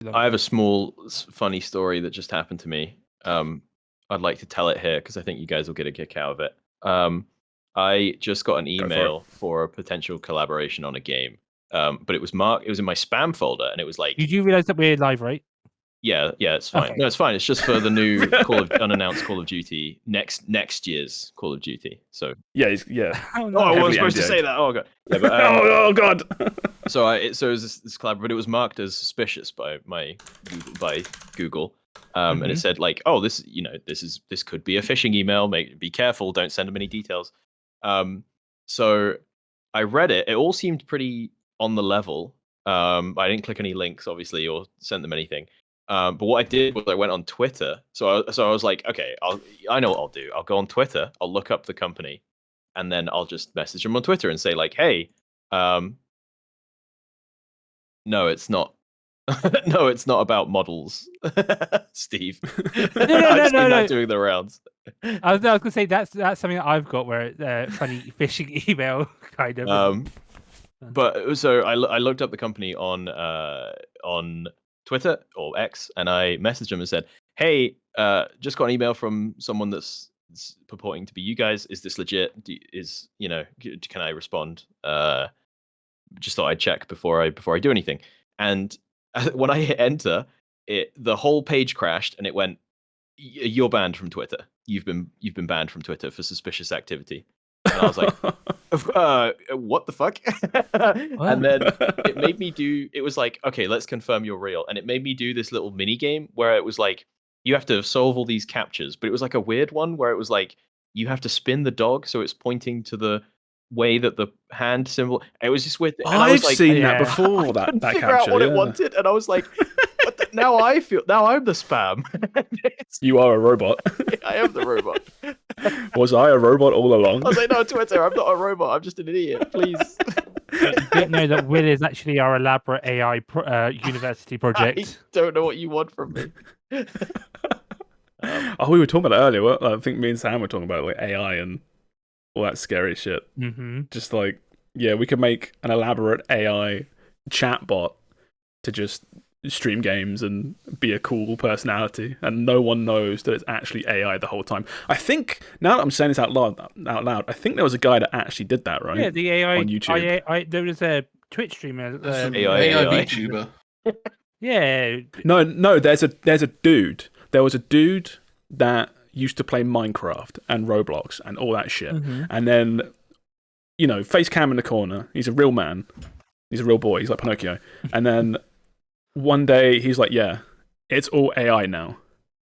I have a small funny story that just happened to me. I'd like to tell it here because I think you guys will get a kick out of it. I just got an email for a potential collaboration on a game, but it was marked. It was in my spam folder, and it was like, You do realize that we're live, right? yeah, it's fine. Okay. No, it's fine. It's just for the new unannounced Call of Duty next year's Call of Duty. So yeah. Oh, no. I Heavily wasn't supposed to NDA'd. say that. Oh god. Yeah, but, oh god. so it was this collab, but it was marked as suspicious by Google. And it said like, oh, this could be a phishing email. Be careful. Don't send them any details. So I read it. It all seemed pretty on the level. I didn't click any links, obviously, or send them anything. But what I did was I went on Twitter. So I was like, okay, I know what I'll do. I'll go on Twitter. I'll look up the company, and then I'll just message them on Twitter and say like, hey, no, it's not. No, it's not about models, Steve. No. Doing the rounds. I was gonna say that's something that I've got where it's funny phishing email kind of. But so I looked up the company on Twitter or X, and I messaged them and said, "Hey, just got an email from someone that's purporting to be you guys. Is this legit? Can I respond? Just thought I'd check before I do anything." And when I hit enter, the whole page crashed, and it went, "You're banned from Twitter. You've been banned from Twitter for suspicious activity." And I was like, what the fuck? And then it made me it was like, okay, let's confirm you're real. And it made me do this little mini game where it was like, you have to solve all these captures, but it was like a weird one where it was like, you have to spin the dog so it's pointing to the way that the hand symbol. It was just weird. And I was I've like, seen that before. I couldn't that figure capture, out what it wanted, and I was like, now I'm the spam. You are a robot. I am the robot. Was I a robot all along? I was like, no, Twitter, I'm not a robot. I'm just an idiot. Please. You don't know that Will is actually our elaborate AI university project. I don't know what you want from me. We were talking about it earlier. I think me and Sam were talking about like AI and all that scary shit. Mm-hmm. Just like, yeah, we could make an elaborate AI chatbot to just stream games and be a cool personality, and no one knows that it's actually AI the whole time. I think, now that I'm saying this out loud, I think there was a guy that actually did that, right? Yeah, the AI on YouTube. there was a Twitch streamer. AI VTuber. Yeah. No, there's a dude. There was a dude that used to play Minecraft and Roblox and all that shit. Mm-hmm. And then, face cam in the corner. He's a real man. He's a real boy. He's like Pinocchio. And then one day he's like, yeah, it's all AI now.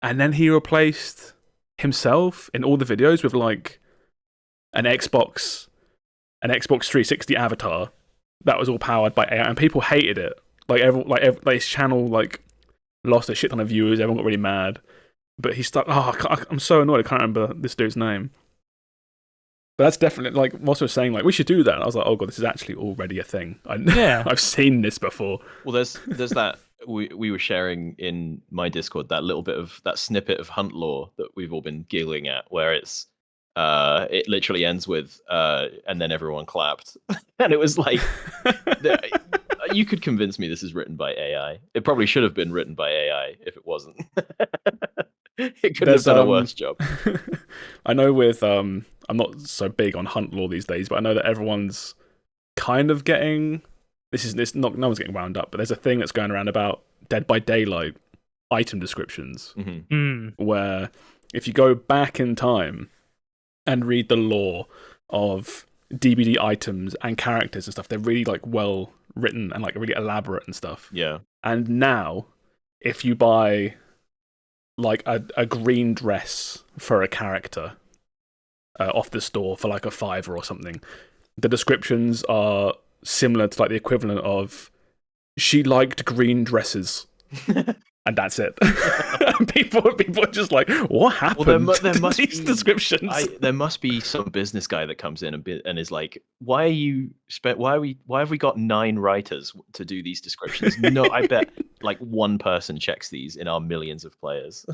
And then he replaced himself in all the videos with like an Xbox 360 avatar that was all powered by AI, and people hated it. His channel lost a shit ton of viewers. Everyone got really mad. But he stuck. I'm so annoyed. I can't remember this dude's name. But that's definitely like Moss was saying. Like, we should do that. I was like, oh god, this is actually already a thing. I've seen this before. Well, there's that we were sharing in my Discord, that little bit of that snippet of Hunt Law that we've all been giggling at, where it's it literally ends with and then everyone clapped, and it was like, you could convince me this is written by AI. It probably should have been written by AI if it wasn't. It could have done a worse job. I know with I'm not so big on Hunt Law these days, but I know that everyone's kind of getting no one's getting wound up, but there's a thing that's going around about Dead by Daylight item descriptions, where if you go back in time and read the lore of DBD items and characters and stuff, they're really like well written and like really elaborate and stuff. Yeah. And now, if you buy like a green dress for a character off the store for like a $5 or something, the descriptions are similar to like the equivalent of "she liked green dresses," and that's it. people are just like, what happened? Well, there must these be descriptions. There must be some business guy that comes in and is like, why have we got 9 writers to do these descriptions? No, I bet like one person checks these in our millions of players.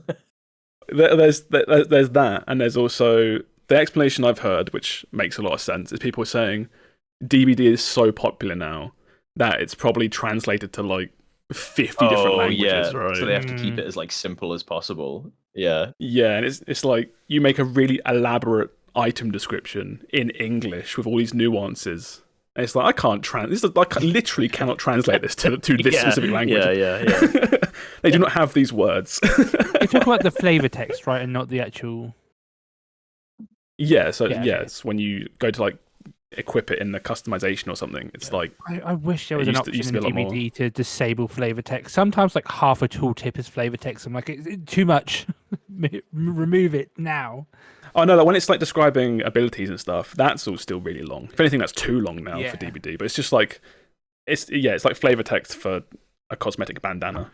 There's that, and there's also the explanation I've heard, which makes a lot of sense, is people saying DBD is so popular now that it's probably translated to like 50 different languages, yeah. right? So they have to keep it as like simple as possible. Yeah. Yeah, and it's like you make a really elaborate item description in English with all these nuances. And it's like I literally cannot translate this to this specific language. Yeah. They do not have these words. You talk about the flavor text, right, and not the actual. Yeah, so Yeah, okay. it's when you go to like equip it in the customization or something. It's like I wish there was It an used to- option used in to be a lot more. DVD to disable flavor text. Sometimes like half a tooltip is flavor text. I'm like, it's too much. Remove it now. oh no, like when it's like describing abilities and stuff, that's all still really long. If anything, that's too long now Yeah. for DVD. But it's just like it's like flavor text for a cosmetic bandana.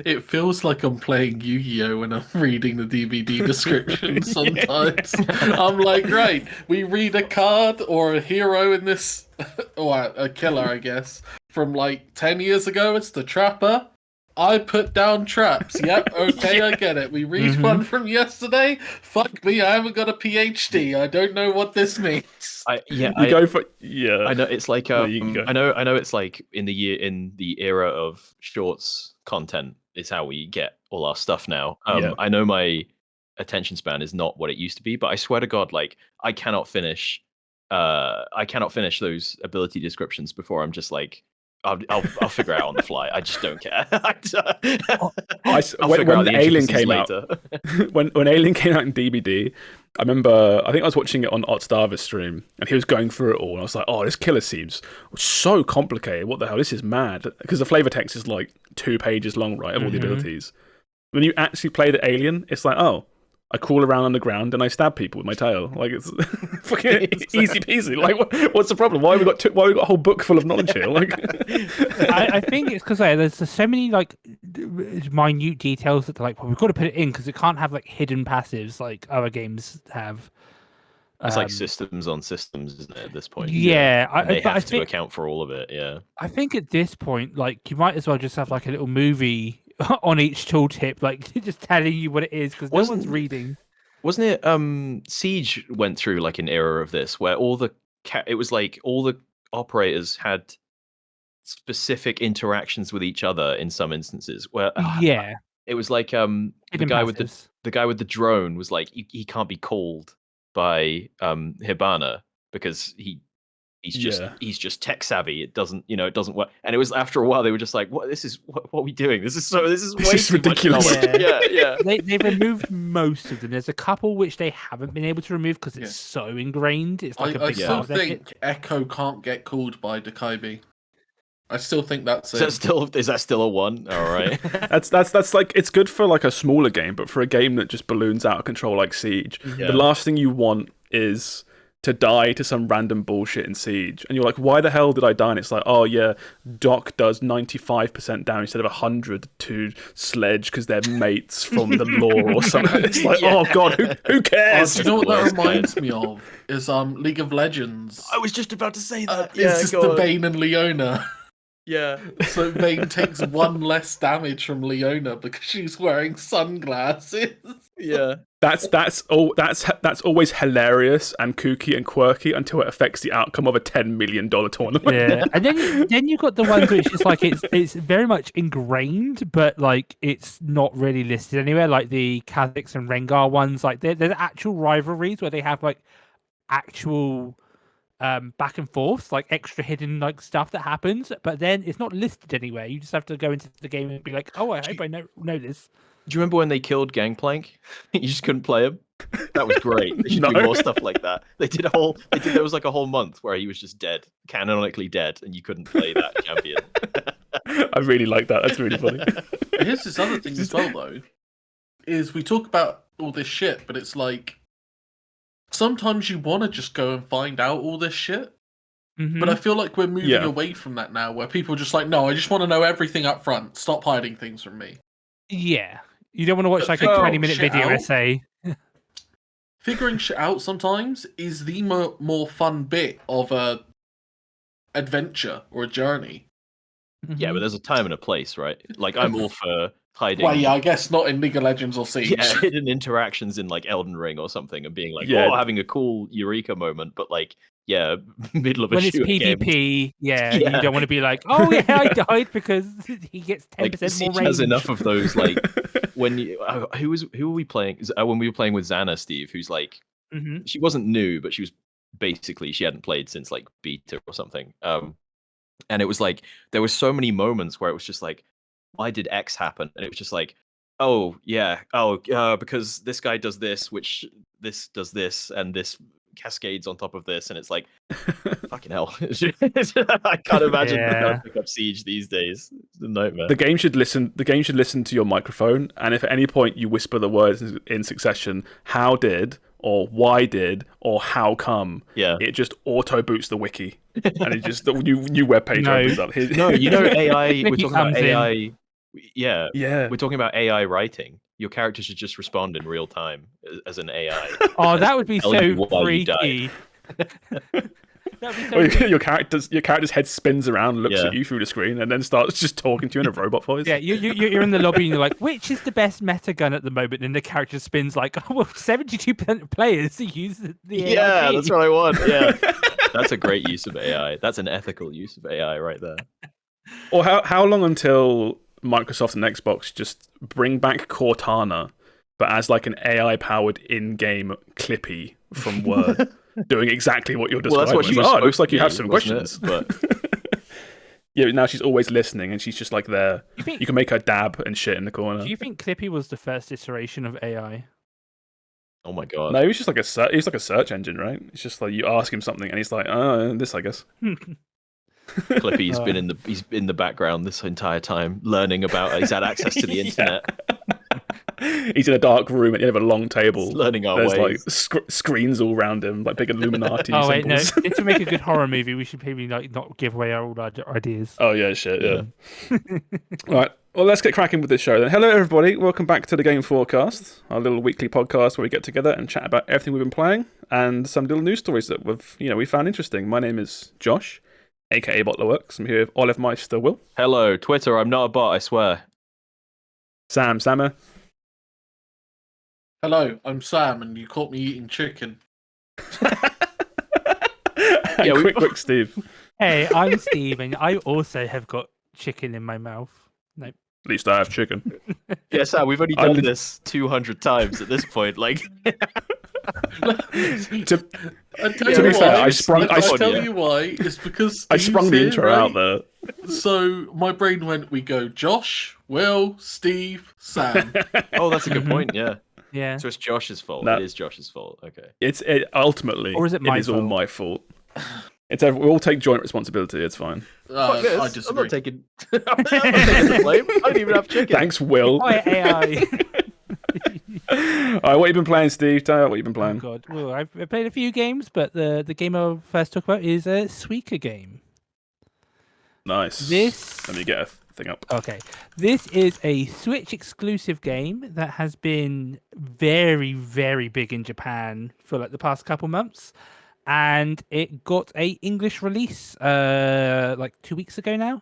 It feels like I'm playing Yu-Gi-Oh when I'm reading the DVD description sometimes. I'm like, right, we read a card or a hero in this, or a killer, I guess, from like 10 years ago. It's the Trapper. I put down traps. Yep, okay, I get it. We read one from yesterday. Fuck me, I haven't got a PhD. I don't know what this means. I know it's like No, you can go. I know it's like in the era of shorts content is how we get all our stuff now. Yeah. I know my attention span is not what it used to be, but I swear to God, like I cannot finish those ability descriptions before I'm just like I'll figure it out on the fly. I just don't care. I'll figure out when the Alien intricacies came later. out, when Alien came out in DVD, I remember I think I was watching it on Otstava's stream, and he was going through it all, and I was like, "Oh, this killer seems so complicated. What the hell? This is mad." Because the flavor text is like 2 pages long, right, of all the abilities. When you actually play the Alien, it's like, oh, I crawl around on the ground and I stab people with my tail. Like it's fucking easy peasy. Like what's the problem? Why have we got a whole book full of knowledge here? Like I think it's because there's so many like minute details that they're like, well, we've got to put it in because it can't have like hidden passives like other games have. It's like systems on systems, isn't it? At this point, Yeah, And they but have to account for all of it. Yeah, I think at this point, like you might as well just have like a little movie on each tooltip, like just telling you what it is because no one's reading. Wasn't it? Siege went through like an era of this where it was like all the operators had specific interactions with each other in some instances. Where Yeah, it was like the hidden guy passives. with the drone was like he can't be called by Hibana because he's just tech savvy. It doesn't work. And it was after a while they were just like, what are we doing? This is way too ridiculous. much knowledge. Yeah. They removed most of them. There's a couple which they haven't been able to remove because it's so ingrained. It's like a I big still part of their think kit. Echo can't get called by Dakaibi. I still think that's Is that still a one? All right. that's like it's good for like a smaller game, but for a game that just balloons out of control like Siege, the last thing you want is to die to some random bullshit in Siege. And you're like, why the hell did I die? And it's like, oh yeah, Doc does 95% damage instead of 100 to Sledge because they're mates from the lore or something. It's like, oh god, who cares? Do you know what that reminds me of? Is League of Legends. I was just about to say that. It's just the Vayne and Leona. Yeah. So Vayne takes 1 less damage from Leona because she's wearing sunglasses. Yeah. That's always hilarious and kooky and quirky until it affects the outcome of a $10 million tournament. Yeah, and then you've got the ones which is like it's very much ingrained, but like it's not really listed anywhere. Like the Kha'Zix and Rengar ones, like there's actual rivalries where they have like actual back and forth, like extra hidden like stuff that happens, but then it's not listed anywhere. You just have to go into the game and be like, oh, I hope I know this. Do you remember when they killed Gangplank? You just couldn't play him. That was great. They should do more stuff like that. There was like a whole month where he was just dead, canonically dead, and you couldn't play that champion. I really like that. That's really funny. Here's this other thing as well, though, is we talk about all this shit, but it's like sometimes you want to just go and find out all this shit. Mm-hmm. But I feel like we're moving away from that now, where people are just like, no, I just want to know everything up front. Stop hiding things from me. Yeah. You don't want to watch like a 20-minute video essay. Figuring shit out sometimes is the more fun bit of a adventure or a journey. Yeah, but there's a time and a place, right? Like I'm all for hiding. Well, yeah, I guess not in League of Legends or Siege. Yeah, hidden interactions in like Elden Ring or something, and being like, Yeah. oh, having a cool eureka moment, but like, yeah, middle of a when it's shooting game. PvP, yeah, Yeah. you don't want to be like, oh yeah, I died because he gets 10% Like more Siege range. has enough of those. Like when you, who were we playing? When we were playing with Xana, Steve, who's like, Mhm. she wasn't new, but she was basically she hadn't played since like beta or something. And it was like there were so many moments where it was just like, why did X happen? And it was just like, oh yeah, because this guy does this, which this does this, and this cascades on top of this, and it's like, fucking hell. I can't imagine Yeah. trying to pick up Siege these days. It's a nightmare. The game should listen to your microphone, and if at any point you whisper the words in succession, how did or why did or how come, Yeah. it just auto boots the wiki, and it just the new web page No. opens up. No, you know AI. We're Wiki talking about comes in. AI. Yeah, Yeah. we're talking about AI writing. Your character should just respond in real time as an AI. Oh, that would be Tell so you why you died. freaky. That'd be so Or good. your character's head spins around, looks Yeah. at you through the screen, and then starts just talking to you in a robot voice. Yeah, you're in the lobby and you're like, which is the best meta gun at the moment? And the character spins like, oh, well, 72% of players use the Yeah, AIP. that's what I want. Yeah, that's a great use of AI. That's an ethical use of AI right there. Or how long until Microsoft and Xbox just bring back Cortana, but as like an AI-powered in-game Clippy from Word, doing exactly what you're Well, describing. that's what she It's was like, oh, it supposed looks like to you have be, some wasn't questions. it? But Yeah, now she's always listening, and she's just like there. You think- You can make her dab and shit in the corner. Do you think Clippy was the first iteration of AI? oh my god, No, he was just like a search engine, right? It's just like you ask him something, and he's like, oh, this, I guess. Clippy's been he's in the background this entire time, learning about. He's had access to the Yeah. internet. He's in a dark room at the end of a long table. He's learning our There's ways. like screens all around him, like big Illuminati Oh wait, no. symbols. To make a good horror movie, we should probably like not give away our old ideas. Oh yeah, shit, yeah. Right, well, let's get cracking with this show then. Hello, everybody. Welcome back to the Game FourCast, our little weekly podcast where we get together and chat about everything we've been playing and some little news stories that we found interesting. My name is Josh, aka BottlerWorks. I'm here with Olive Meister, Will, Hello, Twitter. I'm not a bot. I swear. Sammeh, Hello, I'm Sam, and you caught me eating chicken. and Yeah, we- Quikwix Steve. Hey, I'm Steve, and I also have got chicken in my mouth. No, At least I have chicken. Yeah, Sam. We've only I done lit- this 200 times at this point. Like, To I tell To you be fair, why. I sprung- I I- tell yeah. you why. It's because I sprung the Steve's intro here, out right? there. So my brain went. We go Josh, Will, Steve, Sam. oh, that's a good Mhm. point. Yeah. yeah. So it's Josh's fault. No. It is Josh's fault. Okay. Ultimately, Or is it my all fault? my fault. We all take joint responsibility. It's fine. Fuck this. I I'm disagree. not taking. I'm not taking the blame. I don't even have chicken. Thanks, Will. Quiet AI. All right, what you been playing, Steve? Tell me what you've been Oh playing. god. Well, I've played a few games, but the game I'll first talk about is a Suika game. Nice. This Let me get a thing up. Okay. This is a Switch exclusive game that has been very, very big in Japan for like the past couple months. And it got a English release like 2 weeks ago now.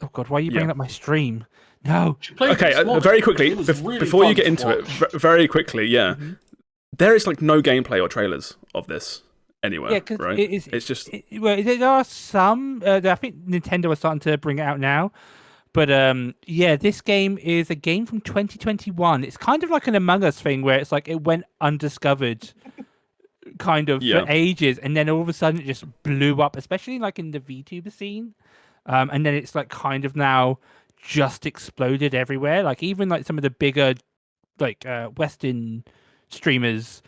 Oh god, why are you bringing Yeah. up my stream? No. She played Okay, this morning. very quickly, It was really before you fun get to into it, watch. very quickly, yeah. Mhm. There is like no gameplay or trailers of this anywhere, Yeah, because right? It's just well, there are some. I think Nintendo are starting to bring it out now, but yeah, this game is a game from 2021. It's kind of like an Among Us thing where it's like it went undiscovered, kind of Yeah. for ages, and then all of a sudden it just blew up, especially like in the VTuber scene, and then it's like kind of now just exploded everywhere. Like even like some of the bigger, like Western streamers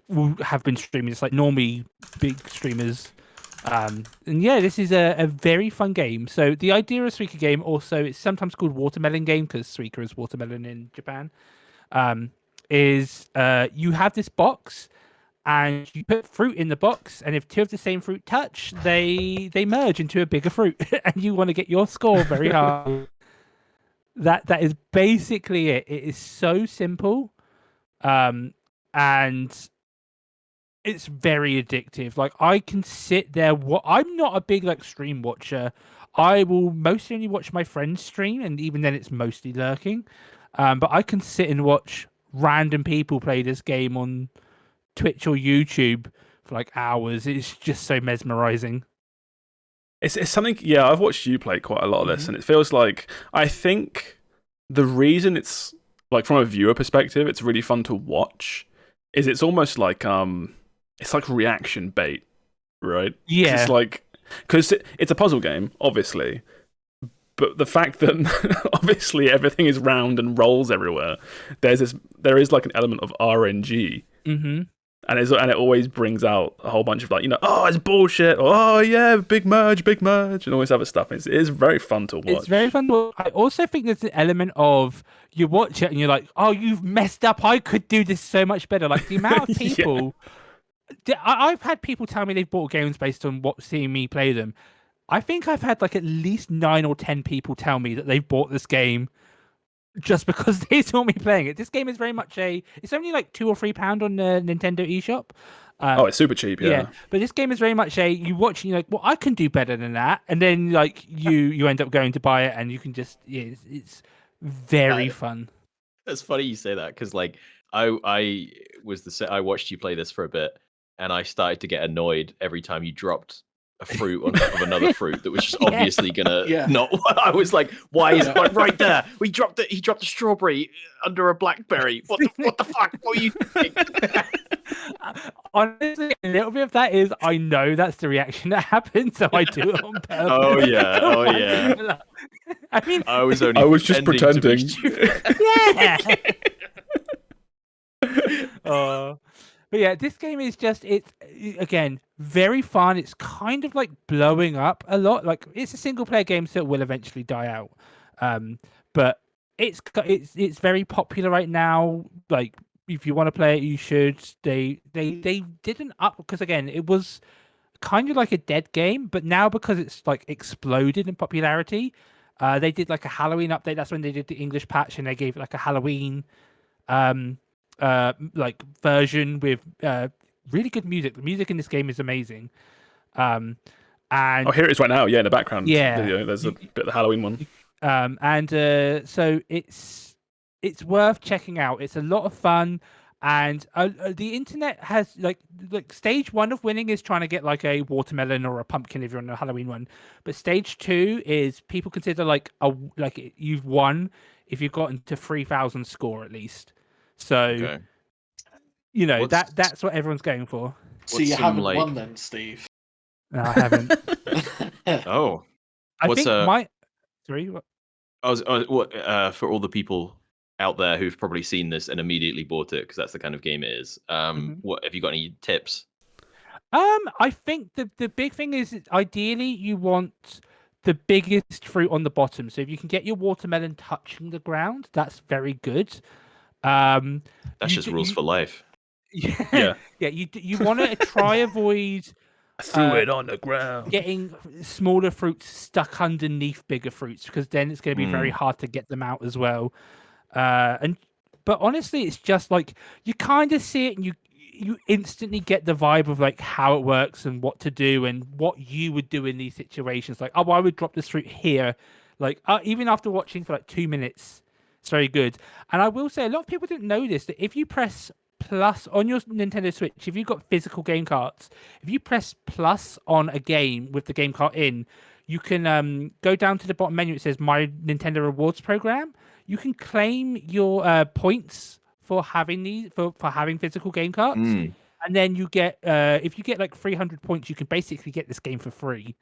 will have been streaming. It's like normally big streamers. And yeah, this is a very fun game. So the idea of Suika game also, it's sometimes called watermelon game because Suika is watermelon in Japan, is you have this box and you put fruit in the box, and if two of the same fruit touch, they merge into a bigger fruit, and you want to get your score very high. That is basically it. It is so simple. And it's very addictive. Like I can sit there. I'm not a big like stream watcher. I will mostly only watch my friends stream, and even then, it's mostly lurking. But I can sit and watch random people play this game on Twitch or YouTube for like hours. It's just so mesmerizing. It's something. Yeah, I've watched you play quite a lot of this, and it feels like I think the reason it's like from a viewer perspective, it's really fun to watch. Is it's almost like it's like reaction bait, right? Yeah. It's like because it's a puzzle game, obviously, but the fact that obviously everything is round and rolls everywhere, there is like an element of RNG. Mm-hmm. And it always brings out a whole bunch of like, oh, it's bullshit, or oh yeah, big merge, and all this other stuff. It is very fun to watch. It's very fun to watch. I also think there's an element of you watch it and you're like, oh, you've messed up. I could do this so much better. Like the amount of people. I've had people tell me they've bought games based on seeing me play them. I think I've had like at least 9 or 10 people tell me that they've bought this game just because they saw me playing it. This game is very much it's only like £2 or £3 on the Nintendo eShop. It's super cheap, yeah. But this game is very much you watch and you're like, well, I can do better than that. And then like you end up going to buy it and you can just, it's very fun. It's funny you say that because like I watched you play this for a bit and I started to get annoyed every time you dropped a fruit on top of another fruit that was just obviously gonna not. I was like, why is it right there? He dropped a strawberry under a blackberry. What the fuck? What are you doing? Honestly, a little bit of that is I know that's the reaction that happens, so I do it on purpose. Oh yeah. I mean, I was just pretending. Yeah. But yeah, this game is just, it's again very fun. It's kind of like blowing up a lot. Like it's a single player game, so it will eventually die out. But it's very popular right now. Like if you want to play it, you should. They didn't up because again, it was kind of like a dead game, but now because it's like exploded in popularity, they did like a Halloween update. That's when they did the English patch, and they gave it like a Halloween like version with really good music. The music in this game is amazing. And here it is right now. Yeah, in the background. Yeah, video, there's a bit of the Halloween one. So it's worth checking out. It's a lot of fun, and the internet has like stage 1 of winning is trying to get like a watermelon or a pumpkin if you're on a Halloween one, but stage 2 is people consider like you've won if you've gotten to 3,000 score at least. So, that's what everyone's going for. So you haven't won then, Steve? No, I haven't. Oh. I think my... Sorry? What? For all the people out there who've probably seen this and immediately bought it, because that's the kind of game it is, what have you got any tips? I think the big thing is ideally you want the biggest fruit on the bottom. So if you can get your watermelon touching the ground, that's very good. That's just rules for life. Yeah. You want to try avoid threw it on the ground, getting smaller fruits stuck underneath bigger fruits, because then it's going to be very hard to get them out as well. But honestly, it's just like you kind of see it and you instantly get the vibe of like how it works and what to do and what you would do in these situations. Like, I would drop this fruit here. Like, even after watching for like 2 minutes. It's very good. And I will say, a lot of people didn't know this, that if you press plus on your Nintendo Switch, if you've got physical game carts, if you press plus on a game with the game cart in, you can go down to the bottom menu. It says My Nintendo Rewards Program. You can claim your points for having for having physical game carts. And then you get, if you get like 300 points, you can basically get this game for free.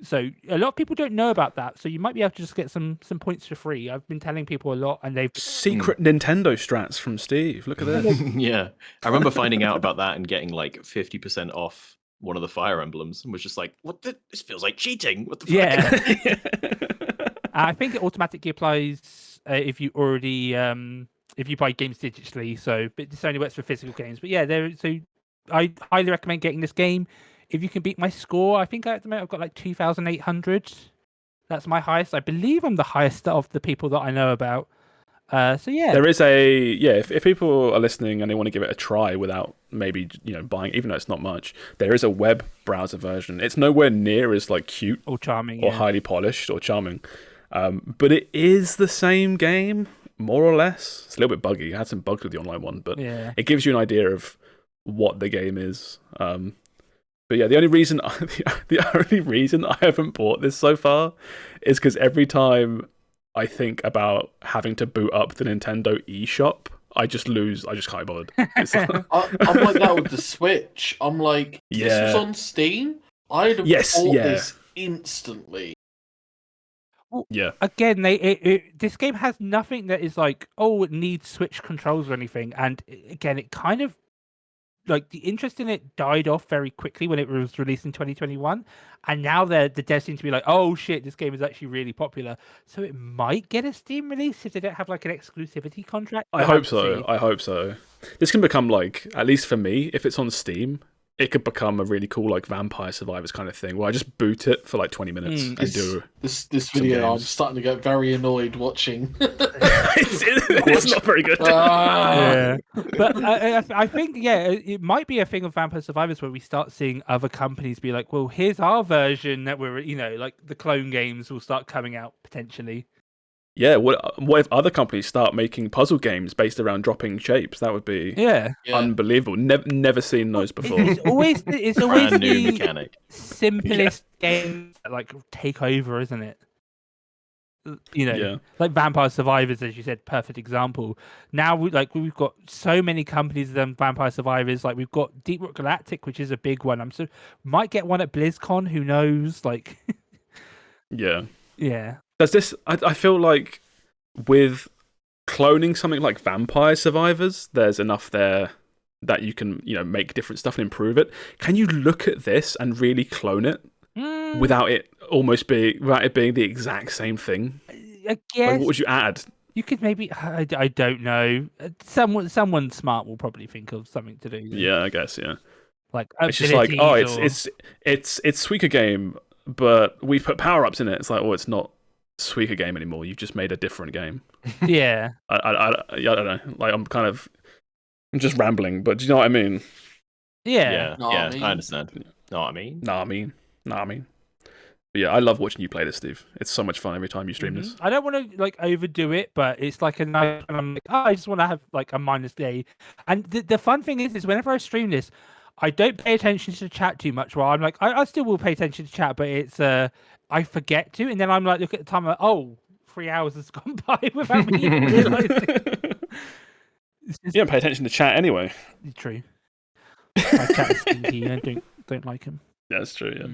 So a lot of people don't know about that. So you might be able to just get some points for free. I've been telling people a lot, and they've secret Nintendo strats from Steve. Look at this. Yeah, I remember finding out about that and getting like 50% off one of the Fire Emblems, and was just like, "What? This feels like cheating." What the fuck? Yeah. I think it automatically applies if you already if you buy games digitally. So, but this only works for physical games. But yeah, so I highly recommend getting this game. If you can beat my score, I think at the moment I've got like 2,800. That's my highest. I believe I'm the highest of the people that I know about. So yeah, There is if people are listening and they want to give it a try without maybe buying, even though it's not much, there is a web browser version. It's nowhere near as like cute or charming, or highly polished or charming, but it is the same game more or less. It's a little bit buggy. It had some bugs with the online one, but it gives you an idea of what the game is. But yeah, the only reason I haven't bought this so far is because every time I think about having to boot up the Nintendo eShop, I just lose. I just can't be bothered. I'm like that with the Switch. I'm like, if this was on Steam, I'd have bought this instantly. Well, again, this game has nothing that is like, oh, it needs Switch controls or anything. And again, it kind of like the interest in it died off very quickly when it was released in 2021, and now the devs seem to be like, oh shit, this game is actually really popular, so it might get a Steam release if they don't have like an exclusivity contract. I hope so. This can become like, at least for me, if it's on Steam, it could become a really cool like Vampire Survivors kind of thing where I just boot it for like 20 minutes and do this video. I'm starting to get very annoyed watching. it's not very good. But I think it might be a thing of Vampire Survivors where we start seeing other companies be like, well, here's our version that we're like the clone games will start coming out potentially. Yeah, what if other companies start making puzzle games based around dropping shapes? That would be unbelievable. Never seen those before. It's always brand new the mechanic. Simplest games that like take over, isn't it? Like Vampire Survivors, as you said, perfect example. Now we've got so many companies that done Vampire Survivors. Like we've got Deep Rock Galactic, which is a big one. Might get one at BlizzCon. Who knows? Like, yeah. Does this? I feel like with cloning something like Vampire Survivors, there's enough there that you can make different stuff and improve it. Can you look at this and really clone it without it being the exact same thing? I guess. Like, what would you add? You could maybe. I don't know. Someone smart will probably think of something to do. Yeah, I guess. Yeah. Like it's just like it's Suika game, but we put power ups in it. It's like, it's not Suika game anymore. You've just made a different game. Yeah. I don't know. Like I'm just rambling, but do you know what I mean? Yeah. I understand. Know what I mean? Nah, I mean. But yeah, I love watching you play this, Steve. It's so much fun every time you stream this. I don't want to like overdo it, but it's like a night, and I'm like, I just want to have like a minus day. And the fun thing is whenever I stream this, I don't pay attention to the chat too much. Well, I'm like, I still will pay attention to chat, but it's I forget to, and then I'm like, look at the time, like, 3 hours has gone by without me even realizing. You don't pay attention to chat anyway. True. My chat is stinky. I don't like him. Yeah, that's true. Yeah.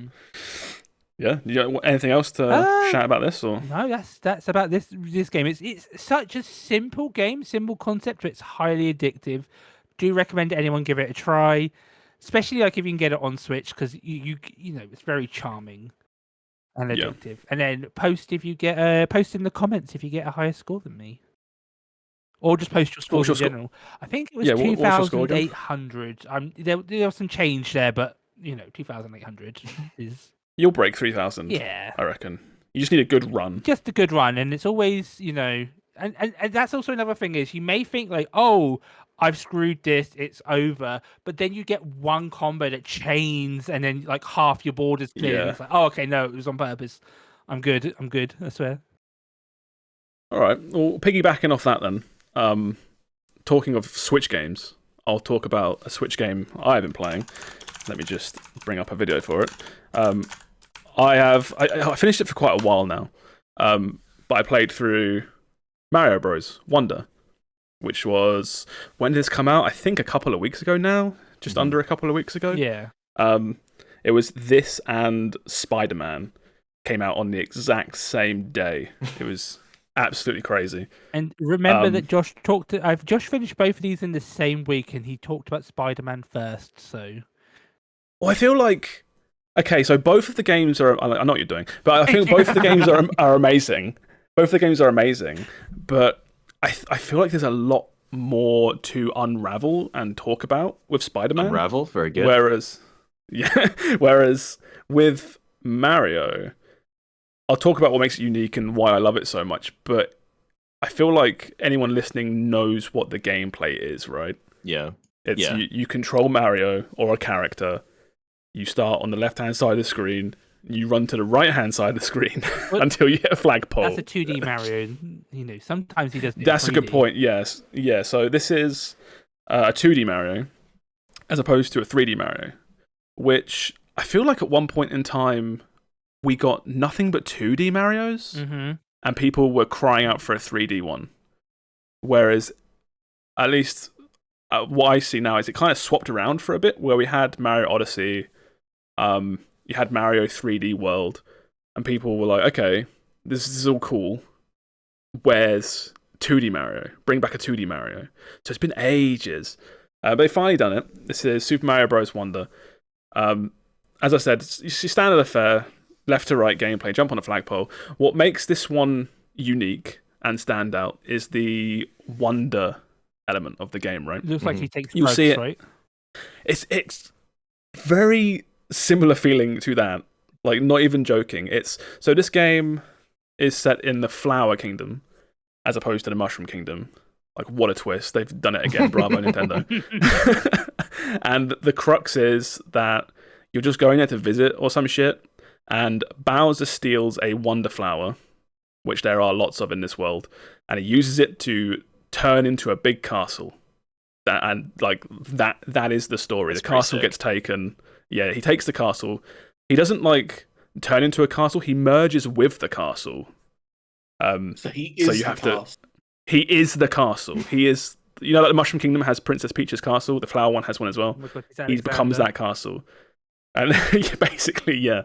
Yeah. You got anything else to shout about this, or no? That's about this game. It's such a simple game, simple concept, but it's highly addictive. Do recommend anyone give it a try, especially like if you can get it on Switch, because you it's very charming and addictive. And then post in the comments if you get a higher score than me. Or just post your scores in general. I think it was 2,800. There was some change there, but 2,800 is. You'll break 3,000. Yeah, I reckon. You just need a good run. Just a good run, and it's always and that's also another thing is you may think like, oh, I've screwed this, it's over, but then you get one combo that chains, and then like half your board is clear. And it's like, oh, okay, no, it was on purpose. I'm good. I swear. All right. Well, piggybacking off that then. Talking of Switch games, I'll talk about a Switch game I've been playing. Let me just bring up a video for it. I finished it for quite a while now, but I played through Mario Bros. Wonder, which was, when did this come out? I think a couple of weeks ago now, just under a couple of weeks ago. Yeah. It was this and Spider-Man came out on the exact same day. It was absolutely crazy. And remember that Josh Josh finished both of these in the same week, and he talked about Spider-Man first. So, well, I feel like so both of the games are. I know what you're doing, but I think both of the games are amazing. Both of the games are amazing, but I feel like there's a lot more to unravel and talk about with Spider-Man. Unravel, very good. Whereas with Mario, I'll talk about what makes it unique and why I love it so much, but I feel like anyone listening knows what the gameplay is, right? Yeah. It's Yeah. you control Mario or a character. You start on the left-hand side of the screen. You run to the right-hand side of the screen until you hit a flagpole. That's a 2D Mario. Sometimes he doesn't. That's a good point. Yes, yeah. So this is a 2D Mario as opposed to a 3D Mario, which I feel like at one point in time we got nothing but 2D Marios, and people were crying out for a 3D one. Whereas, at least what I see now is it kind of swapped around for a bit, where we had Mario Odyssey, you had Mario 3D World, and people were like, okay, this is all cool. Where's 2D Mario? Bring back a 2D Mario. So it's been ages. But they've finally done it. This is Super Mario Bros. Wonder. As I said, it's standard affair, left to right gameplay, jump on a flagpole. What makes this one unique and stand out is the wonder element of the game, right? Looks like he takes You'll drugs, see it. right? It's very similar feeling to that. Like, not even joking. So this game is set in the Flower Kingdom as opposed to the Mushroom Kingdom. Like, what a twist. They've done it again. Bravo, Nintendo. And the crux is that you're just going there to visit or some shit, and Bowser steals a Wonder Flower, which there are lots of in this world, and he uses it to turn into a big castle. That is the story. That's the castle sick. gets taken. Yeah, he takes the castle. He doesn't turn into a castle. He merges with the castle. So he is you the have to- cast. He is the castle. He is. You know that the Mushroom Kingdom has Princess Peach's castle. The Flower one has one as well. He becomes that castle, and basically, yeah.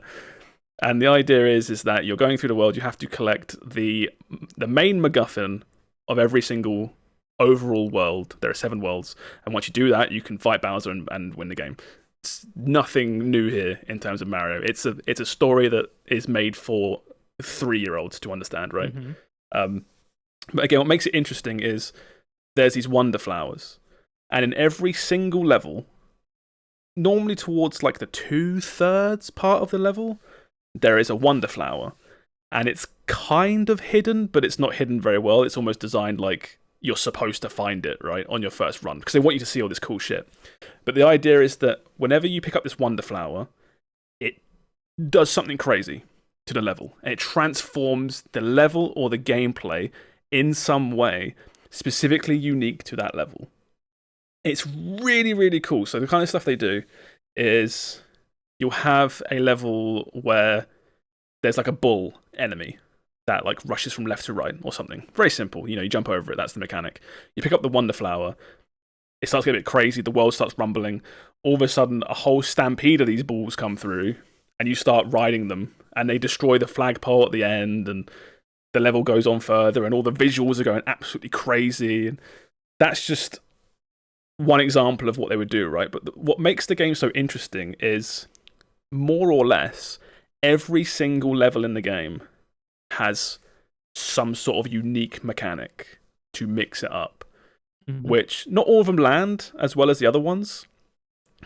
And the idea is that you're going through the world. You have to collect the main MacGuffin of every single overall world. There are 7 worlds, and once you do that, you can fight Bowser and win the game. It's nothing new here in terms of Mario. It's a story that is made for 3-year-olds to understand, right? But again, what makes it interesting is there's these Wonder Flowers, and in every single level, normally towards the 2/3 part of the level, there is a Wonder Flower, and it's kind of hidden, but it's not hidden very well. It's almost designed like you're supposed to find it, right, on your first run, because they want you to see all this cool shit. But the idea is that whenever you pick up this Wonder Flower, it does something crazy to the level, and it transforms the level or the gameplay in some way specifically unique to that level. It's really, really cool. So the kind of stuff they do is you'll have a level where there's a bull enemy that rushes from left to right or something. Very simple. You jump over it. That's the mechanic. You pick up the Wonder Flower. It starts to get a bit crazy. The world starts rumbling. All of a sudden, a whole stampede of these bulls come through, and you start riding them, and they destroy the flagpole at the end, and the level goes on further, and all the visuals are going absolutely crazy. And that's just one example of what they would do, right? But what makes the game so interesting is, more or less, every single level in the game has some sort of unique mechanic to mix it up, which not all of them land as well as the other ones,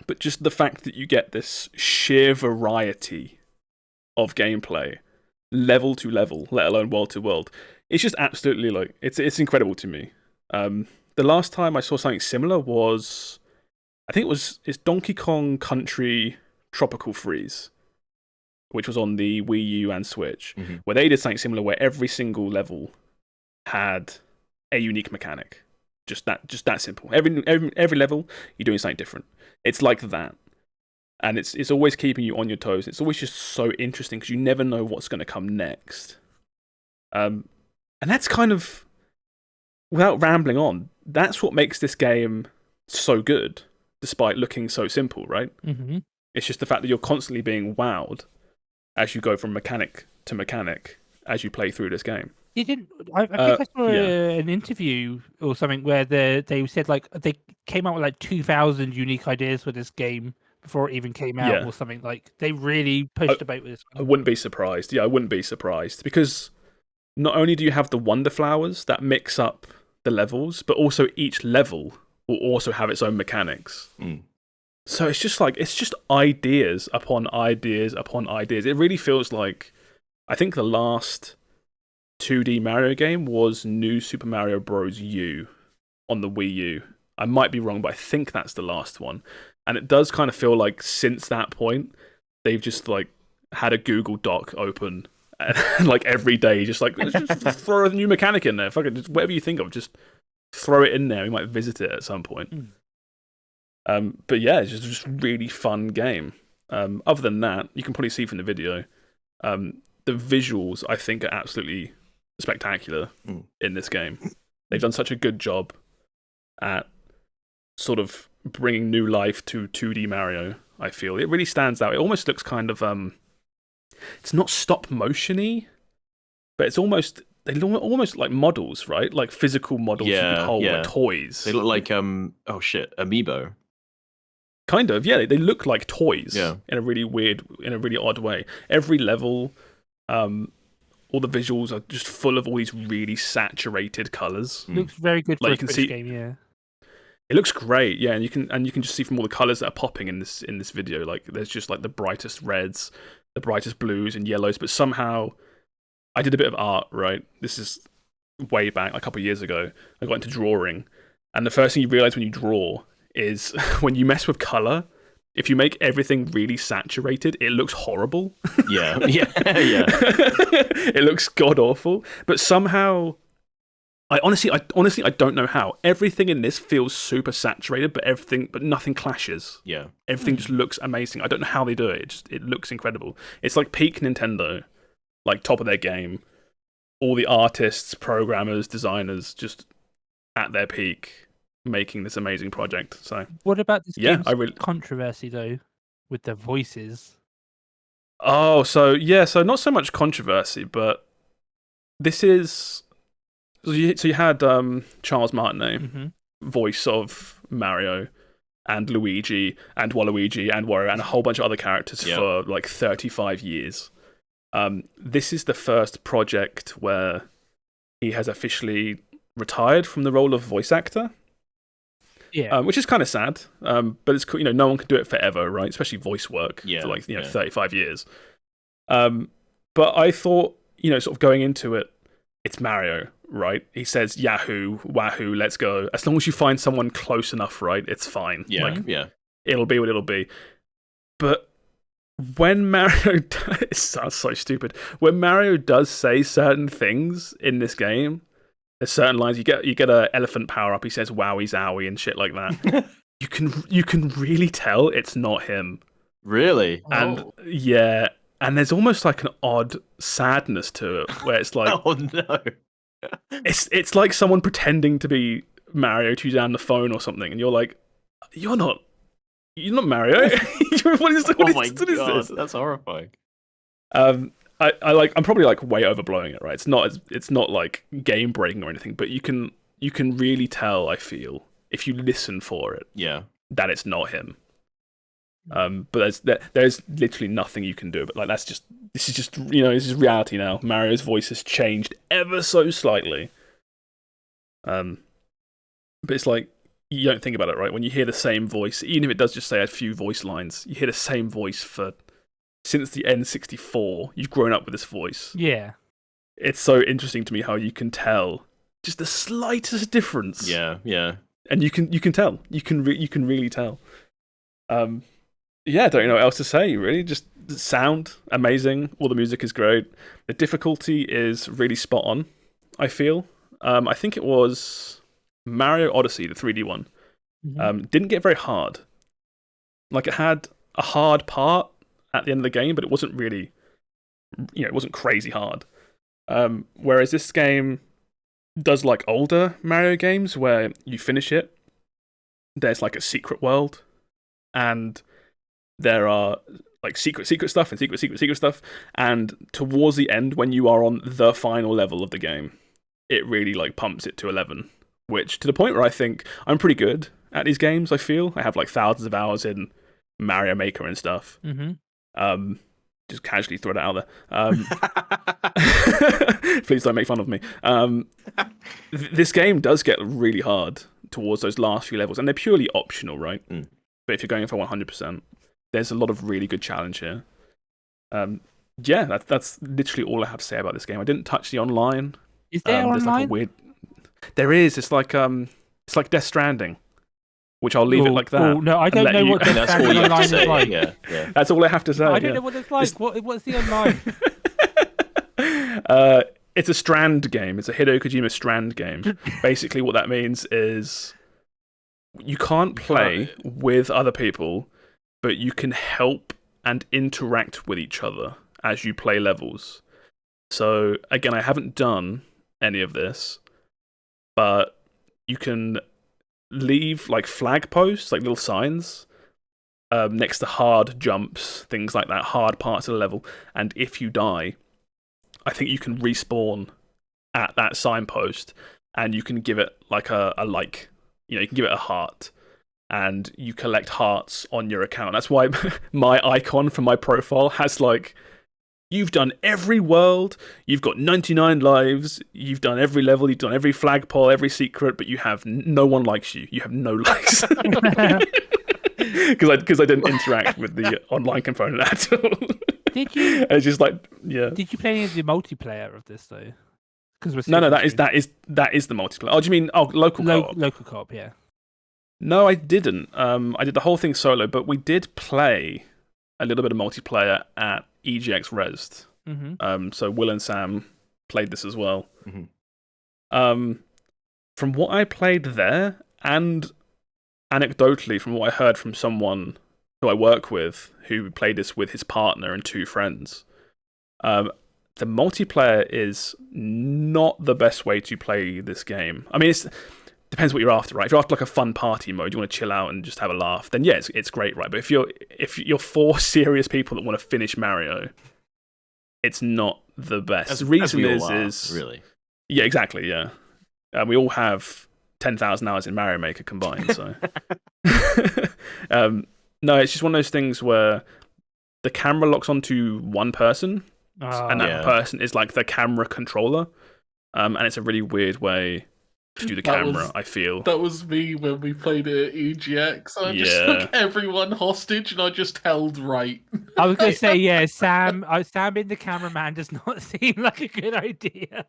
but just the fact that you get this sheer variety of gameplay, level to level, let alone world to world, it's just absolutely it's incredible to me. The last time I saw something similar was, I think it's Donkey Kong Country Tropical Freeze, which was on the Wii U and Switch, where they did something similar, where every single level had a unique mechanic. Just that simple. Every level, you're doing something different. It's like that. And it's always keeping you on your toes. It's always just so interesting because you never know what's going to come next. And that's kind of, without rambling on, that's what makes this game so good, despite looking so simple, right? It's just the fact that you're constantly being wowed as you go from mechanic to mechanic as you play through this game. You didn't. I think I saw an interview or something where they said they came out with 2,000 unique ideas for this game before it even came out, or something. They really pushed about with this one. I wouldn't be surprised. Yeah, I wouldn't be surprised, because not only do you have the Wonder Flowers that mix up the levels, but also each level will also have its own mechanics. So it's just ideas upon ideas upon ideas. It really feels like, I think the last 2D Mario game was New Super Mario Bros. U on the Wii U. I might be wrong, but I think that's the last one. And it does kind of feel like since that point, they've just like had a Google Doc open and like every day, just like just throw a new mechanic in there. Fuck it, just whatever you think of, just throw it in there. We might visit it at some point. But yeah, it's just a really fun game. Other than that, you can probably see from the video, the visuals I think are absolutely spectacular in this game. They've done such a good job at sort of bringing new life to 2D Mario. I feel it really stands out. It almost looks kind of it's not stop motion-y, but it's almost they look almost like models, right? Like physical models you can hold, like toys. They look like amiibo. Kind of, yeah. They look like toys in a really odd way. Every level, all the visuals are just full of all these really saturated colors. Looks very good for Like, a Switch game, yeah. It looks great, yeah, and you can just see from all the colors that are popping in this video. Like there's just like the brightest reds, the brightest blues and yellows. But somehow, I did a bit of art. Right, this is way back, like a couple of years ago. I got into drawing, and the first thing you realize when you draw is when you mess with color. If you make everything really saturated, it looks horrible. Yeah. It looks god awful. But somehow, I honestly don't know how. Everything in this feels super saturated, but nothing clashes. Yeah. Everything just looks amazing. I don't know how they do it. It looks incredible. It's like peak Nintendo, like top of their game. All the artists, programmers, designers, just at their peak, making this amazing project. So what about this game's controversy though, with the voices? Oh, so not so much controversy, but this is. So you had Charles Martinet, voice of Mario and Luigi and Waluigi and Wario and a whole bunch of other characters for like 35 years. This is the first project where he has officially retired from the role of voice actor. Yeah, which is kind of sad. But it's cool. No one can do it forever, right? Especially voice work for like 35 years. But I thought, sort of going into it, it's Mario, right? He says Yahoo, Wahoo, let's go. As long as you find someone close enough, right? It's fine. Yeah. It'll be what it'll be. But when Mario, it sounds so stupid. When Mario does say certain things in this game, there's certain lines you get a elephant power up. He says "wowie zowie" and shit like that. you can really tell it's not him. Really? And and there's almost like an odd sadness to it, where it's like, oh no, it's like someone pretending to be Mario to you down the phone or something, and you're like, you're not Mario. what is this? That's horrifying. I'm probably like way overblowing it, right? It's not like game breaking or anything, but you can really tell, I feel, if you listen for it, that it's not him. But there's literally nothing you can do. But like this is reality now. Mario's voice has changed ever so slightly. But it's like you don't think about it, right? When you hear the same voice, even if it does just say a few voice lines, you hear the same voice since the N64. You've grown up with this voice. Yeah, it's so interesting to me how you can tell just the slightest difference. Yeah. And you can tell. You can really tell. I don't know what else to say, really. Just the sound, amazing. All the music is great. The difficulty is really spot on, I feel. I think it was Mario Odyssey, the 3D one. Didn't get very hard. Like, it had a hard part at the end of the game, but it wasn't really, it wasn't crazy hard. Whereas this game does like older Mario games where you finish it, there's like a secret world, and there are like secret stuff and secret stuff, and towards the end, when you are on the final level of the game, it really like pumps it to 11, which to the point where I think I'm pretty good at these games. I feel I have like thousands of hours in Mario Maker and stuff. Just casually throw that out there. Please don't make fun of me. This game does get really hard towards those last few levels, and they're purely optional, right? But if you're going for 100%, there's a lot of really good challenge here. yeah, that's literally all I have to say about this game. I didn't touch the online. Is there There's like a online? weird. There is. It's like Death Stranding, which I'll leave it like that. Oh no, I and don't let know you- what And Death that's all Stranding you have online to is say. like. Yeah. That's all I have to say. I don't yeah. know what it's like. What's the online? It's a Strand game. It's a Hideo Kojima Strand game. Basically, what that means is you can't play with other people, but you can help and interact with each other as you play levels. So, again, I haven't done any of this, but you can leave like flag posts, like little signs, next to hard jumps, things like that, hard parts of the level. And if you die, I think you can respawn at that signpost, and you can give it like a like. You can give it a heart, and you collect hearts on your account. That's why my icon for my profile has like, you've done every world, you've got 99 lives, you've done every level, you've done every flagpole, every secret, but you have no one likes you. You have no likes. Because I didn't interact with the online component at all. Did you? It's just like, yeah. Did you play any of the multiplayer of this though? Because No, that is the multiplayer. Oh, do you mean local co-op? local co-op? Yeah. No, I didn't. I did the whole thing solo, but we did play a little bit of multiplayer at EGX Rezzed. Mm-hmm. So Will and Sam played this as well. Mm-hmm. From what I played there, and anecdotally from what I heard from someone who I work with who played this with his partner and 2 friends, the multiplayer is not the best way to play this game. I mean, it depends what you're after, right? If you're after like a fun party mode, you want to chill out and just have a laugh, then yeah, it's great, right? But if you're 4 serious people that want to finish Mario, it's not the best. The reason is really. Yeah, exactly. Yeah, we all have 10,000 hours in Mario Maker combined. So, no, it's just one of those things where the camera locks onto one person, and that person is like the camera controller, and it's a really weird way to do the camera. I feel that was me when we played it at EGX. I just took everyone hostage and I just held right. I was going to say, yeah, Sam being the cameraman does not seem like a good idea.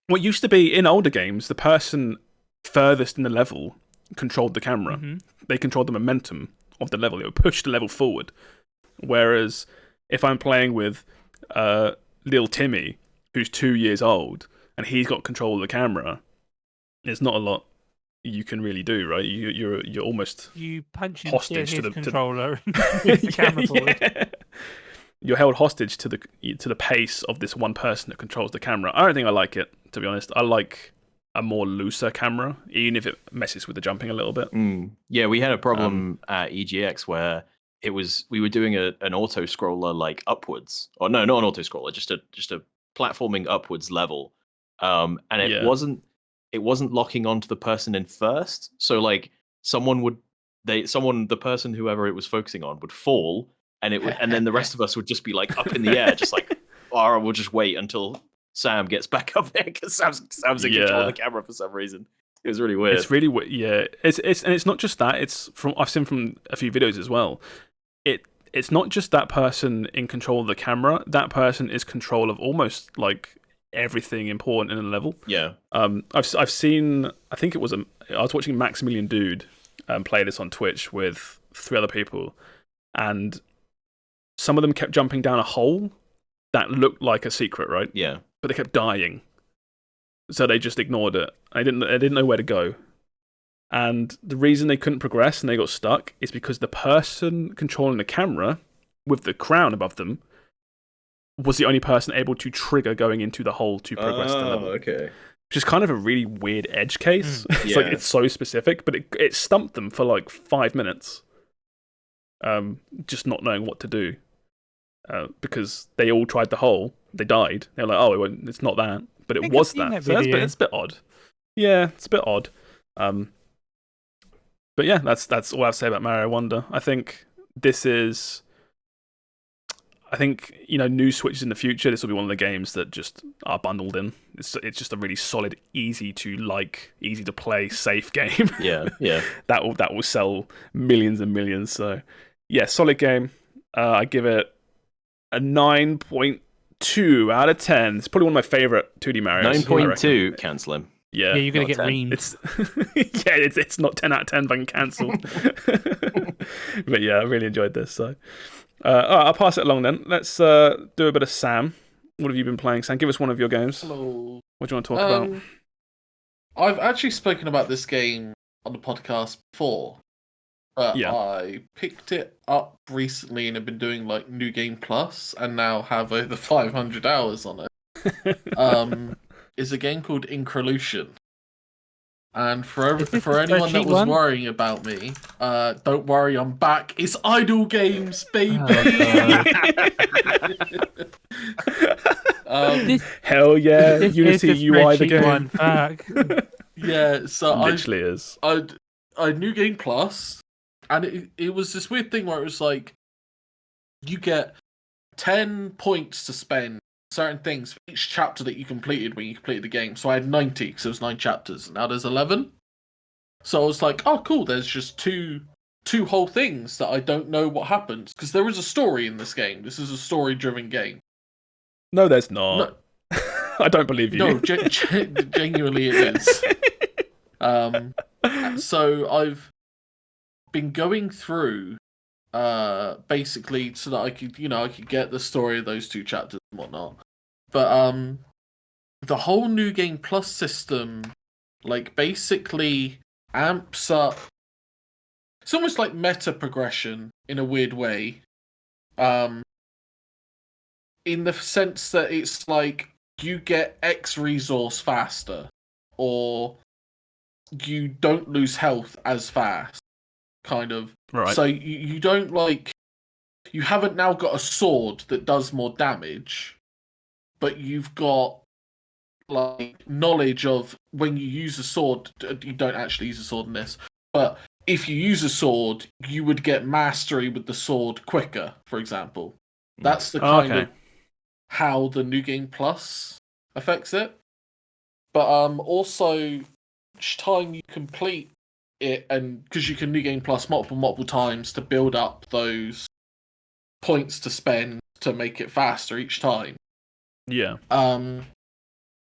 What used to be in older games, the person furthest in the level controlled the camera. Mm-hmm. They controlled the momentum of the level. It would push the level forward. Whereas if I'm playing with little Timmy, who's 2 years old, and he's got control of the camera, there's not a lot you can really do, right? You're almost punch hostage his to the controller and move the camera forward. Yeah. You're held hostage to the pace of this one person that controls the camera. I don't think I like it, to be honest. I like a more looser camera, even if it messes with the jumping a little bit. Yeah, we had a problem at EGX where we were doing an auto scroller like upwards, or no, not an auto scroller, just a platforming upwards level, and it wasn't locking onto the person in first. So like the person whoever it was focusing on would fall, and then the rest of us would just be like up in the air, just like, or we'll just wait until Sam gets back up there because Sam's in control of the camera for some reason. It was really weird. It's really weird. Yeah, it's not just that. I've seen from a few videos as well. It's not just that person in control of the camera. That person is control of almost like everything important in a level. Yeah. I've seen. I think it was I was watching Maximilian Dude play this on Twitch with 3 other people, and some of them kept jumping down a hole that looked like a secret, right? Yeah. But they kept dying, so they just ignored it. They didn't know where to go, and the reason they couldn't progress and they got stuck is because the person controlling the camera with the crown above them was the only person able to trigger going into the hole to progress the level. Okay. Which is kind of a really weird edge case. It's Yeah. like it's so specific, but it stumped them for like 5 minutes. Just not knowing what to do. Because they all tried the hole, they died. They're like, oh, it's not that, but it was that. So it's a bit odd. Yeah, it's a bit odd. But yeah, that's all I have to say about Mario Wonder. I think this is. I think, new Switches in the future, this will be one of the games that just are bundled in. It's just a really solid, easy to play, safe game. Yeah. that will sell millions and millions. So, yeah, solid game. I give it a 9.2 out of 10. It's probably one of my favorite 2D Mario's. 9.2, cancel him. Yeah, you're gonna not get 10. reamed. It's not 10 out of 10 if I can cancel. But yeah, I really enjoyed this. So, all right, I'll pass it along then. Let's do a bit of Sam. What have you been playing, Sam? Give us one of your games. Hello. What do you want to talk about? I've actually spoken about this game on the podcast before, but Yeah. I picked it up recently and have been doing like New Game Plus, and now have over 500 hours on it. It's a game called Increlution. And for Is this for the anyone that spreadsheet was one? worrying about me, don't worry, I'm back. It's Idle Games, baby. Hell yeah, This Unity is the UI the spreadsheet game. one. Fuck. Yeah, so Literally is. I New Game Plus, and it was this weird thing where it was like, you get 10 points to spend certain things for each chapter that you completed when you completed the game. So I had 90 because there was 9 chapters. Now there's 11. So I was like, oh cool, there's just two whole things that I don't know what happens, because there is a story in this game. This is a story-driven game. No, there's not. No, I don't believe you. no, genuinely it is. So I've been going through basically so that I could get the story of those 2 chapters and whatnot. But the whole New Game Plus system, like, basically amps up. It's almost like meta progression in a weird way. In the sense that it's like you get X resource faster, or you don't lose health as fast, kind of. Right. So you don't you haven't now got a sword that does more damage, but you've got like knowledge of when you use a sword. You don't actually use a sword in this, but if you use a sword, you would get mastery with the sword quicker, for example. That's the kind of how the New Game Plus affects it. But also, each time you complete it, and because you can New Game Plus multiple times to build up those points to spend to make it faster each time. Yeah.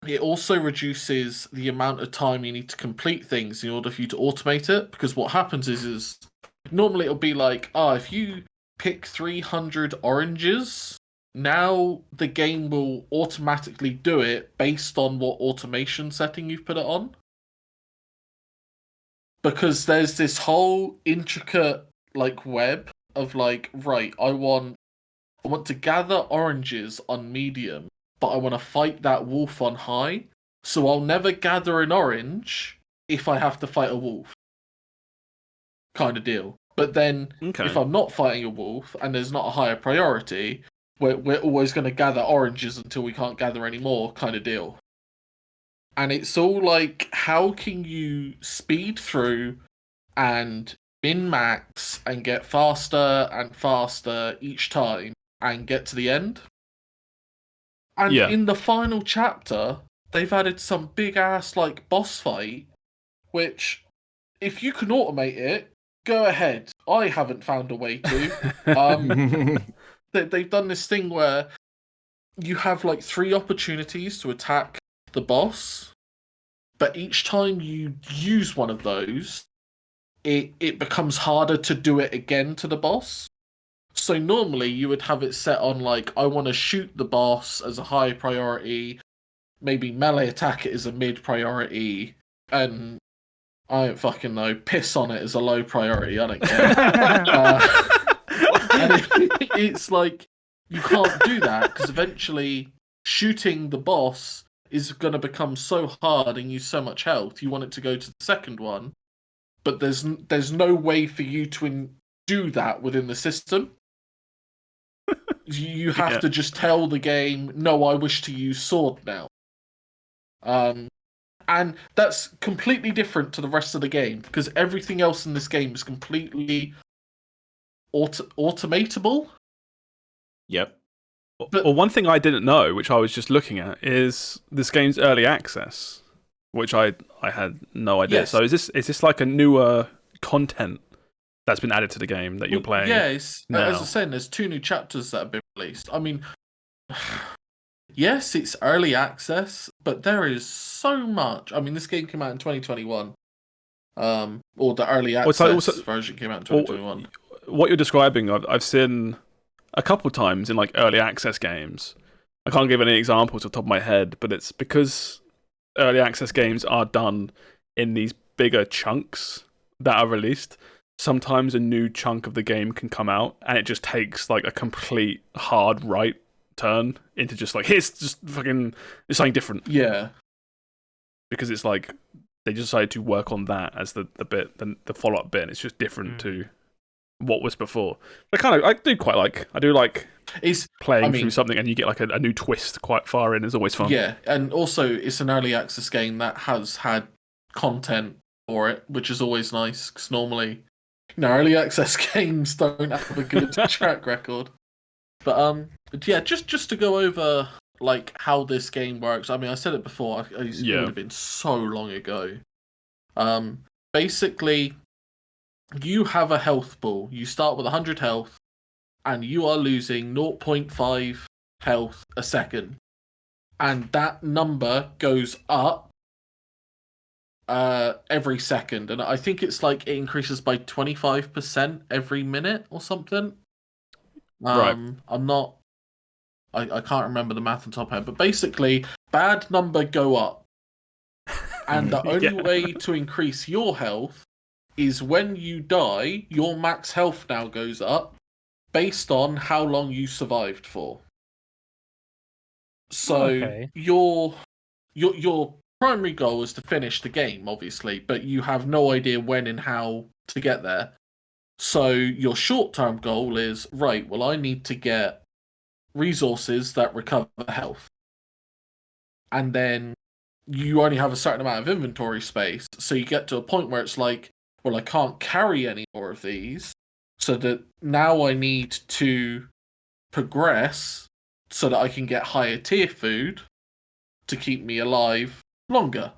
It also reduces the amount of time you need to complete things in order for you to automate it, because what happens is normally it'll be like, if you pick 300 oranges, now the game will automatically do it based on what automation setting you've put it on. Because there's this whole intricate like web of like, right, I want to gather oranges on medium, but I want to fight that wolf on high. So I'll never gather an orange if I have to fight a wolf. Kind of deal. But then if I'm not fighting a wolf and there's not a higher priority, we're always going to gather oranges until we can't gather any more, kind of deal. And it's all like, how can you speed through and min-max and get faster and faster each time and get to the end? And in the final chapter, they've added some big-ass like boss fight, which, if you can automate it, go ahead. I haven't found a way to. They've done this thing where you have like 3 opportunities to attack the boss, but each time you use one of those, it becomes harder to do it again to the boss. So normally you would have it set on like, I want to shoot the boss as a high priority, maybe melee attack it as a mid priority, and I don't fucking know, piss on it as a low priority, I don't care. And it's like, you can't do that, because eventually shooting the boss is going to become so hard and use so much health, you want it to go to the second one, but there's no way for you to do that within the system. You have to just tell the game, no, I wish to use sword now. And that's completely different to the rest of the game, because everything else in this game is completely automatable. Yep. But one thing I didn't know, which I was just looking at, is this game's early access, which I had no idea. Yes. So is this like a newer content that's been added to the game that you're playing? Yeah, now? as I said, there's 2 new chapters that have been released. I mean, yes, it's early access, but there is so much. I mean, this game came out in 2021. Or the early access version came out in 2021. What you're describing, I've seen a couple times in like early access games. I can't give any examples off the top of my head, but it's because early access games are done in these bigger chunks that are released. Sometimes a new chunk of the game can come out and it just takes like a complete hard right turn into just like, here's just fucking, it's something different. Yeah. Because it's like, they just decided to work on that as the bit, the follow-up bit, and it's just different to what was before. I do like playing through something and you get like a new twist quite far in. It's always fun. Yeah, and also it's an early access game that has had content for it, which is always nice, because normally, early access games don't have a good track record. But yeah, just to go over like how this game works. I mean, I said it before. It would have been so long ago. Basically, you have a health ball. You start with 100 health, and you are losing 0.5 health a second, and that number goes up every second, and I think it's like it increases by 25% every minute or something. Right. I can't remember the math on top of my head, but basically, bad number go up. And the only way to increase your health is when you die, your max health now goes up based on how long you survived for. So your primary goal is to finish the game, obviously, but you have no idea when and how to get there. So your short-term goal is, right, well, I need to get resources that recover health. And then you only have a certain amount of inventory space, so you get to a point where it's like, well, I can't carry any more of these, so that now I need to progress so that I can get higher tier food to keep me alive longer.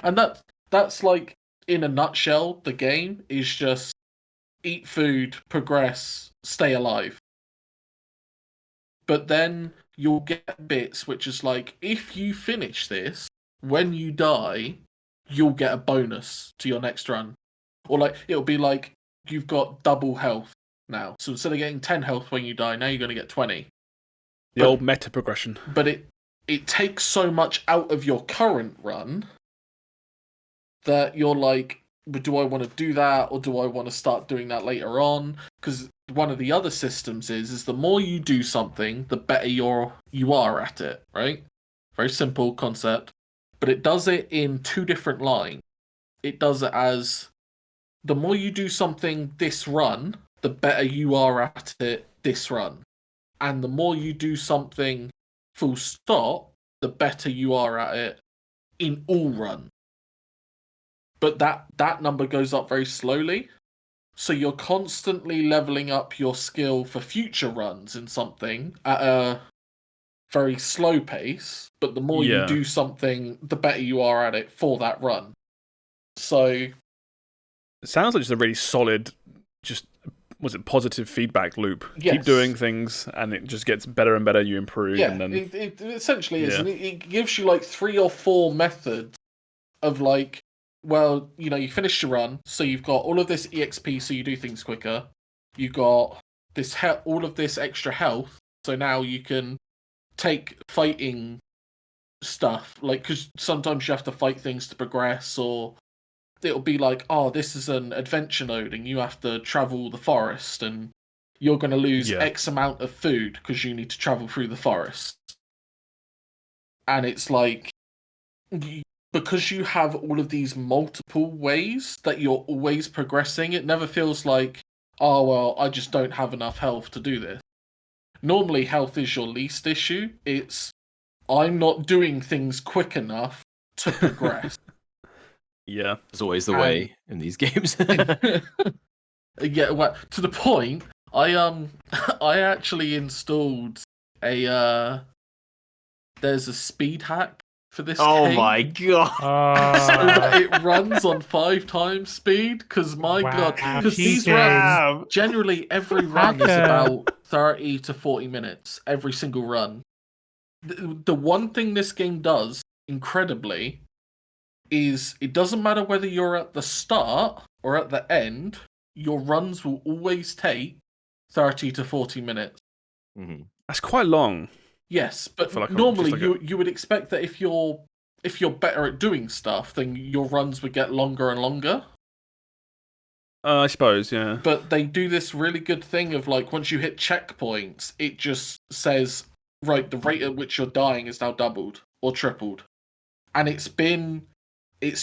And that's like, in a nutshell, the game is just eat food, progress, stay alive. But then you'll get bits which is like, if you finish this, when you die, you'll get a bonus to your next run. Or like, it'll be like, you've got double health now. So instead of getting 10 health when you die, now you're going to get 20. The old meta progression. But it takes so much out of your current run that you're like, but do I want to do that, or do I want to start doing that later on? Because one of the other systems is the more you do something, the better you are at it, right? Very simple concept. But it does it in two different lines. It does it as, the more you do something this run, the better you are at it this run. And the more you do something full stop, the better you are at it in all runs. But that number goes up very slowly. So you're constantly leveling up your skill for future runs in something at a very slow pace. But the more you do something, the better you are at it for that run. So it sounds like just a really solid, positive feedback loop. Yes. Keep doing things and it just gets better and better, you improve. Yeah, and then it essentially is. And it gives you like 3 or 4 methods of like, well, you finish your run, so you've got all of this EXP, so you do things quicker. You got this all of this extra health, so now you can take fighting stuff, like, because sometimes you have to fight things to progress, or it'll be like, oh, this is an adventure node, and you have to travel the forest, and you're going to lose X amount of food because you need to travel through the forest. And it's like, because you have all of these multiple ways that you're always progressing, it never feels like, oh, well, I just don't have enough health to do this. Normally, health is your least issue. It's, I'm not doing things quick enough to progress. Yeah. It's always the way in these games. Yeah, well, to the point, I actually installed there's a speed hack for this game. Oh my god! So that it runs on 5 times speed, because my god, because these runs, generally every run is about 30 to 40 minutes every single run. The one thing this game does incredibly is it doesn't matter whether you're at the start or at the end, your runs will always take 30 to 40 minutes. Mm-hmm. That's quite long. Yes, but like normally like you would expect that if you're better at doing stuff, then your runs would get longer and longer. I suppose, yeah. But they do this really good thing of like once you hit checkpoints, it just says, right, the rate at which you're dying is now doubled or tripled. And it's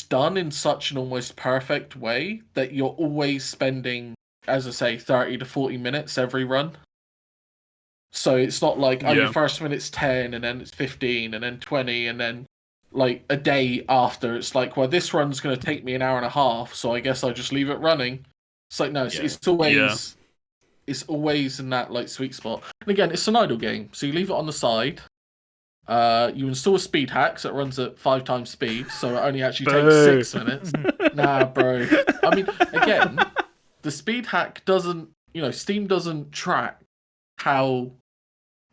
done in such an almost perfect way that you're always spending, as I say, 30 to 40 minutes every run. So it's not like, your first minute's 10, and then it's 15, and then 20, and then like a day after, it's like, well, this run's going to take me an hour and a half, so I guess I'll just leave it running. It's like, no, it's always in that like sweet spot. And again, it's an idle game, so you leave it on the side. You install a speed hack, so it runs at 5 times speed, so it only actually takes 6 minutes. Nah, bro. I mean, again, the speed hack doesn't, Steam doesn't track how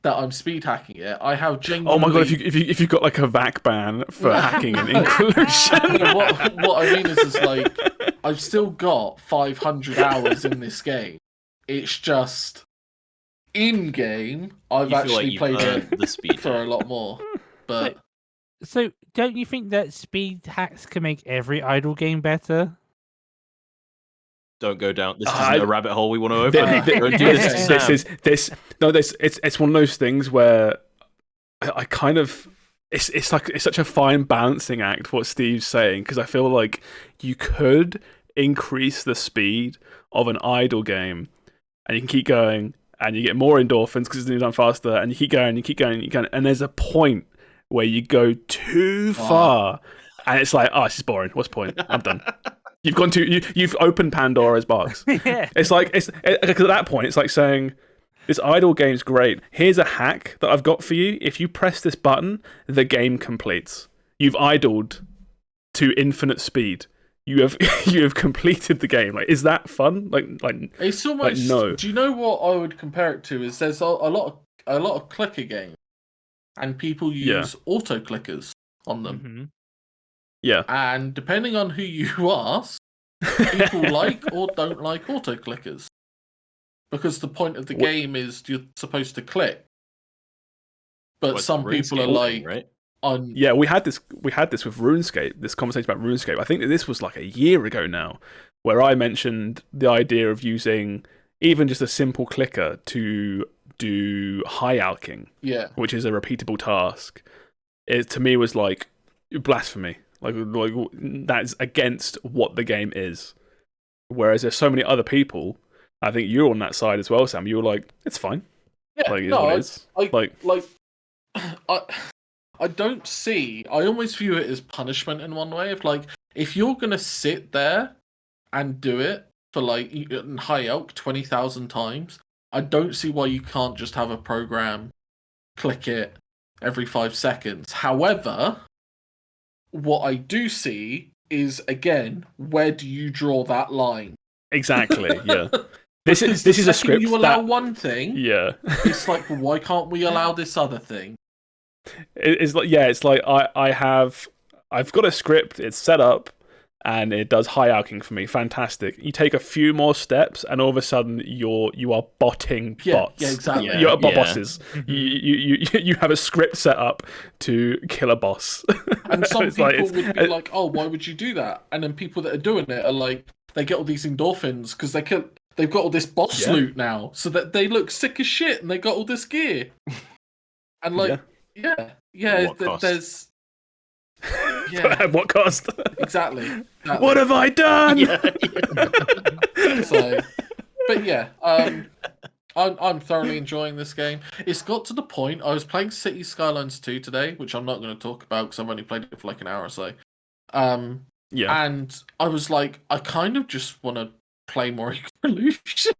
that I'm speed hacking it. I have genuinely... Oh my god, if you've got like a VAC ban for hacking an Increlution. No, what I mean is like, I've still got 500 hours in this game. It's just... in-game, I've actually played it the speed for a lot more. But So don't you think that speed hacks can make every idle game better? Don't go down. This isn't a rabbit hole we want to open. Don't do It's one of those things where I kind of it's such a fine balancing act what Steve's saying, because I feel like you could increase the speed of an idle game and you can keep going and you get more endorphins because it's done faster, and you keep going, and there's a point where you go too far and it's like, oh, this is boring. What's the point? I'm done. You've opened Pandora's box. Yeah. It's like at that point, it's like saying, this idle game's great. Here's a hack that I've got for you. If you press this button, the game completes. You've idled to infinite speed. You have completed the game. Like, is that fun? Like it's almost. Like, no. Do you know what I would compare it to? Is there's a lot of clicker games, and people use auto clickers on them. Mm-hmm. Yeah. And depending on who you ask, people like or don't like auto clickers. Because the point of the game is you're supposed to click. But some people are like, right? Yeah, we had this with RuneScape, this conversation about RuneScape. I think that this was like a year ago now, where I mentioned the idea of using even just a simple clicker to do high alking, which is a repeatable task. It to me was like blasphemy. Like that's against what the game is. Whereas there's so many other people, I think you're on that side as well, Sam. You were like, it's fine. Yeah, like, no, it is. I don't see. I almost view it as punishment in one way. If you're gonna sit there and do it for like high elk 20,000 times, I don't see why you can't just have a program click it every 5 seconds. However, what I do see is, again, where do you draw that line? Exactly. Yeah. This is a script. You allow one thing. Yeah. It's like, well, why can't we allow this other thing? It's like I've got a script. It's set up, and it does high alking for me. Fantastic. You take a few more steps, and all of a sudden you are botting bots. Yeah, exactly. You're bosses. You have a script set up to kill a boss. And some people would be like, "Oh, why would you do that?" And then people that are doing it are like, they get all these endorphins because they've got all this boss loot now, so that they look sick as shit, and they got all this gear. And like, there's. Yeah. At what cost? Exactly. What have I done? So, but yeah, I'm thoroughly enjoying this game. It's got to the point. I was playing City Skylines 2 today, which I'm not going to talk about because I've only played it for like an hour or so. And I was like, I kind of just want to play more Increlution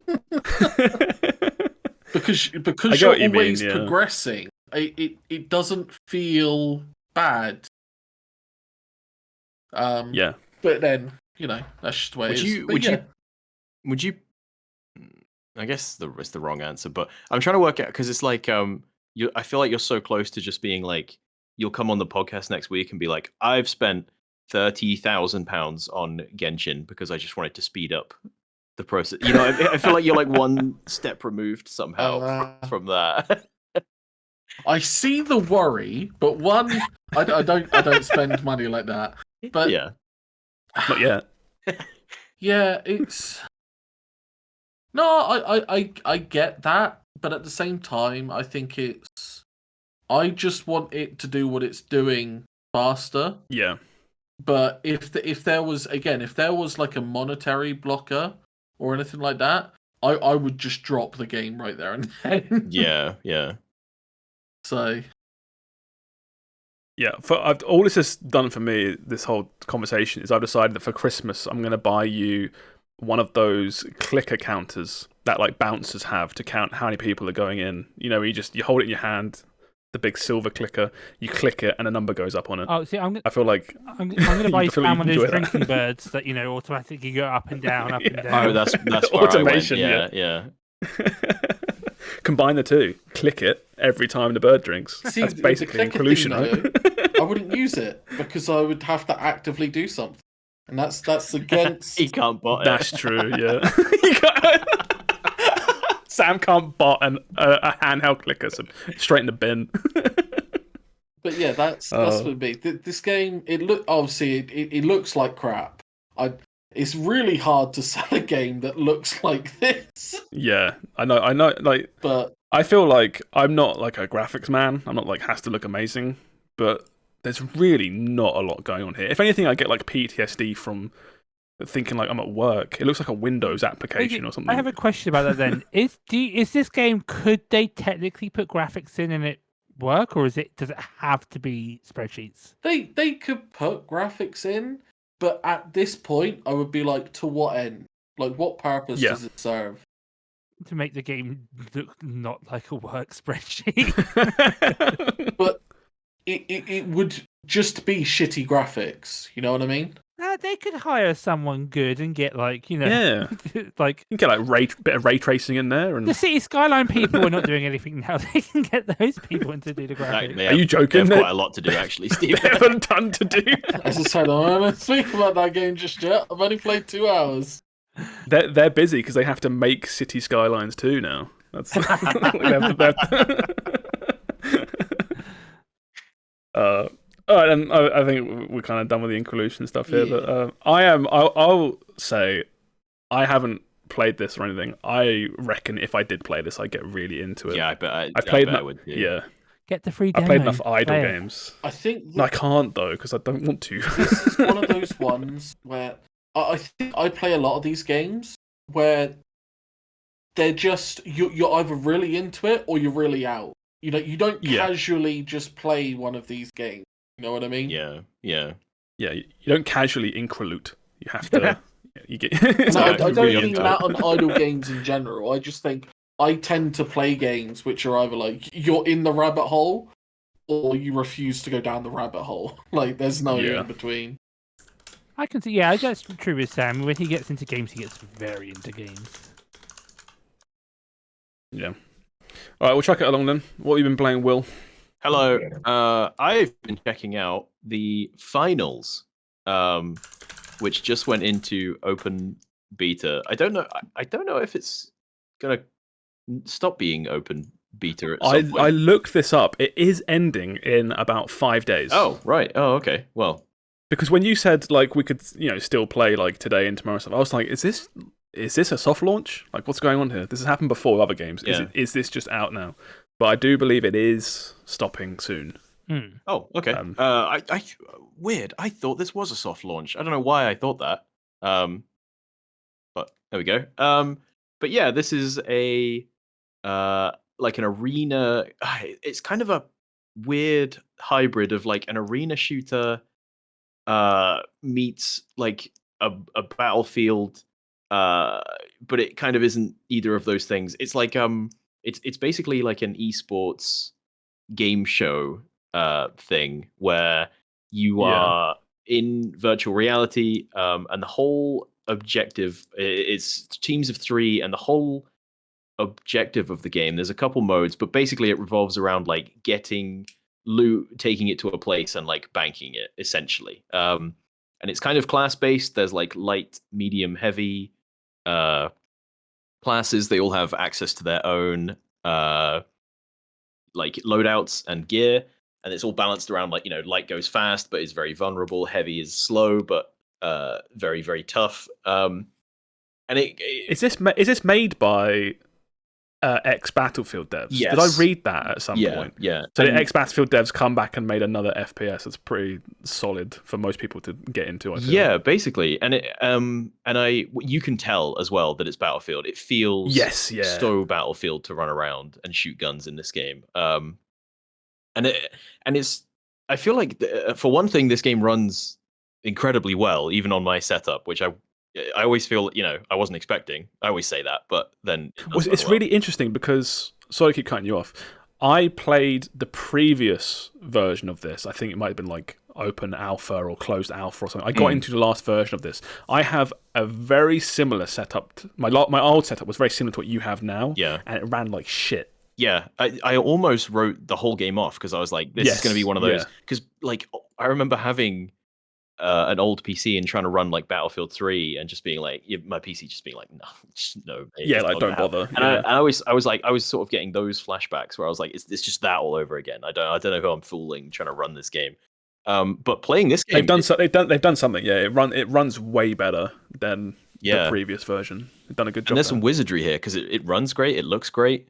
because you're always progressing. It doesn't feel bad. But then, that's just the way it is. Would you I guess it's the wrong answer, but I'm trying to work out because it's like I feel like you're so close to just being like you'll come on the podcast next week and be like, I've spent £30,000 on Genshin because I just wanted to speed up the process. You know, I feel like you're like one step removed somehow from that. I see the worry, but I don't spend money like that. But yeah, Not yet. yeah, it's no, I get that, but at the same time, I think I just want it to do what it's doing faster. Yeah. But if there was like a monetary blocker or anything like that, I would just drop the game right there and then. yeah. So Yeah, all this has done for me, this whole conversation, is I've decided that for Christmas I'm going to buy you one of those clicker counters that like bouncers have to count how many people are going in. You know, you hold it in your hand, the big silver clicker, you click it, and a number goes up on it. Oh, see, I feel like I'm going to buy you feel like Sam you one of enjoy those that. drinking birds that automatically go up and down, up and Yeah. down. Oh, that's where Automation, I went. Yeah. Combine the two, click it every time the bird drinks. see, That's basically the clicker Increlution, thing, right? though, I wouldn't use it because I would have to actively do something, and that's against. He can't bot it. That's true, yeah. Sam can't bot a handheld clicker, so straight in the bin. But yeah, that's what it be. This game, it looks like crap. It's really hard to sell a game that looks like this. Yeah, I know. Like, But I feel like I'm not like a graphics man. I'm not like has to look amazing, but there's really not a lot going on here. If anything, I get like PTSD from thinking like I'm at work. It looks like a Windows application or something. I have a question about that then. Is this game, could they technically put graphics in and it work, or does it have to be spreadsheets? they could put graphics in, but at this point, I would be like, to what end? Like, what purpose does it serve? To make the game look not like a work spreadsheet. But it would just be shitty graphics. You know what I mean? They could hire someone good and get like Yeah. like You can get bit of ray tracing in there, and the City Skyline people are not doing anything now. They can get those people in to do the graphics. They Are you joking? They have quite a lot to do, actually, Steve. they have a ton to do. As I said, I'm not going to speak about that game just yet. I've only played 2 hours. They're busy because they have to make City Skylines too now. That's all right, and I think we're kind of done with the Increlution stuff here. Yeah. But I'll say I haven't played this or anything. I reckon if I did play this, I'd get really into it. Yeah, I bet I would too. Yeah, Get the free I demo. played enough idle Play it. games. I think No, I can't though because I don't want to. this is one of those ones where I think I play a lot of these games where they're just you're either really into it or you're really out. You know, you don't casually just play one of these games. You know what I mean? Yeah. Yeah, you don't casually increlute. You have to. You get. No, I don't really mean that on idle games in general. I just think I tend to play games which are either like you're in the rabbit hole or you refuse to go down the rabbit hole. Like there's no in between. I can see. Yeah, that's true with Sam. When he gets into games, he gets very into games. Yeah. All right, we'll chuck it along then. What have you been playing, Will? Hello. I've been checking out the finals, which just went into open beta. I don't know. I don't know if it's gonna stop being open beta at some point. I looked this up. It is ending in about 5 days. Oh, right. Oh, okay. Well, because when you said like we could, still play like today and tomorrow stuff, I was like, is this a soft launch? Like, what's going on here? This has happened before with other games. Yeah. Is this just out now? But I do believe it is stopping soon. Oh, okay. I weird. I thought this was a soft launch. I don't know why I thought that. But there we go. But yeah, this is a like an arena. It's kind of a weird hybrid of like an arena shooter meets like a Battlefield, but it kind of isn't either of those things. It's like it's basically like an esports game show thing where you are in virtual reality, and the whole objective is teams of 3, and the whole objective of the game. There's a couple modes, but basically it revolves around like getting loot, taking it to a place, and like banking it essentially. And it's kind of class based. There's like light, medium, heavy classes. They all have access to their own like loadouts and gear, and it's all balanced around like, light goes fast but is very vulnerable, heavy is slow but very, very tough. And is this made by ex Battlefield devs? Yes. Did I read that at some point? Yeah. So the ex Battlefield devs come back and made another FPS that's pretty solid for most people to get into. I feel. Yeah, basically, and you can tell as well that it's Battlefield. It feels so Battlefield to run around and shoot guns in this game. And it's I feel like for one thing, this game runs incredibly well, even on my setup, which I always feel, I wasn't expecting. I always say that, but then it's really interesting because, sorry to keep cutting you off, I played the previous version of this. I think it might have been like open alpha or closed alpha or something. I got into the last version of this. I have a very similar setup. My old setup was very similar to what you have now. Yeah. And it ran like shit. Yeah, I almost wrote the whole game off because I was like, this is going to be one of those. Because like I remember having an old PC and trying to run like Battlefield 3 and just being like, my PC just being like, no. Yeah, like don't bother. And I was sort of getting those flashbacks where I was like, it's just that all over again. I don't know who I'm fooling trying to run this game. But playing this game, they've done something. Yeah, it runs way better than the previous version. They've done a good job. And there's some wizardry here because it runs great. It looks great.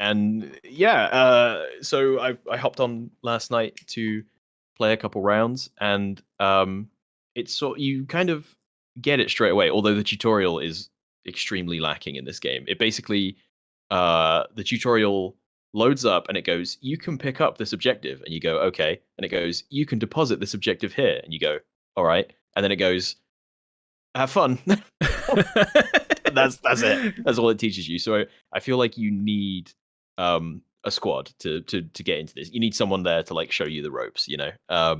And yeah, so I hopped on last night to play a couple rounds, and it's you kind of get it straight away. Although the tutorial is extremely lacking in this game. It basically the tutorial loads up and it goes, you can pick up this objective, and you go, okay, and it goes, you can deposit this objective here, and you go, all right, and then it goes, have fun. That's it. That's all it teaches you. So I feel like you need a squad to get into this. You need someone there to like show you the ropes, I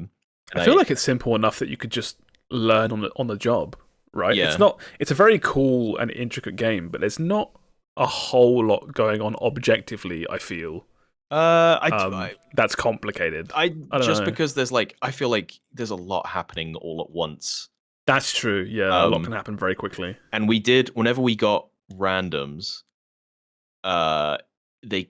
feel like it's simple enough that you could just learn on the job, right? Yeah. It's a very cool and intricate game, but there's not a whole lot going on objectively, I feel. That's complicated. I don't know. Because there's like, I feel like there's a lot happening all at once. That's true. Yeah, a lot can happen very quickly. And whenever we got randoms, they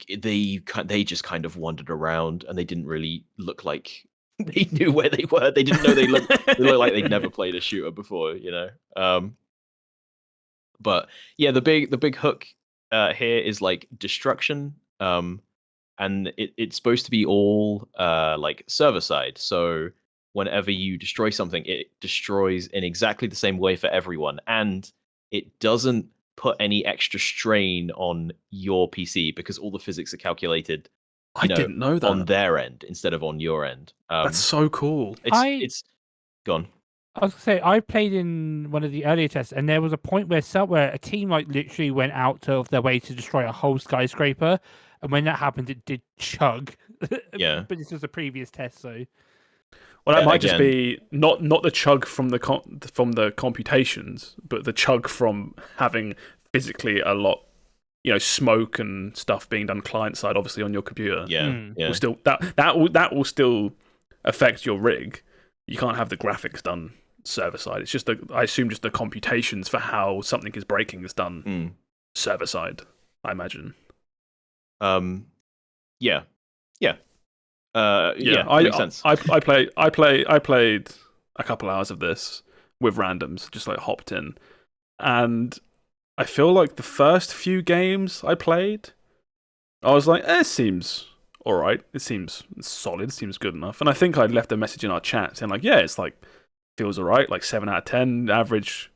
just kind of wandered around, and they didn't really look like they knew where they were. They didn't know they looked like they'd never played a shooter before, But yeah, the big hook here is like destruction, and it's supposed to be all like server side. So whenever you destroy something, it destroys in exactly the same way for everyone, and it doesn't put any extra strain on your PC because all the physics are calculated. I didn't know that on their end instead of on your end. That's so cool. It's gone. I was gonna say I played in one of the earlier tests, and there was a point where a team like literally went out of their way to destroy a whole skyscraper, and when that happened, it did chug. Yeah, but this was a previous test, so. Well, that might just be not the chug from the computations, but the chug from having physically a lot, smoke and stuff being done client side, obviously on your computer. Yeah. Will still that will still affect your rig. You can't have the graphics done server side. It's just I assume just the computations for how something is breaking is done server side, I imagine. Yeah. Makes sense. I played a couple hours of this with randoms, just like hopped in, and I feel like the first few games I played, I was like, it seems all right. It seems solid. It seems good enough. And I think I left a message in our chat saying like, yeah, it's like feels all right, like 7 out of 10 average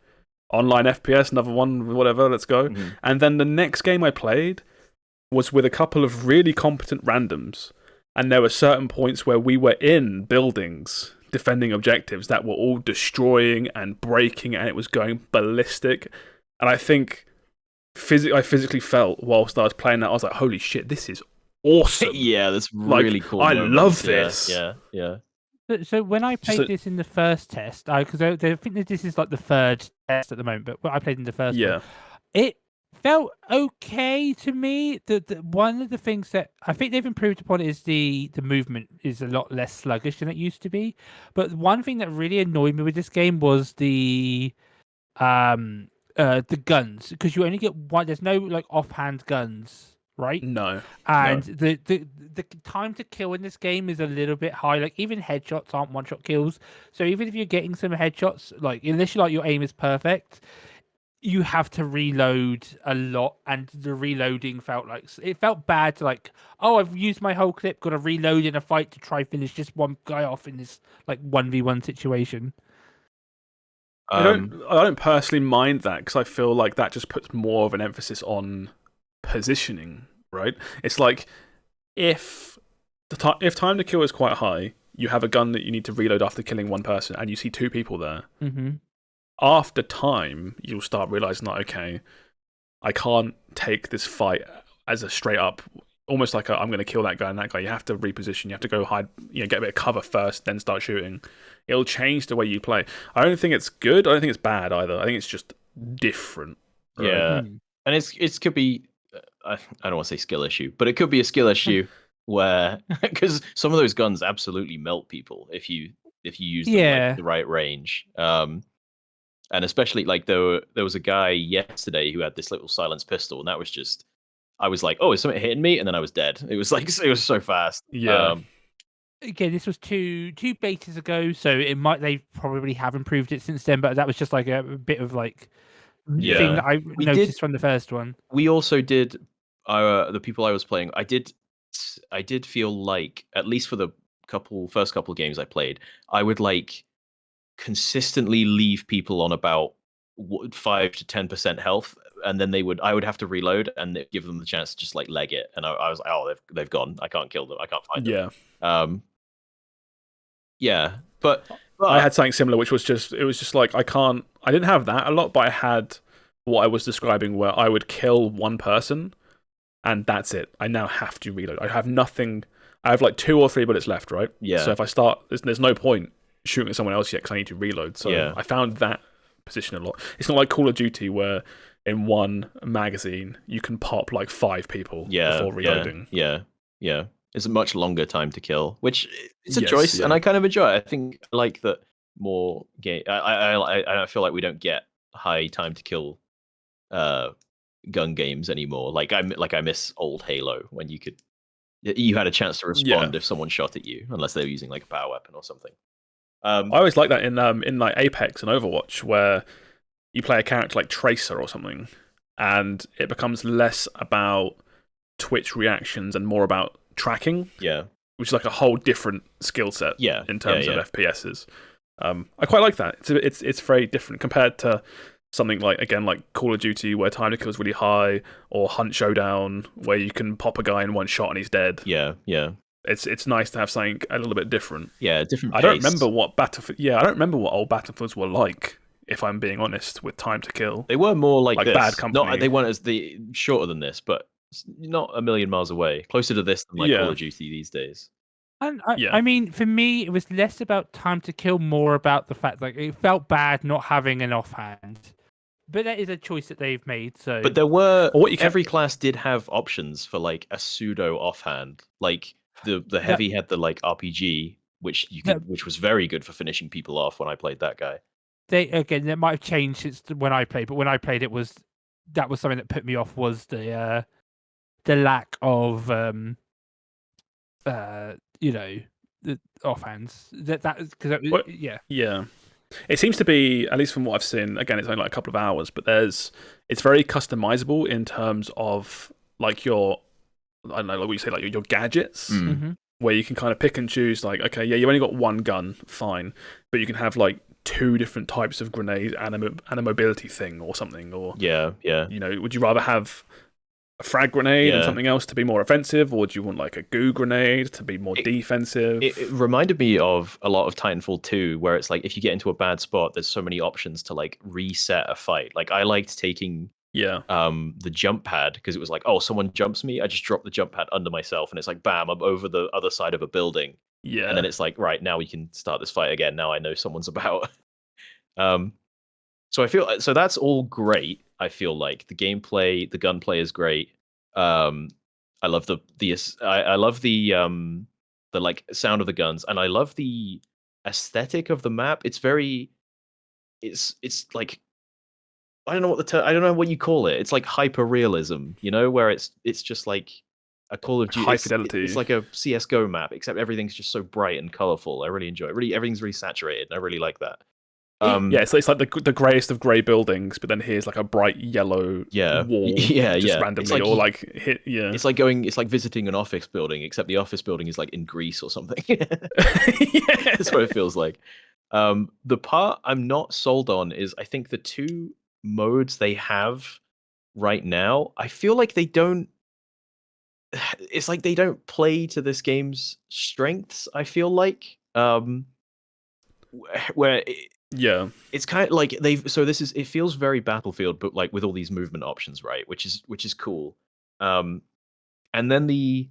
online FPS, another one, whatever. Let's go. Mm-hmm. And then the next game I played was with a couple of really competent randoms. And there were certain points where we were in buildings defending objectives that were all destroying and breaking, and it was going ballistic. And I think I physically felt whilst I was playing that, I was like, holy shit, this is awesome. Yeah, that's really cool. I love this. Yeah. So when I played this in the first test, because I think that this is like the third test at the moment, but I played in the first one, it felt okay to me. The one of the things that I think they've improved upon is the movement is a lot less sluggish than it used to be. But one thing that really annoyed me with this game was the guns, because you only get one. There's no like offhand guns, right? No. And the time to kill in this game is a little bit high. Like even headshots aren't one shot kills. So even if you're getting some headshots, like unless you like your aim is perfect, you have to reload a lot, and the reloading felt bad to like, oh, I've used my whole clip, got to reload in a fight to try finish just one guy off in this like 1v1 situation. I don't personally mind that, because I feel like that just puts more of an emphasis on positioning, right? It's like if time to kill is quite high, you have a gun that you need to reload after killing one person, and you see two people there. Mm-hmm. After time, you'll start realizing that, okay, I can't take this fight as a straight up, almost like I'm going to kill that guy and that guy. You have to reposition. You have to go hide, get a bit of cover first, then start shooting. It'll change the way you play. I don't think it's good. I don't think it's bad either. I think it's just different. Right? Yeah, and it could be. I don't want to say skill issue, but it could be a skill issue where, because some of those guns absolutely melt people if you use them like the right range. And especially like there was a guy yesterday who had this little silenced pistol, and that was just, I was like, oh, is something hitting me? And then I was dead. It was like, it was so fast. Yeah. Again, this was two betas ago, so they probably have improved it since then. But that was just like a bit of like thing that I noticed from the first one. We also did the people I was playing. I did feel like, at least for the first couple games I played, I would like consistently leave people on about 5 to 10% health, and then I would have to reload and give them the chance to just like leg it, and I was like, oh, they've gone, I can't kill them, I can't find them. But I had something similar, which was just like, I didn't have that a lot, but I had what I was describing, where I would kill one person and that's it. I now have to reload. I have nothing. I have like 2 or 3 bullets left, right? Yeah. So if I start, there's no point shooting at someone else yet, because I need to reload. So I found that position a lot. It's not like Call of Duty, where in one magazine you can pop like 5 people before reloading. Yeah. It's a much longer time to kill, which it's a choice, and I kind of enjoy it. I think I like that more game. I feel like we don't get high time to kill gun games anymore. Like I miss old Halo, when you had a chance to respond if someone shot at you, unless they were using like a power weapon or something. I always like that in like Apex and Overwatch, where you play a character like Tracer or something, and it becomes less about twitch reactions and more about tracking. Yeah, which is like a whole different skill set. Yeah, in terms of FPSs. I quite like that. It's very different compared to something like, again, like Call of Duty, where time to kill is really high, or Hunt Showdown, where you can pop a guy in one shot and he's dead. Yeah. It's nice to have something a little bit different. Yeah, different. I don't remember what Battlefield. Yeah, I don't remember what old Battlefields were like, if I'm being honest, with time to kill. They were more like this. Bad Company. Not, they weren't shorter than this, but not a million miles away. Closer to this than like Call of Duty these days. And I mean, for me, it was less about time to kill, more about the fact like it felt bad not having an offhand. But that is a choice that they've made. So, but there were every class did have options for like a pseudo offhand. Like the heavy had the like RPG, which which was very good for finishing people off when I played that guy. That might have changed since when I played, but when I played, that was something that put me off, was the lack of the offhands. Yeah. It seems to be, at least from what I've seen, again, it's only like a couple of hours, but it's very customizable in terms of like your, I don't know, like what you say, like your gadgets, where you can kind of pick and choose, like, okay, yeah, you've only got one gun, fine, but you can have like 2 different types of grenade and a mobility thing or something, or would you rather have a frag grenade and something else to be more offensive, or do you want like a goo grenade to be more defensive? It reminded me of a lot of Titanfall 2, where it's like, if you get into a bad spot, there's so many options to like reset a fight. Like I liked taking the jump pad, because it was like, oh, someone jumps me, I just drop the jump pad under myself, and it's like, bam, I'm over the other side of a building. Yeah, and then it's like, right, now we can start this fight again. Now I know someone's about. So I feel so that's all great. I feel like the gameplay, the gunplay is great. I love I love the like sound of the guns, and I love the aesthetic of the map. It's very, it's like, I don't know I don't know what you call it. It's like hyper realism, where it's just like a Call of Duty. High fidelity. It's like a CS:GO map, except everything's just so bright and colorful. I really enjoy it. Really, everything's really saturated, and I really like that. Yeah, it's like the greyest of grey buildings, but then here's like a bright yellow wall, just randomly, or like hit. Yeah, it's like visiting an office building, except the office building is like in Greece or something. That's what it feels like. The part I'm not sold on is, I think, the two modes they have right now, I feel like they don't. It's like they don't play to this game's strengths. I feel like where. Yeah, it's kind of like it feels very Battlefield, but like with all these movement options, right? Which is cool. And then the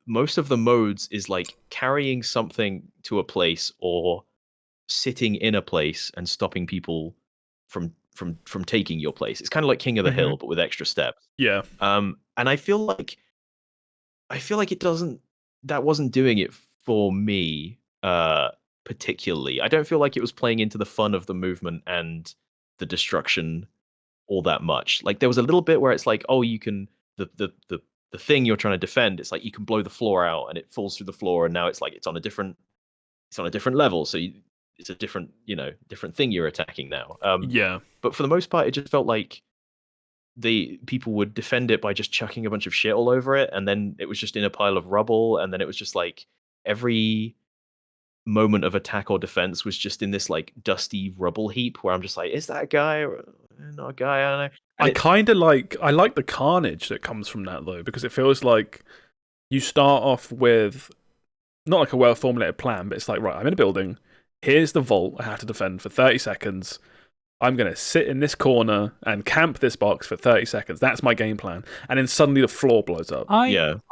most of the modes is like carrying something to a place or sitting in a place and stopping people from taking your place. It's kind of like King of the Hill, but with extra steps. Yeah. And I feel like that wasn't doing it for me. Particularly, I don't feel like it was playing into the fun of the movement and the destruction all that much. Like, there was a little bit where it's like, oh, you can the thing you're trying to defend, it's like you can blow the floor out and it falls through the floor, and now it's like it's on a different level, so it's a different thing you're attacking now. Yeah, but for the most part, it just felt like the people would defend it by just chucking a bunch of shit all over it, and then it was just in a pile of rubble, and then it was just like every moment of attack or defense was just in this like dusty rubble heap where I'm just like, is that a guy or not a guy? I don't know. And I like the carnage that comes from that, though, because it feels like you start off with not like a well formulated plan, but it's like, right, I'm in a building, here's the vault I have to defend for 30 seconds. I'm going to sit in this corner and camp this box for 30 seconds. That's my game plan. And then suddenly the floor blows up. Shit.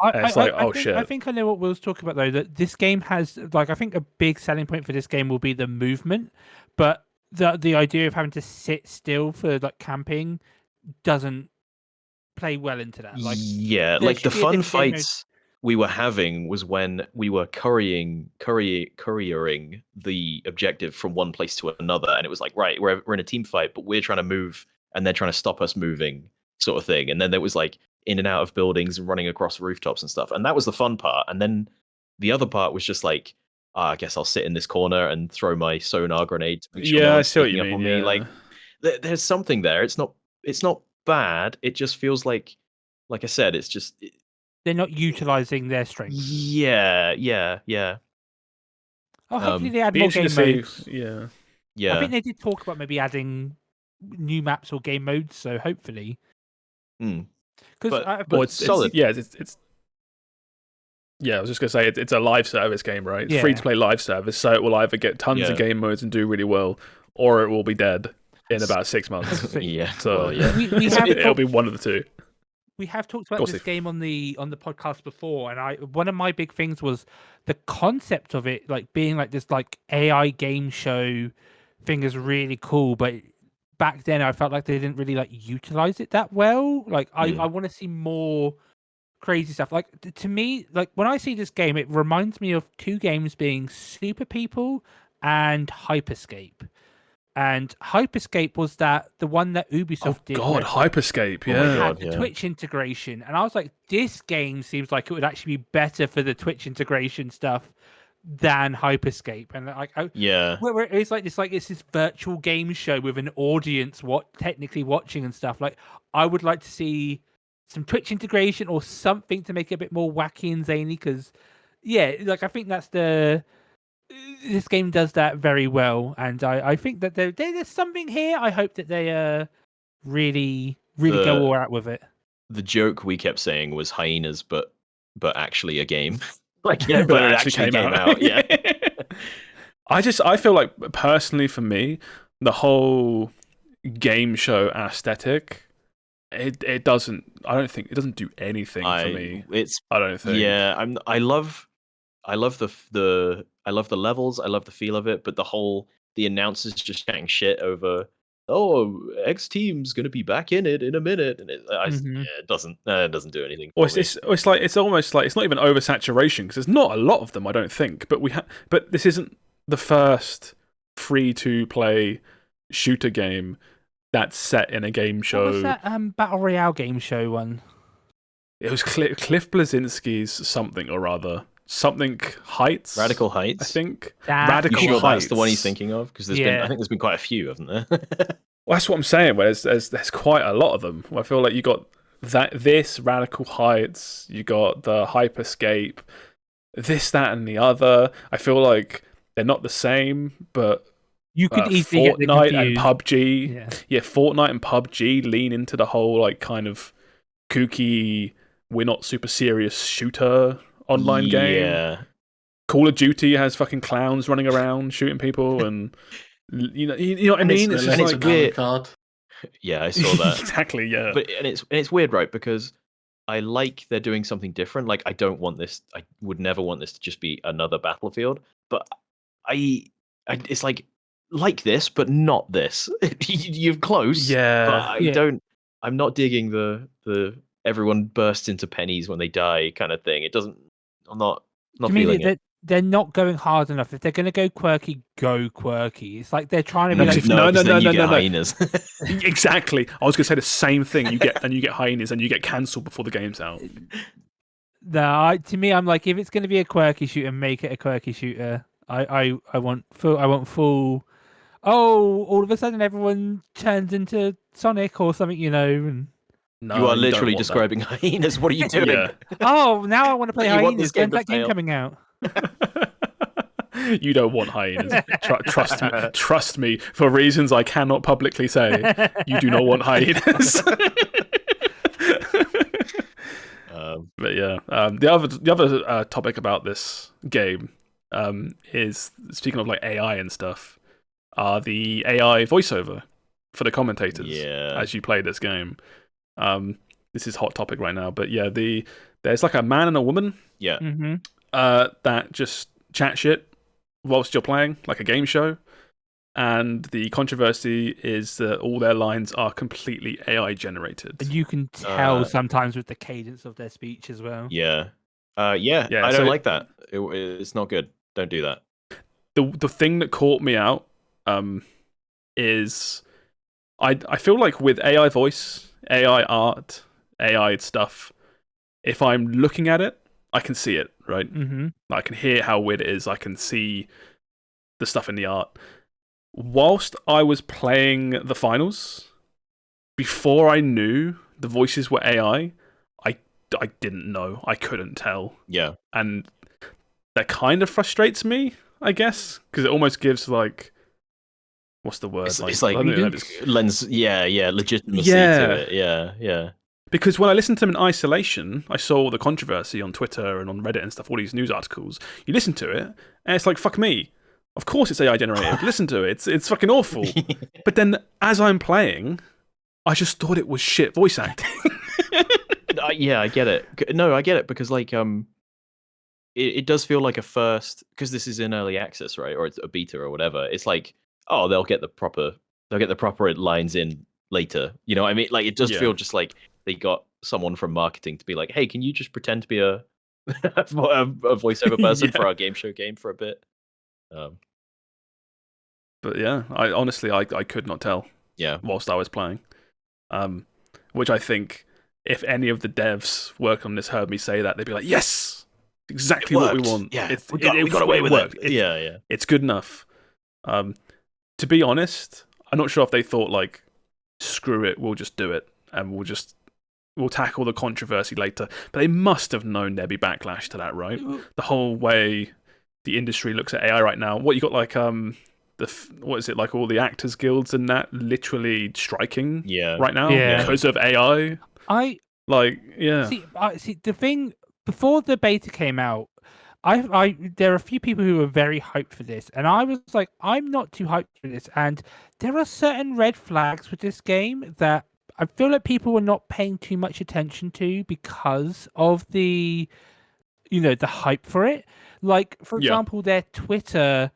I think I know what Will's talking about, though, that this game has, like, I think a big selling point for this game will be the movement, but the idea of having to sit still for, like, camping doesn't play well into that. Like, like the fun fights we were having was when we were couriering the objective from one place to another, and it was like, right, we're in a team fight, but we're trying to move and they're trying to stop us moving, sort of thing. And then there was like in and out of buildings and running across rooftops and stuff, and that was the fun part. And then the other part was just like, I guess I'll sit in this corner and throw my sonar grenade to make sure no one's I see what you sneaking up mean. on me. Like, there's something there. It's not bad. It just feels like I said, it's just they're not utilizing their strengths. Yeah. Oh, hopefully they add more game modes. Yeah. I think they did talk about maybe adding new maps or game modes, so hopefully. But it's solid. It's I was just gonna say it's a live service game, right? It's free to play live service, so it will either get tons of game modes and do really well, or it will be dead in about 6 months. So it'll be one of the two. We have talked about this game on the podcast before, and one of my big things was the concept of it, like being like this like AI game show thing is really cool, but back then I felt like they didn't really like utilize it that well. Like I want to see more crazy stuff. Like to me, like when I see this game, it reminds me of two games being Super People and Hyperscape. And Hyperscape was the one that Ubisoft did. Oh God, Hyperscape, yeah. Had the Twitch integration, and I was like, this game seems like it would actually be better for the Twitch integration stuff than Hyperscape. And like, where it's like it's this virtual game show with an audience technically watching and stuff. Like, I would like to see some Twitch integration or something to make it a bit more wacky and zany. Because like I think that's this game does that very well, and I think that there's something here. I hope that they really go all out with it. The joke we kept saying was hyenas, but actually a game. But it actually came out. Yeah. I feel like personally for me, the whole game show aesthetic, it doesn't do anything for me. I don't think. Yeah, I love the levels, I love the feel of it, but the announcers just chatting shit over oh, X team's gonna be back in it in a minute, and it doesn't do anything. Or for me. it's almost like it's not even oversaturation because there's not a lot of them, I don't think. But but this isn't the first free-to-play shooter game that's set in a game show. What was that Battle Royale game show one? It was Cliff Blazinski's something or other. Something Heights? Radical Heights, I think. Radical You sure Heights. that's the one he's thinking of? Because I think there's been quite a few, haven't there? Well, that's what I'm saying. Where there's quite a lot of them. I feel like you got this Radical Heights, you got the Hyperscape, this, that, and the other. I feel like they're not the same, but you could easily get Fortnite and confused. PUBG. Yeah, Fortnite and PUBG lean into the whole like kind of kooky, we're not super serious shooter online game. Yeah. Call of Duty has fucking clowns running around shooting people, and you know what I mean. It's just and it's like weird. Card. Yeah, I saw that. exactly. Yeah, But it's weird, right? Because I like they're doing something different. Like I don't want this. I would never want this to just be another Battlefield. But it's like this, but not this. You're close. yeah. But I'm not digging the everyone bursts into pennies when they die kind of thing. It doesn't. I'm not Do you mean feeling it. they're not going hard enough? If they're going to go quirky, go quirky. It's like they're trying to be like, No, 'cause then you get no. hyenas. Exactly. I was going to say the same thing. You get hyenas and you get cancelled before the game's out. no. To me, I'm like, if it's going to be a quirky shooter, make it a quirky shooter. I want full. Oh, all of a sudden everyone turns into Sonic or something, And No, You are don't literally want describing hyenas. What are you doing? Yeah. oh, now I want to play You want this hyenas. game When's to that game fail? coming out? You don't want hyenas. Trust me. Trust me. For reasons I cannot publicly say, you do not want hyenas. But yeah, the other topic about this game is, speaking of like AI and stuff, are the AI voiceover for the commentators as you play this game. This is hot topic right now, but yeah, there's like a man and a woman Yeah. Mm-hmm. that just chat shit whilst you're playing, like a game show. And the controversy is that all their lines are completely AI generated. And you can tell sometimes with the cadence of their speech as well. Yeah. Yeah. Yeah, I so don't like that. It's not good. Don't do that. The thing that caught me out is I feel like with AI voice, AI art, AI stuff, if I'm looking at it, I can see it, right? Mm-hmm. I can hear how weird it is. I can see the stuff in the art. Whilst I was playing the finals, before I knew the voices were AI, I didn't know. I couldn't tell. Yeah. And that kind of frustrates me, I guess, because it almost gives like, what's the word? It's like I don't know, lens. Yeah. Legitimacy Yeah. to it. Yeah. because when I listened to them in isolation, I saw all the controversy on Twitter and on Reddit and stuff, all these news articles. You listen to it, and it's like, fuck me. Of course it's AI generated. Listen to it. It's fucking awful. But then, as I'm playing, I just thought it was shit voice acting. Yeah, I get it. No, I get it because like it does feel like a first, because this is in early access, right? Or it's a beta or whatever. It's like, oh, they'll get the proper lines in later. You know what I mean? Like it does feel just like they got someone from marketing to be like, hey, can you just pretend to be a voiceover person for our game show game for a bit? But yeah, I honestly I could not tell. Yeah. Whilst I was playing, which I think if any of the devs working on this heard me say that, they'd be like, yes, exactly what we want. Yeah, we got away with it. Yeah. It's good enough. To be honest, I'm not sure if they thought like, screw it, we'll just do it and we'll tackle the controversy later. But they must have known there'd be backlash to that, right? The whole way the industry looks at AI right now. What you got like what is it, like all the actors guilds and that literally striking right now because of AI. See the thing before the beta came out, there are a few people who were very hyped for this, and I was like, I'm not too hyped for this. And there are certain red flags with this game that I feel like people were not paying too much attention to because of the hype for it. Like, for example, their Twitter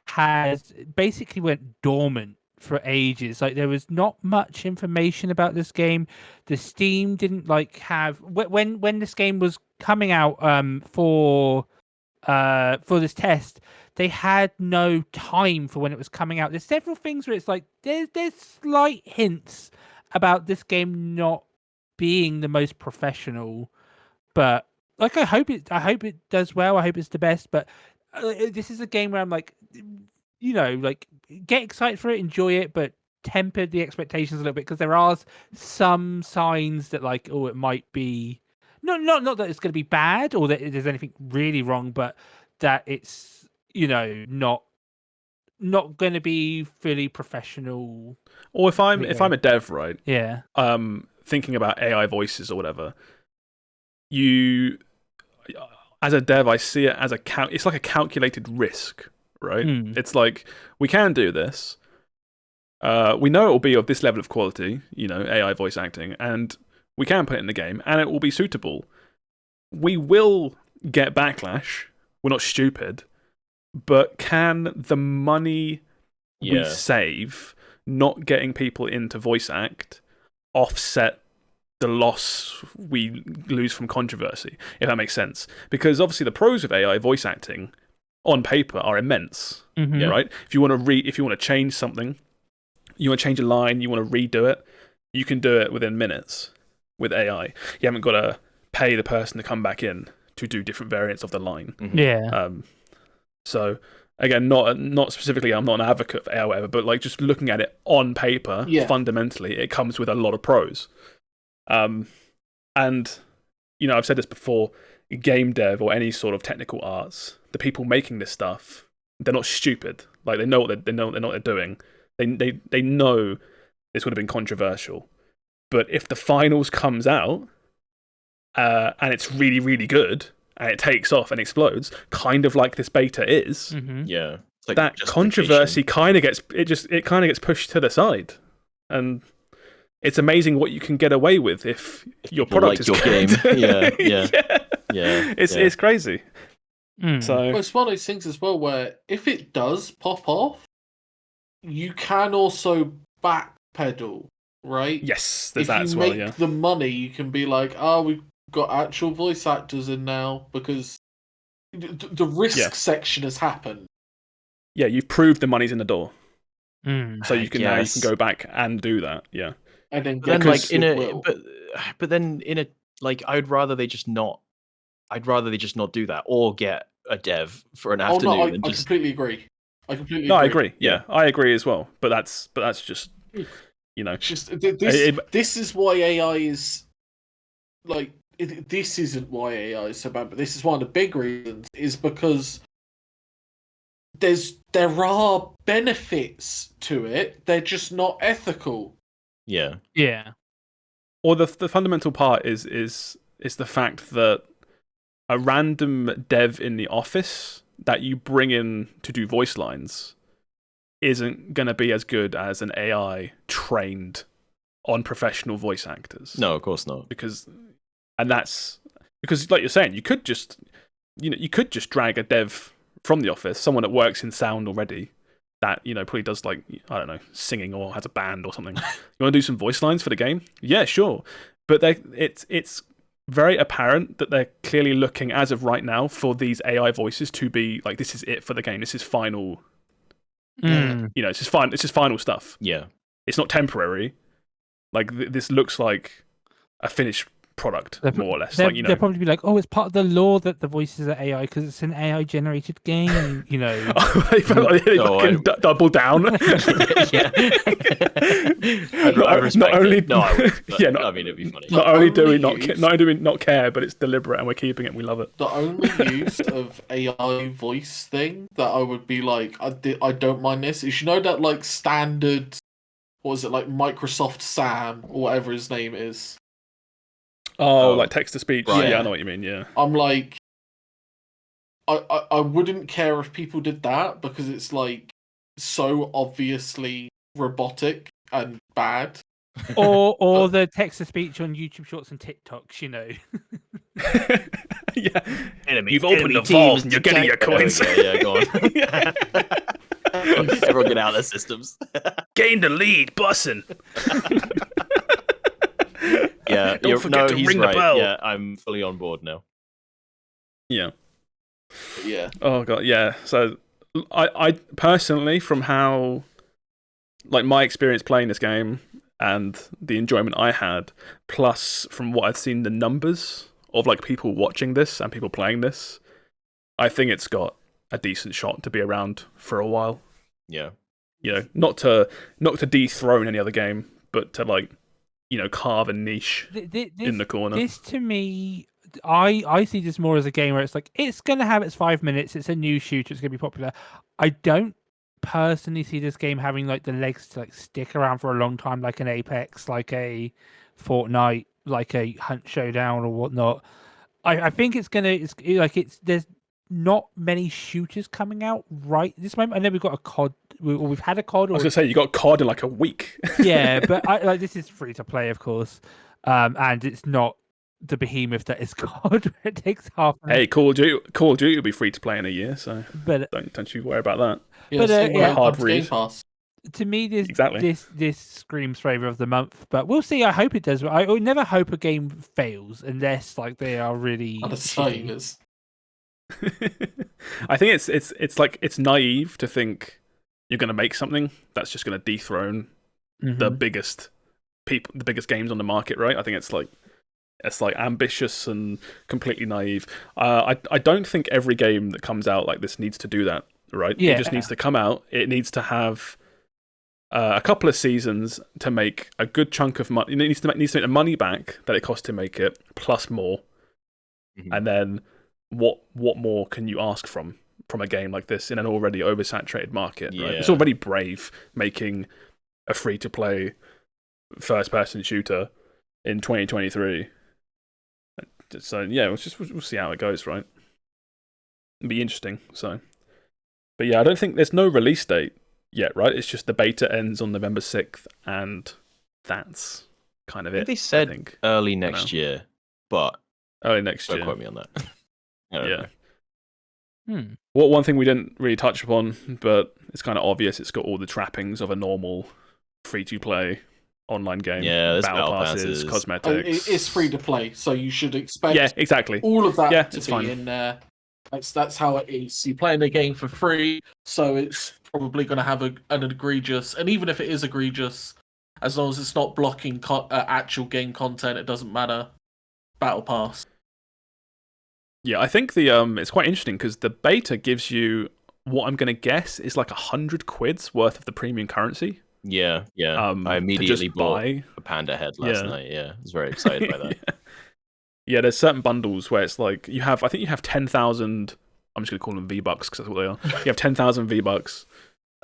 has basically went dormant for ages. Like there was not much information about this game. The Steam didn't have when this game was coming out for this test, they had no time for when it was coming out. There's several things where it's like there's slight hints about this game not being the most professional, but I hope it does well. I hope it's the best, but this is a game where I'm get excited for it, enjoy it, but temper the expectations a little bit, because there are some signs that it might be not that it's going to be bad or that there's anything really wrong, but that it's not going to be fully professional. Or if I'm a dev, right? Yeah. Thinking about AI voices or whatever, as a dev, I see it as it's like a calculated risk, right? It's like, we can do this. We know it will be of this level of quality, AI voice acting, and we can put it in the game, and it will be suitable. We will get backlash. We're not stupid. But can the money we save not getting people into voice act offset the loss we lose from controversy, if that makes sense? Because obviously the pros of AI voice acting on paper are immense, right? If you want to change something, you want to change a line, you want to redo it, you can do it within minutes with AI. You haven't got to pay the person to come back in to do different variants of the line. Yeah. So again, not specifically, I'm not an advocate for AI or whatever, but just looking at it on paper, fundamentally, it comes with a lot of pros. And I've said this before, game dev or any sort of technical arts, the people making this stuff, they're not stupid. They know what they're doing. They know this would have been controversial. But if the finals comes out and it's really, really good, and it takes off and explodes, kind of like this beta is, yeah, that controversy kind of gets pushed to the side, and it's amazing what you can get away with if your product is your good. Game. Yeah. It's crazy. So it's one of those things as well where if it does pop off, you can also backpedal, right? Yes, there's if that as you well. make the money, you can be like, we've got actual voice actors in now because the risk section has happened. Yeah, you've proved the money's in the door, so you can go back and do that. Yeah, and then but then I'd rather they just not do that, or get a dev for an afternoon. I completely agree. I agree. Yeah, I agree as well. But that's just this is why AI is this isn't why AI is so bad, but this is one of the big reasons, is because there are benefits to it. They're just not ethical. Yeah. Or the fundamental part is the fact that a random dev in the office that you bring in to do voice lines isn't going to be as good as an AI trained on professional voice actors. No, of course not. Because like you're saying, you could just drag a dev from the office, someone that works in sound already, that probably does singing or has a band or something. You want to do some voice lines for the game? Yeah, sure. But it's very apparent that they're clearly looking, as of right now, for these AI voices to be this is it for the game. This is final. It's just final stuff. Yeah, it's not temporary. This looks like a finished product, more or less. They'll probably be like, it's part of the law that the voices are AI because it's an AI generated game. They fucking double down. I respect it. No, I would. Yeah, I mean, it'd be funny. Not only do we not care, but it's deliberate and we're keeping it and we love it. The only use of AI voice thing that I would be like, I don't mind this, is that standard, what is it, Microsoft Sam or whatever his name is. Like text to speech. Right. Yeah, I know what you mean. Yeah, I'm like, I wouldn't care if people did that because it's so obviously robotic and bad. Or the text to speech on YouTube Shorts and TikToks. Yeah, you've opened the vault and you're getting your coins. Yeah, go on. Everyone get out their systems. Gain the lead, bussin'. Yeah, Don't forget to he's ring the right. bell. Yeah, I'm fully on board now. Yeah. Yeah. Oh god, yeah. So I personally, from how like my experience playing this game and the enjoyment I had, plus from what I've seen the numbers of like people watching this and people playing this, I think it's got a decent shot to be around for a while. Yeah. You know, not to dethrone any other game, but to like, you know, carve a niche in the corner. This to me, I see this more as a game where it's like it's gonna have its 5 minutes. It's a new shooter. It's gonna be popular. I don't personally see this game having like the legs to like stick around for a long time, like an Apex, like a Fortnite, like a Hunt Showdown or whatnot. I think there's not many shooters coming out right this moment. I know we've got a COD, or we've had a COD. I was gonna say you got COD in like a week. Yeah, but this is free to play, of course, and it's not the behemoth that is COD. It takes half. Hey, Call of Duty will be free to play in a year, so but don't you worry about that. Yeah, But, so yeah, hard Game read. Pass. to me, Exactly. this screams flavor of the month. But we'll see. I hope it does. I would never hope a game fails unless like they are really. On the shitty. savers. I think it's like it's naive to think you're gonna make something that's just gonna dethrone the Mhm. biggest games on the market, right? I think it's like ambitious and completely naive. I don't think every game that comes out like this needs to do that, right? Yeah. It just needs to come out. It needs to have a couple of seasons to make a good chunk of money. It needs to make the money back that it cost to make it, plus more. Mhm. And then what more can you ask from a game like this in an already oversaturated market? Right? It's Yeah. already brave making a free-to-play first-person shooter in 2023. So yeah, we'll see how it goes, right? It'll be interesting. So, but yeah, I don't think there's no release date yet, right? It's just the beta ends on November 6th, and that's kind of I it. think they said I think early next year, but early next don't year. quote me on that. I don't Yeah. know. One thing we didn't really touch upon, but it's kind of obvious, it's got all the trappings of a normal free-to-play online game. Yeah, there's battle battle passes, passes. cosmetics. It's free to play, so you should expect Yeah, exactly. all of that Yeah, to it's be fine. in there. That's how it is. You're playing the game for free, so it's probably going to have an egregious, and even if it is egregious, as long as it's not blocking actual game content, it doesn't matter. Battle pass. Yeah, I think the it's quite interesting because the beta gives you what I'm going to guess is like £100 worth of the premium currency. Yeah. I To immediately just bought buy. a Panda Head last Yeah. night. Yeah, I was very excited by that. Yeah, there's certain bundles where it's like I think you have 10,000. I'm just going to call them V-Bucks because that's what they are. You have 10,000 V-Bucks,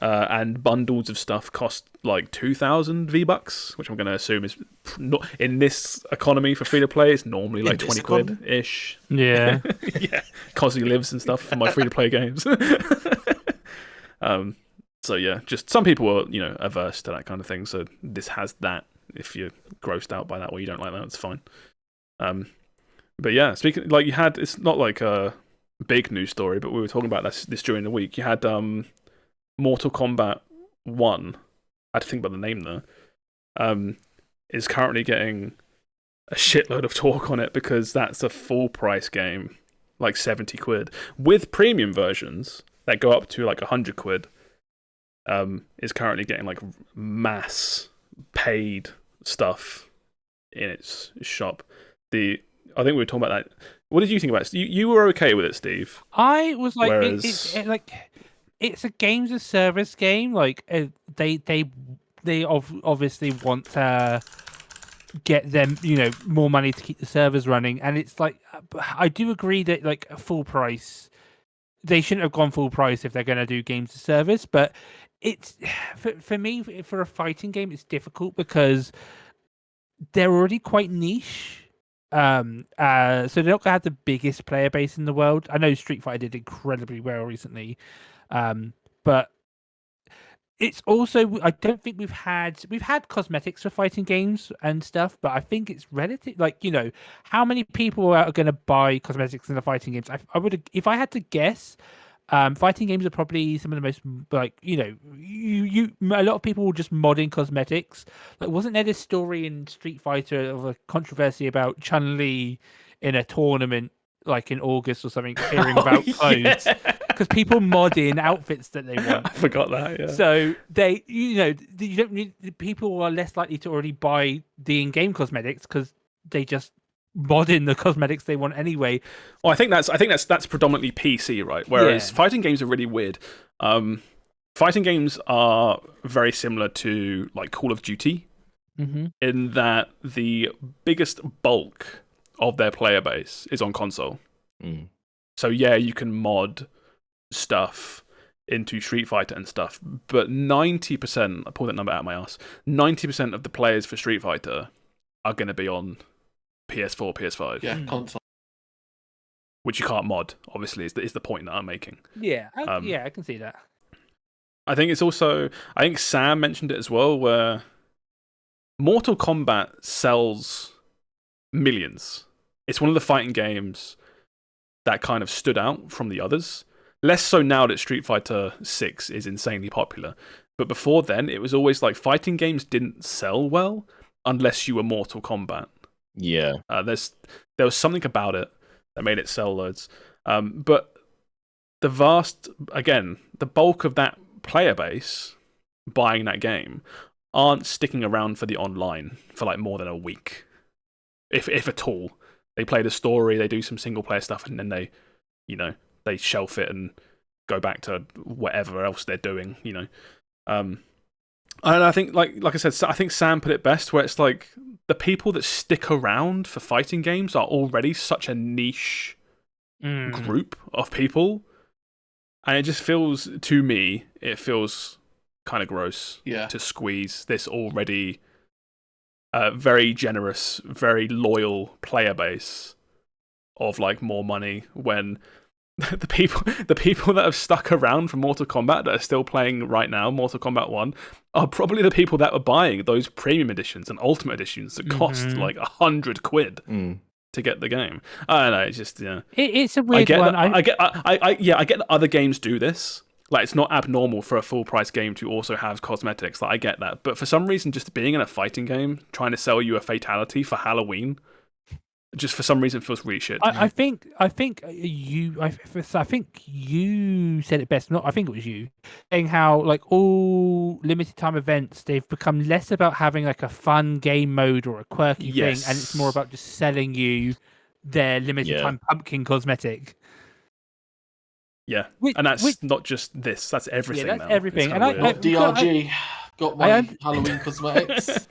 and bundles of stuff cost like 2,000 V-Bucks, which I'm going to assume is not in this economy for free to play. It's normally like In this 20 quid ish. Yeah. Yeah, Cosy lives and stuff for my free to play games. So yeah, just some people are averse to that kind of thing. So this has that. If you're grossed out by that or you don't like that, it's fine. But yeah, speaking like it's not like a big news story, but we were talking about this during the week. You had Mortal Kombat 1. I had to think about the name there. Is currently getting a shitload of talk on it because that's a full price game, like 70 quid, with premium versions that go up to like 100 quid. Is currently getting like mass paid stuff in its shop. I think we were talking about that. What did you think about it? You were okay with it, Steve? I was like, Whereas- it's a games of service game. Like they obviously want to get them, more money to keep the servers running, and it's like I do agree that like full price, they shouldn't have gone full price if they're going to do games of service. But it's for me, for a fighting game, it's difficult because they're already quite niche. So they're not gonna have the biggest player base in the world. I know Street Fighter did incredibly well recently, but it's also I don't think we've had cosmetics for fighting games and stuff, but I think it's relative. Like how many people are going to buy cosmetics in the fighting games? I would, if I had to guess, Fighting games are probably some of the most like you a lot of people will just mod in cosmetics. Like, wasn't there this story in Street Fighter of a controversy about Chun-Li in a tournament like in August or something, hearing about clothes because people mod in outfits that they want. I forgot that. Yeah. So you don't need, people are less likely to already buy the in-game cosmetics because they just mod in the cosmetics they want anyway. Well, I think that's predominantly PC, right? Whereas fighting games are really weird. Fighting games are very similar to like Call of Duty, in that the biggest bulk of their player base is on console. So yeah, you can mod stuff into Street Fighter and stuff, but 90%, I pulled that number out of my ass, 90% of the players for Street Fighter are going to be on PS4, PS5. Yeah, console. Which you can't mod, obviously, is the point that I'm making. Yeah, I can see that. I think it's also, I think Sam mentioned it as well, where Mortal Kombat sells millions. It's one of the fighting games that kind of stood out from the others. Less so now that Street Fighter 6 is insanely popular. But before then, it was always like fighting games didn't sell well unless you were Mortal Kombat. Yeah. There was something about it that made it sell loads. But the bulk of that player base buying that game aren't sticking around for the online for like more than a week. If at all. They play the story, they do some single player stuff, and then they shelf it and go back to whatever else they're doing, And I think, like I said, I think Sam put it best, where it's like the people that stick around for fighting games are already such a niche group of people, and it just feels, to me, kind of gross to squeeze this already very generous, very loyal player base of like more money when the people that have stuck around for Mortal Kombat that are still playing right now, Mortal Kombat 1, are probably the people that were buying those premium editions and ultimate editions that cost like £100 to get the game. I don't know, it's just it's a weird one. I get that other games do this. Like, it's not abnormal for a full price game to also have cosmetics. Like, I get that, but for some reason, just being in a fighting game, trying to sell you a fatality for Halloween, just for some reason feels really shit. I think you said it best. I think it was you saying how like all limited time events, they've become less about having like a fun game mode or a quirky thing, and it's more about just selling you their limited time pumpkin cosmetic. Yeah, and that's not just this; that's everything. Yeah, that's now. everything. And DRG got my Halloween cosmetics.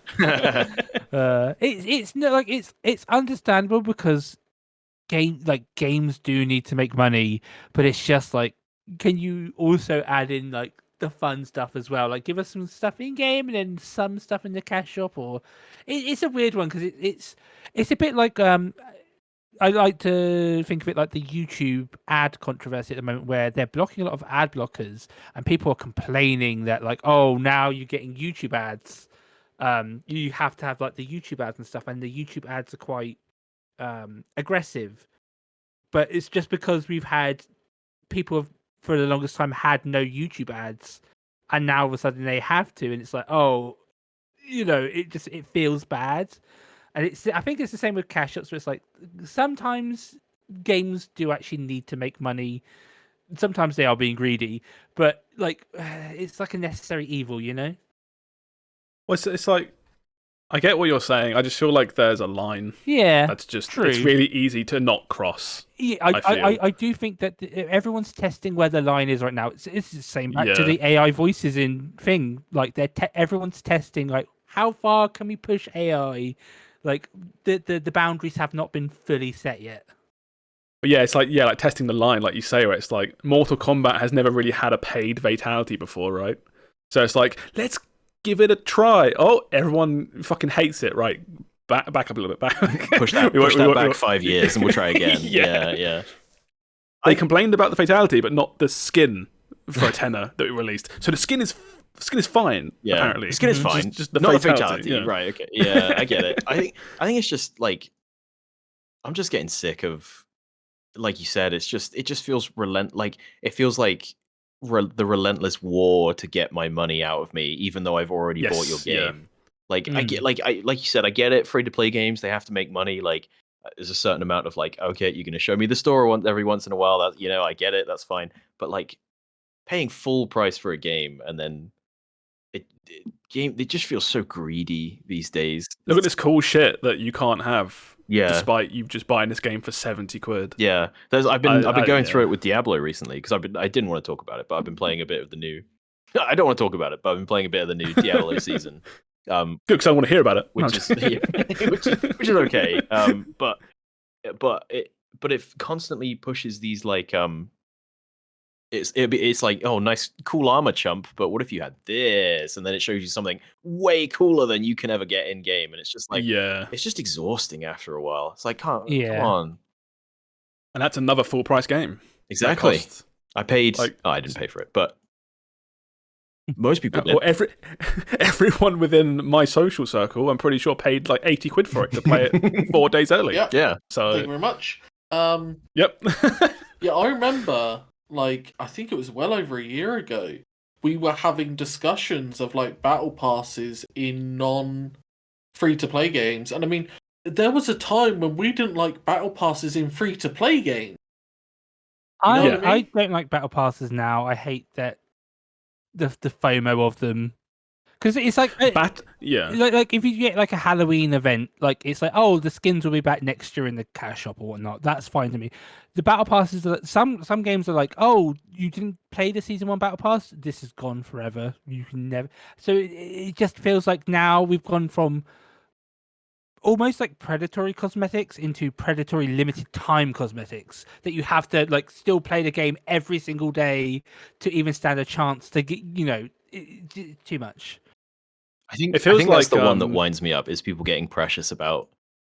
It's understandable because games do need to make money, but it's just like, can you also add in like the fun stuff as well? Like, give us some stuff in game and then some stuff in the cash shop, or it's a weird one because it's a bit like I like to think of it like the YouTube ad controversy at the moment, where they're blocking a lot of ad blockers, and people are complaining that like, oh, now you're getting YouTube ads. You have to have like the YouTube ads and stuff, and the YouTube ads are quite aggressive. But it's just because we've had people for the longest time had no YouTube ads, and now all of a sudden they have to, and it's like, oh, it feels bad. And I think it's the same with cash ups, where it's like sometimes games do actually need to make money. Sometimes they are being greedy, but like it's like a necessary evil, Well, it's like, I get what you're saying. I just feel like there's a line. Yeah, that's just true. It's really easy to not cross. Yeah, I do think that everyone's testing where the line is right now. It's the same back to the AI voices in thing. Like everyone's testing like, how far can we push AI? Like the boundaries have not been fully set yet. But yeah, it's like testing the line, like you say, where it's like Mortal Kombat has never really had a paid fatality before, right? So it's like, let's give it a try. Oh, everyone fucking hates it, right? Back up a little bit. Back. Push that back 5 years, and we'll try again. Yeah. They complained about the fatality, but not the skin for a tenner that we released. So the skin is fine. Yeah, apparently the skin is fine. Just the not fatality. Yeah. Right? Okay. Yeah, I get it. I think it's just like, I'm just getting sick of like you said, it just feels it feels like the relentless war to get my money out of me, even though I've already bought your Yes, yeah. game. Like I get like you said, I get it. Free to play games, they have to make money. Like there's a certain amount of like, okay, you're gonna show me the store every once in a while. That I get it. That's fine. But like paying full price for a game and then it just feels so greedy these days. Look at this cool shit that you can't have, Yeah. despite you just buying this game for 70 quid. Yeah, I've been going through yeah. it with Diablo recently because I didn't want to talk about it, but I've been playing a bit of the new. I don't want to talk about it, but I've been playing a bit of the new Diablo season. Good, because I want to hear about it. Which is which is okay. But it constantly pushes these like it's like, oh, nice cool armor chump, but what if you had this, and then it shows you something way cooler than you can ever get in game, and it's just like, yeah, it's just exhausting after a while. It's like, come Yeah. on. and that's another full price game. Exactly. Cost, I paid. like- I didn't pay for it, but most people did. or everyone within my social circle, I'm pretty sure, paid like 80 quid for it to play it 4 days early. Yeah. Yeah. Thank you So, very much. yep. Yeah, I remember, like, I think it was well over a year ago, we were having discussions of, like, battle passes in non-free-to-play games. And, I mean, there was a time when we didn't like battle passes in free-to-play games. You know what I I mean? don't like battle passes now. I hate that the FOMO of them, because it's like Yeah. like if you get like a Halloween event, like it's like, oh, the skins will be back next year in the cash shop or whatnot. That's fine to me. The battle passes are some games are like, oh, you didn't play the season 1 battle pass, this is gone forever. You can never. So it just feels like now we've gone from almost like predatory cosmetics into predatory limited time cosmetics that you have to like still play the game every single day to even stand a chance to get, too much. I think It feels that's like, the one that winds me up is people getting precious about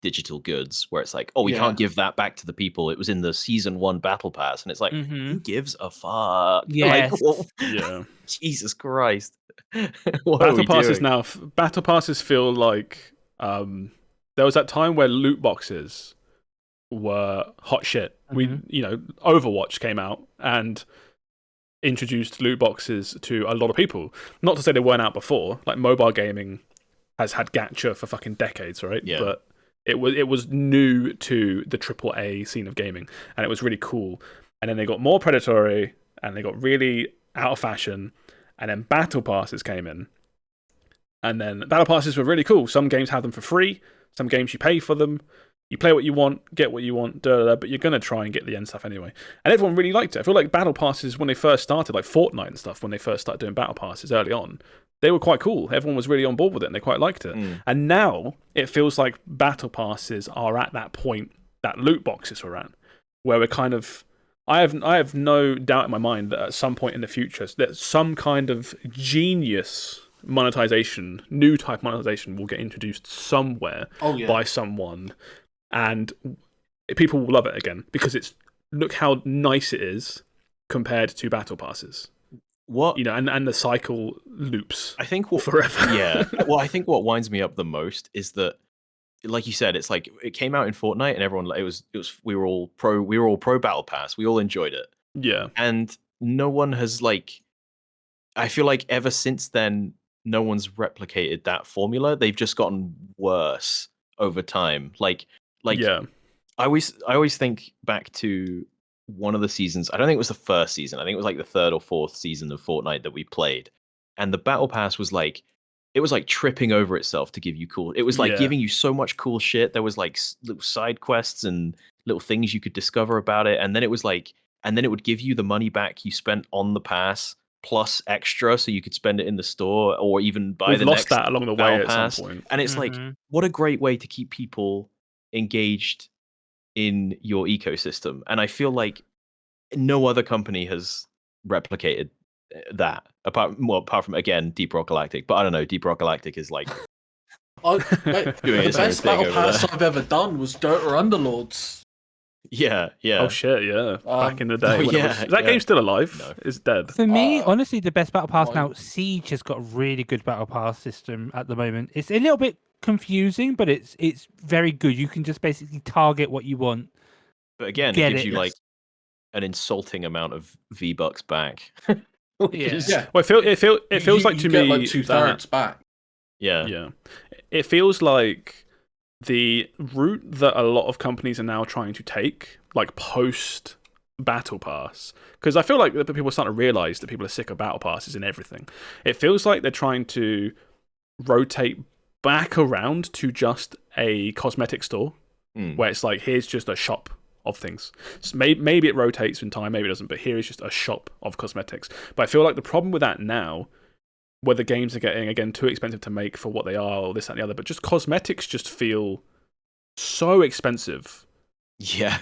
digital goods, where it's like, oh, we can't give that back to the people. It was in the season 1 battle pass, and it's like, who gives a fuck? Yes. Like, well, Yeah. Jesus Christ. What are Battle we passes doing? now. Battle passes feel like there was that time where loot boxes were hot shit. We, Overwatch came out and introduced loot boxes to a lot of people. Not to say they weren't out before. Like mobile gaming has had gacha for fucking decades, right? Yeah. But it was new to the AAA scene of gaming, and it was really cool. And then they got more predatory, and they got really out of fashion. And then battle passes came in. And then battle passes were really cool. Some games have them for free. Some games you pay for them. You play what you want, get what you want, but you're going to try and get the end stuff anyway. And everyone really liked it. I feel like battle passes, when they first started, like Fortnite and stuff, when they first started doing battle passes early on, they were quite cool. Everyone was really on board with it and they quite liked it. And now it feels like battle passes are at that point that loot boxes were at, where we're kind of... I have no doubt in my mind that at some point in the future, that some kind of genius monetization, new type monetization, will get introduced somewhere by someone, and people will love it again because it's, look how nice it is compared to battle passes. What and the cycle loops. I think forever. Yeah. Well, I think what winds me up the most is that, like you said, it's like it came out in Fortnite and everyone, we were all pro battle pass. We all enjoyed it. Yeah. And no one has I feel like ever since then, no one's replicated that formula. They've just gotten worse over time. Yeah. I always think back to one of the seasons. I don't think it was the first season. I think it was like the 3rd or 4th season of Fortnite that we played. And the battle pass was like, it was like tripping over itself to give you cool. It was like giving you so much cool shit. There was like little side quests and little things you could discover about it. And then it was like, and then it would give you the money back you spent on the pass plus extra, so you could spend it in the store or even buy We've the lost next that along the way battle at pass. some point. And it's like, what a great way to keep people engaged in your ecosystem. And I feel like no other company has replicated that apart from, again, Deep Rock Galactic. But I don't know, Deep Rock Galactic is like The best battle pass I've ever done was Dota Underlords. Yeah. Oh shit, yeah. Back in the day. Is that game still alive? No. It's dead. For me, honestly, the best battle pass now, Siege has got a really good battle pass system at the moment. It's a little bit confusing, but it's very good. You can just basically target what you want But again, Get it gives it. you like an insulting amount of V-Bucks back. Yeah. Well, it feels like to you get me like 2/3 back. Yeah. It feels like the route that a lot of companies are now trying to take, like post Battle Pass, because I feel like people are starting to realize that people are sick of Battle Passes in everything. It feels like they're trying to rotate back around to just a cosmetic store, where it's like, here's just a shop of things. So maybe it rotates in time, maybe it doesn't, but here is just a shop of cosmetics. But I feel like the problem with that now, where the games are getting, again, too expensive to make for what they are, or this, that, and the other, but just cosmetics just feel so expensive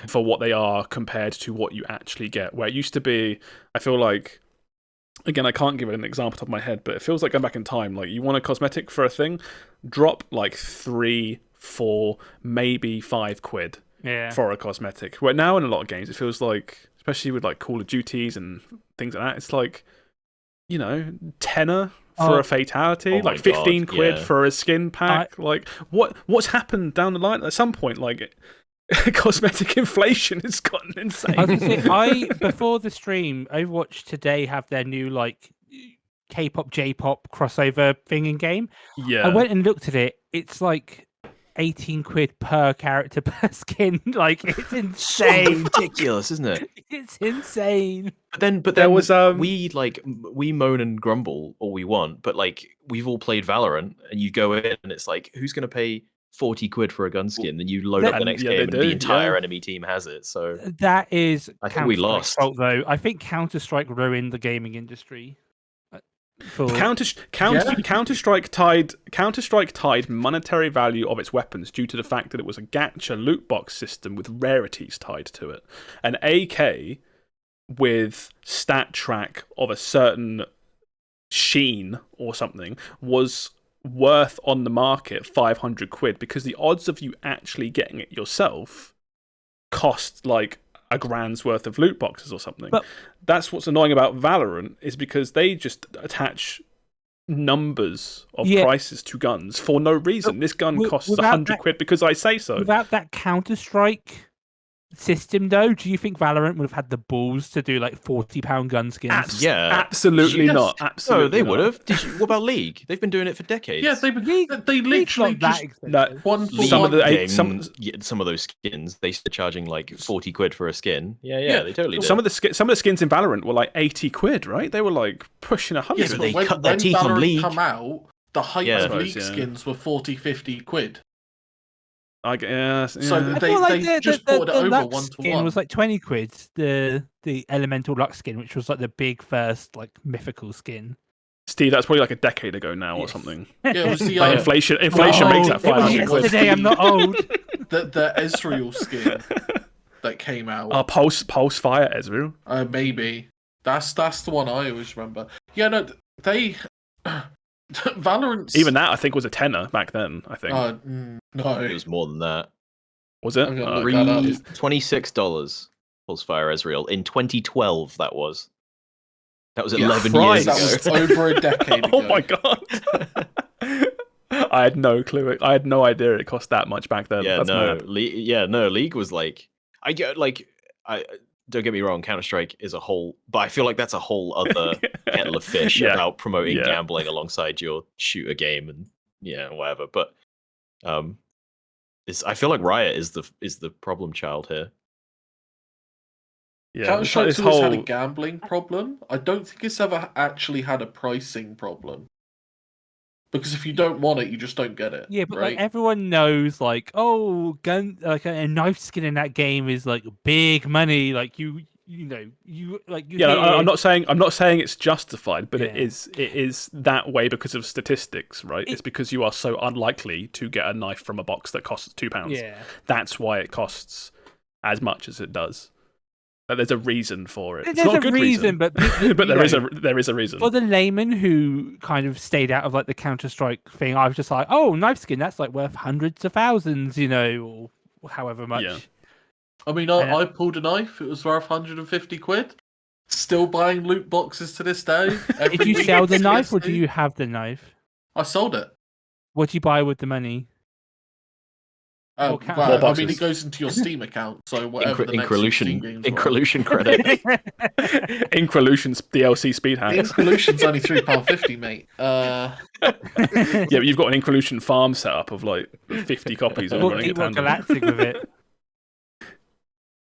for what they are compared to what you actually get. Where it used to be, I feel like, again, I can't give it an example top of my head, but it feels like going back in time, like you want a cosmetic for a thing, drop like 3, 4, maybe £5 for a cosmetic. Where now in a lot of games, it feels like, especially with like Call of Duties and things like that, it's like, you know, tenner for a fatality, like 15 quid for a skin pack. Like, what's happened down the line? At some point, like, cosmetic inflation has gotten insane. I was gonna say, before the stream, Overwatch today have their new like K-pop, J-pop crossover thing in game. Yeah, I went and looked at it. It's like 18 quid per character per skin. Like, it's insane. Ridiculous, isn't it? It's insane. But then there was we moan and grumble all we want, but like we've all played Valorant, and you go in and it's like, who's going to pay 40 quid for a gun skin? Then you load up the next game and the entire enemy team has it. So that is I think we lost. fault, though. I think Counter-Strike ruined the gaming industry. Counter-Strike tied monetary value of its weapons due to the fact that it was a gacha loot box system with rarities tied to it. An AK with stat track of a certain sheen or something was worth on the market 500 quid because the odds of you actually getting it yourself cost like a grand's worth of loot boxes or something. But that's what's annoying about Valorant, is because they just attach numbers of prices to guns for no reason. This gun costs 100 quid because I say so. Without that Counter-Strike system, though, do you think Valorant would have had the balls to do like £40 gun skins? Absolutely not. Absolutely, no, they not. would have. What about League? They've been doing it for decades. Yeah, they literally just some of those skins they started charging like 40 quid for a skin. Yeah, they totally did. Some of the skins in Valorant were like 80 quid, right? They were like pushing 100. Yeah, but they cut their teeth on League. Come out, the hype of League skins were 40-50 quid. I guess. So they just bought it over Lux 1-to-1. Skin was like 20 quid. The Elemental Lux skin, which was like the big first like mythical skin. Steve, that's probably like a decade ago now or something. Yeah, it was the like inflation makes that 500 quid. Yesterday, I'm not old. the Ezreal skin that came out. Pulsefire Ezreal. Maybe that's the one I always remember. Yeah, no, they. Valorant. Even that, I think, was a tenner back then. I think. No, it was more than that. Was it? $26 Pulsefire Ezreal in 2012. That was 11 years ago. That was over a decade ago. Oh my god! I had no clue. I had no idea it cost that much back then. Yeah, That's mad. League was like, I don't get me wrong, Counter-Strike is a whole, but I feel like that's a whole other kettle of fish about promoting gambling alongside your shooter game and whatever. But I feel like Riot is the problem child here. Yeah, Counter-Strike's always had a gambling problem. I don't think it's ever actually had a pricing problem. Because if you don't want it, you just don't get it. Yeah, but right? like everyone knows, like, a knife skin in that game is like big money. Like I'm not saying it's justified, but it is that way because of statistics, right? It's because you are so unlikely to get a knife from a box that costs £2. Yeah, that's why it costs as much as it does. There's a reason for it. There's it's not a good reason, but there is a reason. For the layman who kind of stayed out of like the Counter-Strike thing, I was just like, oh, knife skin, that's like worth hundreds of thousands, or however much. Yeah. I mean, I pulled a knife. It was worth 150 quid. Still buying loot boxes to this day. Did you sell the knife or do you have the knife? I sold it. What did you buy with the money? More boxes. I mean, it goes into your Steam account, so whatever the next Steam games were. Increlution credit. Increlution's DLC speed hacks. Increlution's only £3.50, mate. Yeah, but you've got an Increlution farm set up of like 50 copies. All running at tandem. Galactic with it.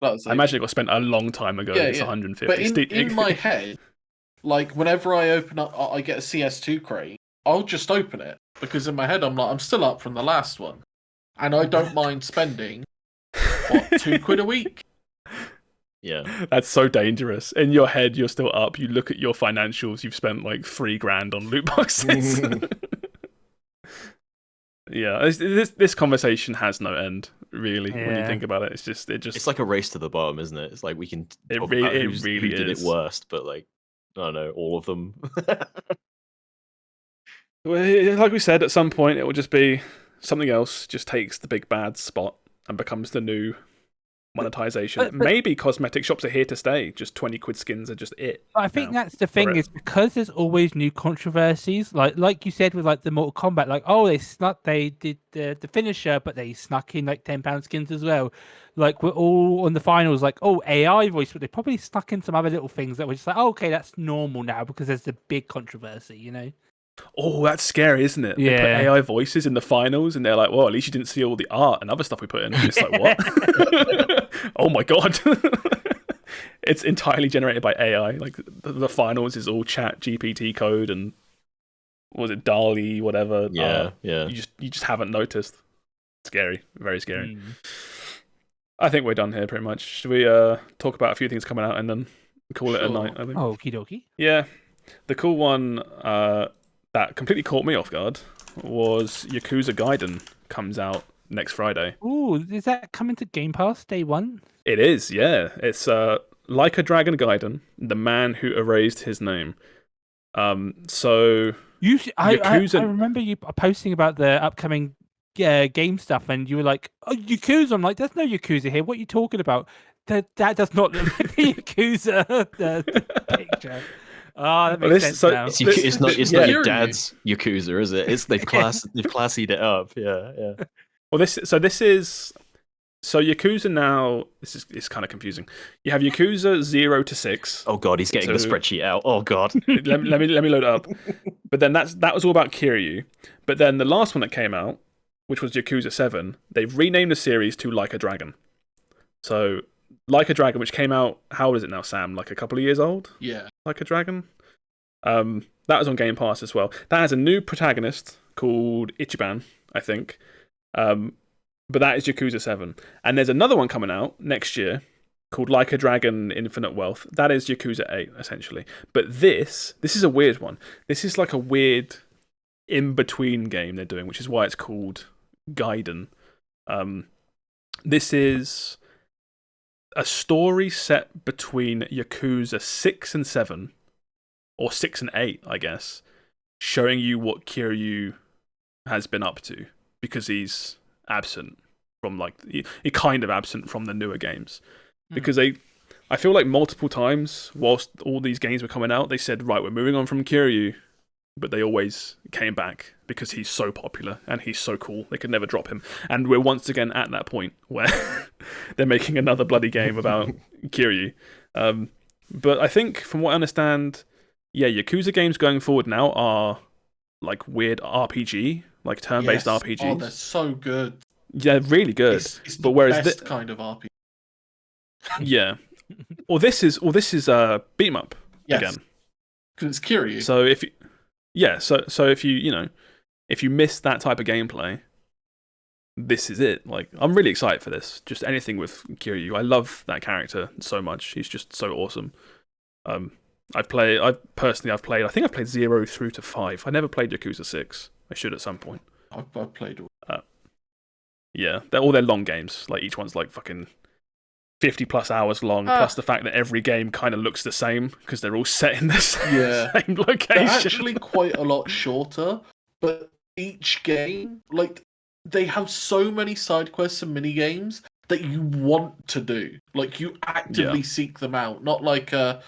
I imagine it got spent a long time ago. It's 150. But in my head, like whenever I open up, I get a CS2 crate. I'll just open it because in my head I'm like, I'm still up from the last one. And I don't mind spending, £2 a week? Yeah. That's so dangerous. In your head, you're still up. You look at your financials, you've spent like $3,000 on loot boxes. Yeah, this conversation has no end, really, when you think about it. It's like a race to the bottom, isn't it? It's like we can It talk really- about it who really did is. it worst, but like, I don't know, all of them. Well, like we said, at some point it will just be something else just takes the big bad spot and becomes the new monetization. But- Maybe cosmetic shops are here to stay. Just 20 quid skins are just it. I think now. that's the thing, is because there's always new controversies. Like you said with like the Mortal Kombat, like they did the finisher, but they snuck in like £10 skins as well. Like we're all on the finals, like AI voice, but they probably snuck in some other little things that were just like, okay, that's normal now because there's the big controversy, you know. Oh, that's scary, isn't it? They put Yeah. AI voices in the finals, and they're like, well, at least you didn't see all the art and other stuff we put in. It's like, what? Oh my god. It's entirely generated by AI. Like, the finals is all chat GPT code and, what was it, DALL-E, whatever. Yeah. You just haven't noticed. Scary. Very scary. I think we're done here, pretty much. Should we talk about a few things coming out and then call it a night, I think? Okie dokie. Yeah. The cool one that completely caught me off guard was Yakuza Gaiden comes out next Friday. Ooh, is that coming to Game Pass day one? It is, yeah. It's Like a Dragon Gaiden, the man who erased his name. So I Yakuza- remember you posting about the upcoming game stuff, and you were like, "Oh, Yakuza!" I'm like, "There's no Yakuza here. What are you talking about? That does not look like the Yakuza the picture." Oh, that makes sense now. It's not yeah. your dad's Yakuza, is it? It's they've classied it up. Yeah. Well, this is Yakuza now. It's kind of confusing. You have Yakuza 0 to 6. Oh god, he's getting the spreadsheet out. Oh god. let me load it up. But then that was all about Kiryu. But then the last one that came out, which was Yakuza 7, they've renamed the series to Like a Dragon. So Like a Dragon, which came out, how old is it now, Sam? Like a couple of years old? Yeah. Like a Dragon. That was on Game Pass as well. That has a new protagonist called Ichiban, I think. But that is Yakuza 7. And there's another one coming out next year called Like a Dragon Infinite Wealth. That is Yakuza 8, essentially. But this is a weird one. This is like a weird in-between game they're doing, which is why it's called Gaiden. This is a story set between Yakuza 6 and 7, or 6 and 8, I guess, showing you what Kiryu has been up to, because he's absent from, like, he kind of absent from the newer games. Because I feel like multiple times, whilst all these games were coming out, they said, right, we're moving on from Kiryu, but they always came back because he's so popular and he's so cool. They could never drop him. And we're once again at that point where they're making another bloody game about Kiryu. But I think, from what I understand, yeah, Yakuza games going forward now are like weird RPG, like turn-based RPGs. Oh, they're so good. Yeah, really good. It's but the whereas best kind of RPG. Yeah. Or this is beat 'em up again. Because it's Kiryu. So if you miss that type of gameplay, this is it. Like, I'm really excited for this. Just anything with Kiryu. I love that character so much. He's just so awesome. I've played. I think I've played 0 through to 5. I never played Yakuza 6. I should at some point. I've played all. Yeah, they're long games. Like, each one's like fucking 50 plus hours long, plus the fact that every game kind of looks the same because they're all set in the same location. They're actually quite a lot shorter, but each game, like, they have so many side quests and mini games that you want to do. Like, you actively seek them out, not like I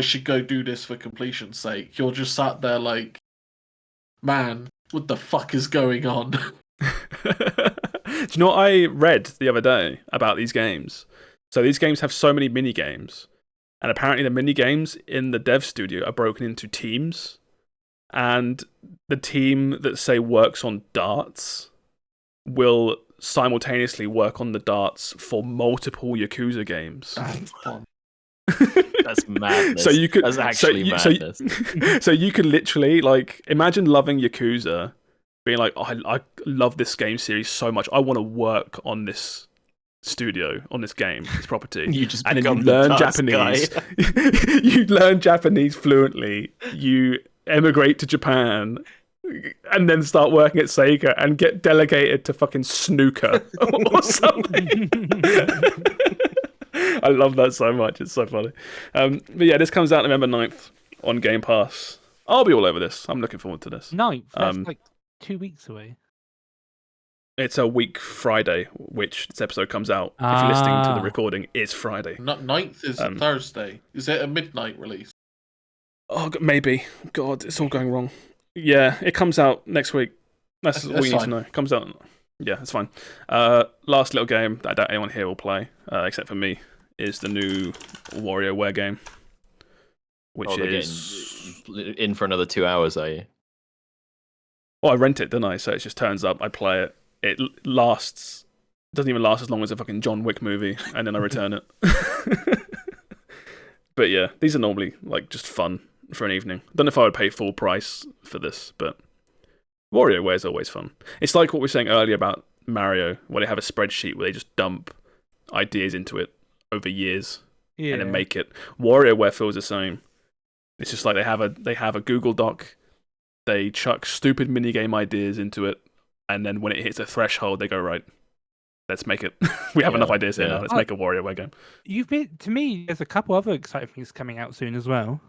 should go do this for completion's sake. You're just sat there like, man, what the fuck is going on? you know what I read the other day about these games? So these games have so many mini games, and apparently the mini games in the dev studio are broken into teams, and the team that say works on darts will simultaneously work on the darts for multiple Yakuza games. That's madness. So you could That's actually madness. So you could literally like imagine loving Yakuza, being like, oh, I love this game series so much. I want to work on this studio, on this game, this property. You just and then become you the learn darts Japanese. guy. You learn Japanese fluently. You emigrate to Japan. And then start working at Sega and get delegated to fucking snooker or something. I love that so much. It's so funny. But yeah, this comes out November 9th on Game Pass. I'll be all over this. I'm looking forward to this. 9th? That's like 2 weeks away. It's a week Friday, which this episode comes out. If you're listening to the recording, it's Friday. 9th is Thursday. Is it a midnight release? Oh, maybe. God, it's all going wrong. Yeah, it comes out next week. That's all you need to know. It comes out. Yeah, it's fine. Last little game that I doubt anyone here will play, except for me, is the new WarioWare game, which is in for another 2 hours. Are you? Oh, I rent it, didn't I? So it just turns up. I play it. It lasts. Doesn't even last as long as a fucking John Wick movie, and then I return it. But yeah, these are normally like just fun for an evening. Don't know if I would pay full price for this, but WarioWare is always fun. It's like what we were saying earlier about Mario, where they have a spreadsheet where they just dump ideas into it over years and then make it. WarioWare feels the same. It's just like they have a Google Doc. They chuck stupid minigame ideas into it, and then when it hits a threshold, they go, right, let's make it. We have enough ideas here now. Let's make a WarioWare game. To me, there's a couple other exciting things coming out soon as well.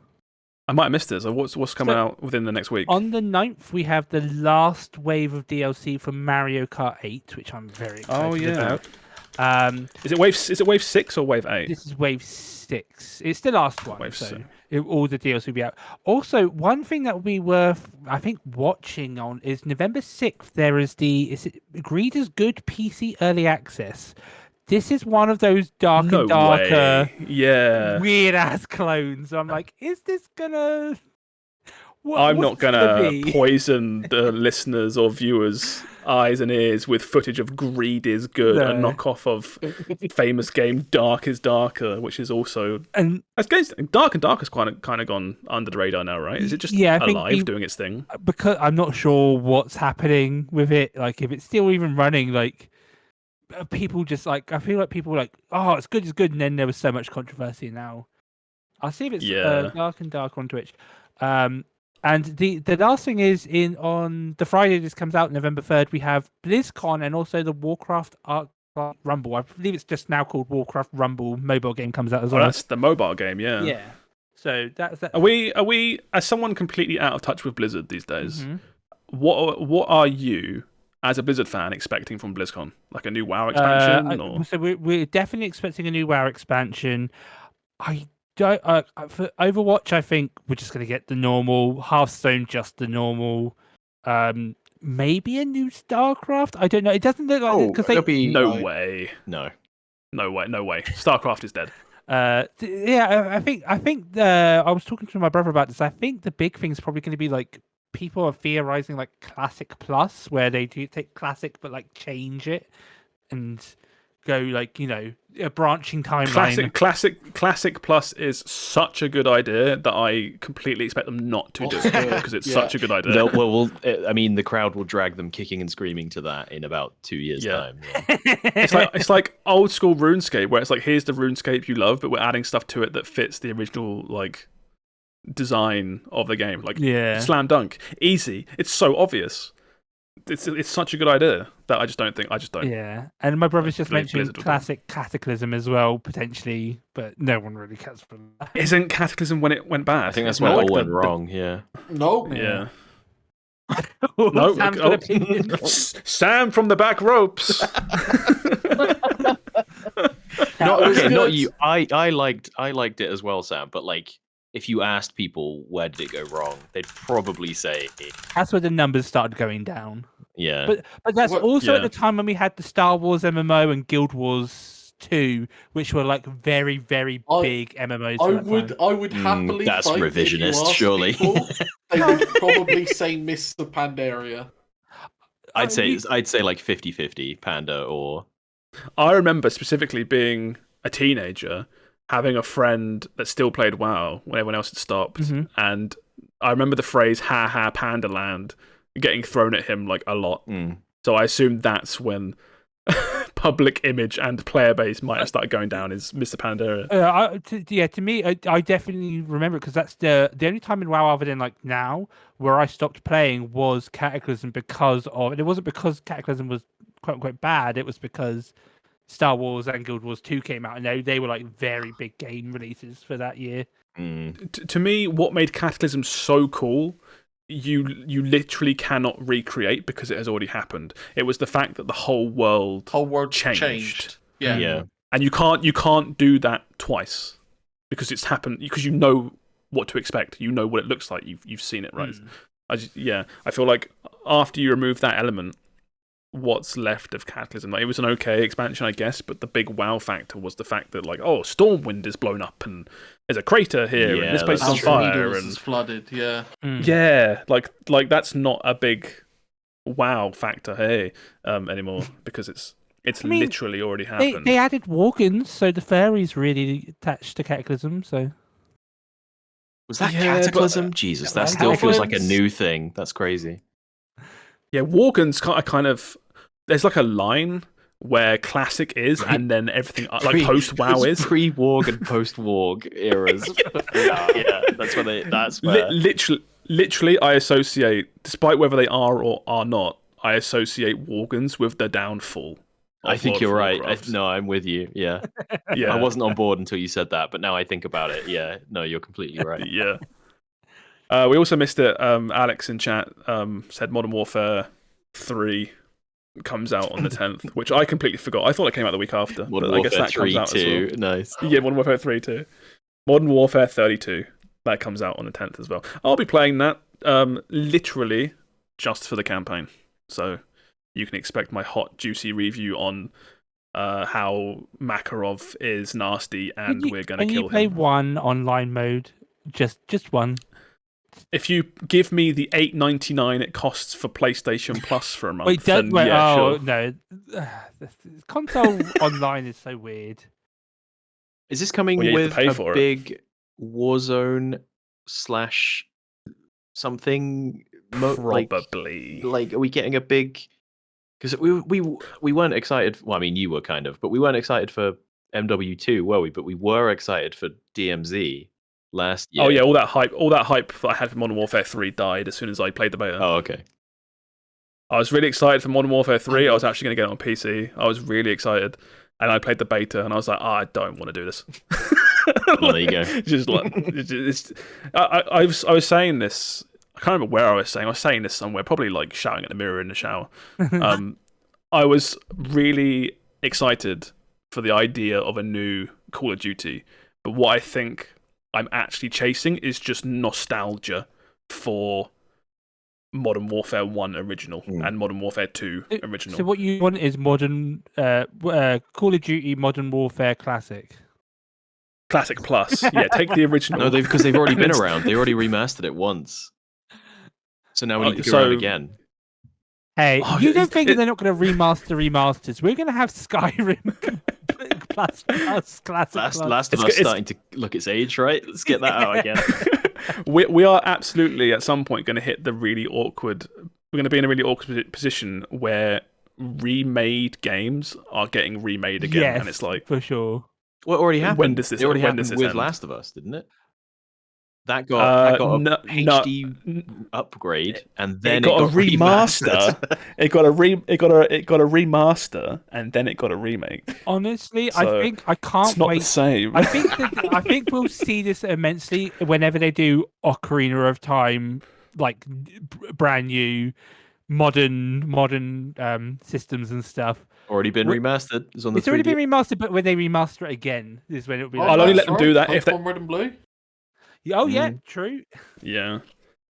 I might have missed it. So what's coming out within the next week? On the 9th, we have the last wave of DLC for Mario Kart 8, which I'm very excited about. Is it wave 6 or wave 8? This is wave 6. It's the last one. Wave so 6. All the DLC will be out. Also, one thing that will be worth, I think, watching on is November 6th. There is agreed as good PC early access. This is one of those darker, weird ass clones. So I'm like, is this gonna? I'm not gonna poison the listeners or viewers' eyes and ears with footage of Greed is Good, a knockoff of famous game Dark is Darker, which is also Dark and Dark has kind of gone under the radar now, right? Is it just alive doing its thing? Because I'm not sure what's happening with it. Like, if it's still even running, like. People just like, I feel like people were like, oh, it's good, and then there was so much controversy. Now I'll see if it's Dark and Dark on Twitch. And the last thing is on the Friday this comes out, November 3rd, we have BlizzCon and also the Warcraft Arc Rumble. I believe it's just now called Warcraft Rumble mobile game comes out as well. That's the mobile game, yeah. Yeah. So that's that. Are we as someone completely out of touch with Blizzard these days? Mm-hmm. What are you? As a Blizzard fan, expecting from BlizzCon, like a new WoW expansion, or so we're definitely expecting a new WoW expansion. I don't for Overwatch. I think we're just going to get the normal Hearthstone, just the normal. Maybe a new StarCraft. I don't know. It doesn't look like because no way. StarCraft is dead. I think I was talking to my brother about this. I think the big thing is probably going to be like. People are theorizing like Classic Plus, where they do take Classic but like change it and go like a branching timeline. Classic Plus is such a good idea that I completely expect them not to do it because it's such a good idea. The crowd will drag them kicking and screaming to that in about 2 years' time. Yeah. It's like old school RuneScape, where it's like here's the RuneScape you love, but we're adding stuff to it that fits the original like. Design of the game, slam dunk, easy. It's so obvious. It's such a good idea that I just don't. Yeah, and my brother's just mentioned Classic Cataclysm as well potentially, but no one really cares for that. Isn't Cataclysm when it went bad? I think that's when it all went wrong. Yeah. No. Yeah. No. Sam's got opinion. Sam from the back ropes. Not you. I liked it as well, Sam. But like. If you asked people where did it go wrong, they'd probably say that's where the numbers started going down. Yeah. But that's What- also at yeah. the time when we had the Star Wars MMO and Guild Wars 2, which were like very, very big MMOs. I would happily that's fight if you revisionist, asked surely. people, they would probably say Mr. Pandaria. I'd say like 50-50 Panda or I remember specifically being a teenager, having a friend that still played WoW when everyone else had stopped, and I remember the phrase "ha ha Panda Land" getting thrown at him like a lot. So I assume that's when public image and player base might have started going down. Is Mr. Pandaria? To me, I definitely remember it because that's the only time in WoW other than like now where I stopped playing was Cataclysm because of, and it wasn't because Cataclysm was quote unquote bad. It was because Star Wars and Guild Wars 2 came out, and they were like very big game releases for that year. To me, what made Cataclysm so cool, you literally cannot recreate because it has already happened. It was the fact that the whole world changed. Yeah. And you can't do that twice because it's happened, because you know what to expect. You know what it looks like. You've seen it, right? I feel like after you remove that element, what's left of Cataclysm? Like, it was an okay expansion, I guess, but the big wow factor was the fact that, like, oh, Stormwind is blown up and there's a crater here and this place is on fire and is flooded. Yeah, like that's not a big wow factor, anymore because it's literally already happened. They added Worgens, so the fairies really attached to Cataclysm. So was that Cataclysm? Jesus, that still feels like a new thing. That's crazy. Yeah, Worgens kind of. There's like a line where classic is, and then everything like post WoW is pre-Warg and post-Warg eras. yeah, that's where That's where literally, I associate, despite whether they are or are not, I associate Worgens with the downfall. I think you're right. No, I'm with you. Yeah. Yeah. I wasn't on board until you said that, but now I think about it. Yeah. No, you're completely right. Yeah. We also missed it. Alex in chat said Modern Warfare 3 comes out on the 10th, which I completely forgot. I thought it came out the week after. Modern but Warfare I guess that 3 comes out too. as well. Nice. Yeah, Modern Warfare 3 too. Modern Warfare 32. That comes out on the 10th as well. I'll be playing that literally just for the campaign. So you can expect my hot, juicy review on how Makarov is nasty and we're going to kill him. Can you play one online mode? Just one. If you give me the $8.99 it costs for PlayStation Plus for a month, sure. No. Console online is so weird. Is this coming with a big Warzone / something? Probably. Like, are we getting a big? Because we weren't excited. Well, I mean, you were kind of, but we weren't excited for MW2, were we? But we were excited for DMZ. Last year. Oh yeah, all that hype that I had for Modern Warfare 3 died as soon as I played the beta. Oh, okay. I was really excited for Modern Warfare 3. I was actually going to get it on PC. I was really excited, and I played the beta, and I was like, I don't want to do this. Well, there you go. Just like, I was saying this. I can't remember where I was saying. I was saying this somewhere, probably like shouting at the mirror in the shower. I was really excited for the idea of a new Call of Duty, but what I think I'm actually chasing is just nostalgia for Modern Warfare 1 original and Modern Warfare 2 original. So what you want is modern Call of Duty Modern Warfare Classic. Classic Plus. Yeah, take the original. No, because they've already been around. They already remastered it once. So now we need to go around again. Hey, you don't think they're not going to remaster remasters? We're going to have Skyrim plus Classic. Last of Us starting to look its age, right? Let's get that out again. We are absolutely at some point going to hit the really awkward. We're going to be in a really awkward position where remade games are getting remade again, yes, and it's like for sure. Well, it already happened. When does this? It already happened with end? Last of Us, didn't it? That got a HD upgrade, and then it got a remaster. it got a remaster, and then it got a remake. Honestly, so I think I can't it's not wait. The same. I think we'll see this immensely whenever they do Ocarina of Time, like brand new, modern systems and stuff. Already been remastered. It's already been remastered, but when they remaster it again is when it'll be. I'll only let them do that if they Red and Blue. Oh yeah, true. Yeah,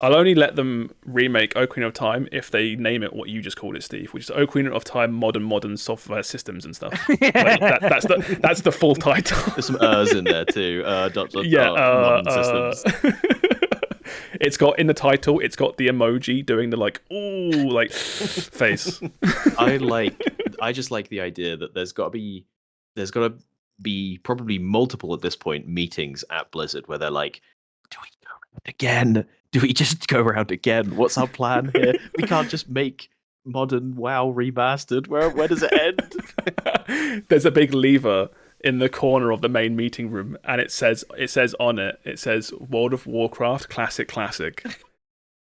I'll only let them remake Ocarina of Time if they name it what you just called it, Steve, which is Ocarina of Time Modern Software Systems and stuff. Like, that's the full title. There's some in there too. Modern systems. It's got in the title. It's got the emoji doing the face. I just like the idea that there's got to be probably multiple at this point meetings at Blizzard where they're like, do we go around again? Do we just go around again? What's our plan here? We can't just make modern WoW remastered. Where does it end? There's a big lever in the corner of the main meeting room, and it says on it, World of Warcraft Classic.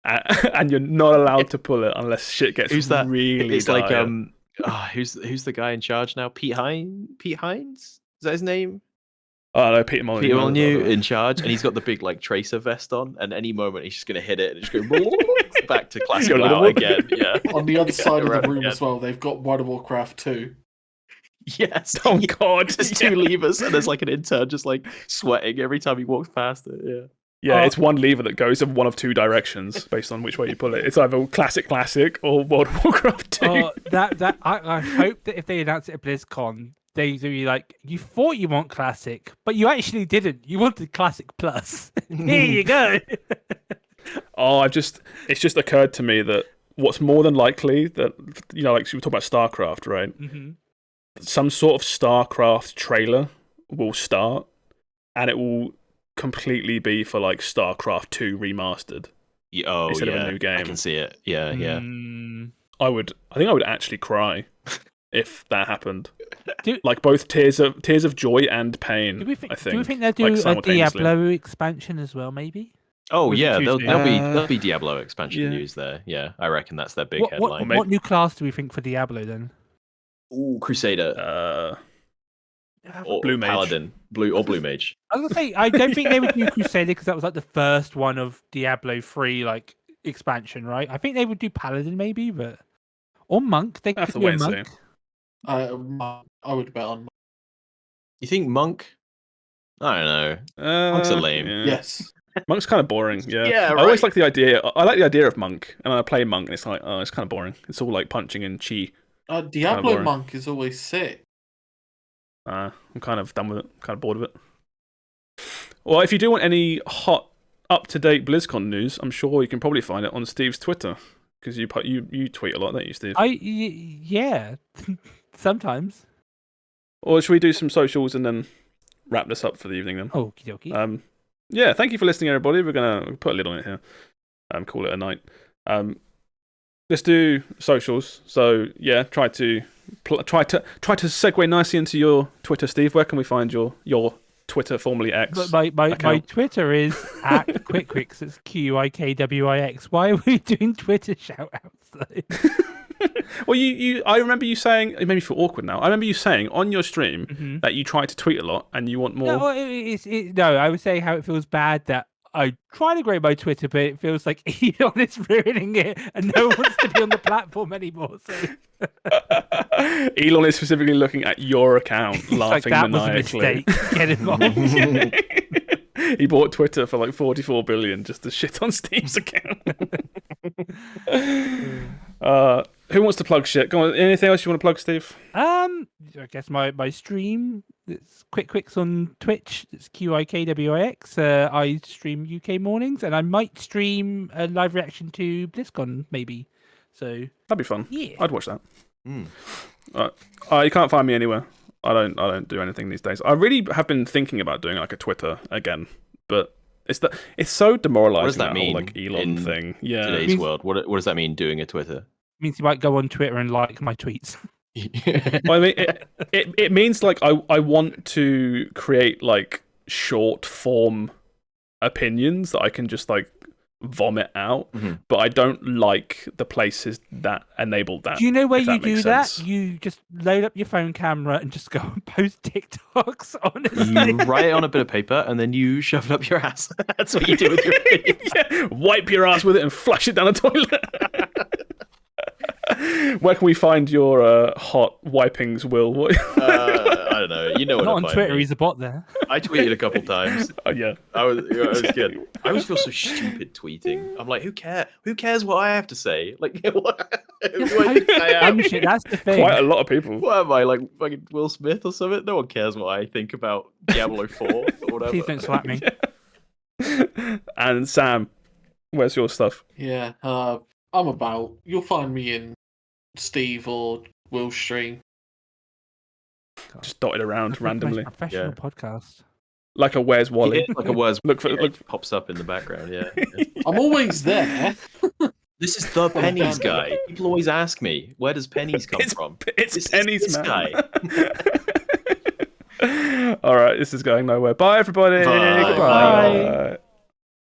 And you're not allowed to pull it unless shit gets really It's dire. like who's the guy in charge now? Pete Hines? Is that his name? Oh no, Peter Molyneux in charge, and he's got the big like tracer vest on, and any moment he's just gonna hit it and just go back to classic WoW again. Yeah. On the other side of the room as well, they've got World of Warcraft 2. Yes. Oh god. There's two levers, and there's like an intern just like sweating every time he walks past it. Yeah. Yeah, it's one lever that goes in one of two directions based on which way you pull it. It's either classic or World of Warcraft 2. I hope that if they announce it at BlizzCon, they be like, you thought you want classic, but you actually didn't. You wanted classic plus. Here you go. It's just occurred to me that what's more than likely that, like we were talking about StarCraft, right? Mm-hmm. Some sort of StarCraft trailer will start, and it will completely be for like StarCraft 2 remastered. Instead of a new game. I can see it. Yeah. I think I would actually cry if that happened. Like both tears of joy and pain. Do we think they'll do like, a Diablo expansion as well? Maybe. Oh Was yeah, it too there'll be Diablo expansion news there. Yeah, I reckon that's their big headline. What new class do we think for Diablo then? Ooh, Crusader. Or Blue Mage. Paladin. Blue Mage. I was gonna say, I don't think they would do Crusader because that was like the first one of Diablo 3 like expansion, right? I think they would do Paladin maybe, or Monk. They could do a Monk. I would bet on. You think Monk? I don't know. Monk's a lame. Yeah. Yes. Monk's kind of boring. Yeah. Yeah, I always like the idea. I like the idea of Monk, and I play Monk, and it's like, it's kind of boring. It's all like punching in chi. Diablo Monk is always sick. I'm kind of done with it. Kind of bored of it. Well, if you do want any hot, up-to-date BlizzCon news, I'm sure you can probably find it on Steve's Twitter because you tweet a lot, don't you, Steve? Yeah, sometimes. Or should we do some socials and then wrap this up for the evening then? Okie dokie. Yeah, thank you for listening, everybody. We're gonna put a lid on it here. Call it a night. Let's do socials. So yeah, try to segue nicely into your Twitter, Steve. Where can we find your Twitter, formerly X? My Twitter is at Quikwix. It's Quikwix. Why are we doing Twitter shout-outs? Well, I remember you saying, it made me feel awkward now. I remember you saying on your stream that you try to tweet a lot and you want more. No, I was saying how it feels bad that I try to grow my Twitter, but it feels like Elon is ruining it and no one wants to be on the platform anymore. So. Elon is specifically looking at your account, laughing like, maniacally. That was a mistake. Get involved. He bought Twitter for like 44 billion just to shit on Steve's account. Who wants to plug shit? Go on. Anything else you want to plug, Steve? I guess my stream. It's Quikwix on Twitch. It's Quikwix. I stream UK mornings, and I might stream a live reaction to BlizzCon maybe. So that'd be fun. Yeah, I'd watch that. You can't find me anywhere. I don't do anything these days. I really have been thinking about doing like a Twitter again, but it's so demoralizing. What does that mean? Whole, like Elon thing. Yeah. Today's world. What does that mean? Doing a Twitter? It means you might go on Twitter and like my tweets. Well, I mean, it means like I want to create like short form opinions that I can just like vomit out, but I don't like the places that enable that. Do you know where you do that? You just load up your phone camera and just go and post TikToks on it. You write it on a bit of paper and then you shove it up your ass. That's what you do with your feet. Yeah, wipe your ass with it and flush it down the toilet. Where can we find your hot wipings, Will? I don't know. You know what? Not on Twitter, he's a bot there. I tweeted a couple times. Oh yeah. I was good. I always feel so stupid tweeting. I'm like, who cares? Who cares what I have to say? Like, what? Who do I think I am? Shit, that's the thing. Quite a lot of people. What am I, like fucking Will Smith or something? No one cares what I think about Diablo 4 or whatever. Please don't slap me. And Sam, where's your stuff? Yeah, I'm about. You'll find me in Steve or Will's stream. Just dotted around randomly, Professional podcast. like a Where's Wally? Yeah, like a Where's Look for pops up in the background. Yeah. I'm always there. This is the Pennies guy. People always ask me, where does Pennies come from? It's Pennies, this man. guy. All right, this is going nowhere. Bye, everybody. Bye. Goodbye. Bye.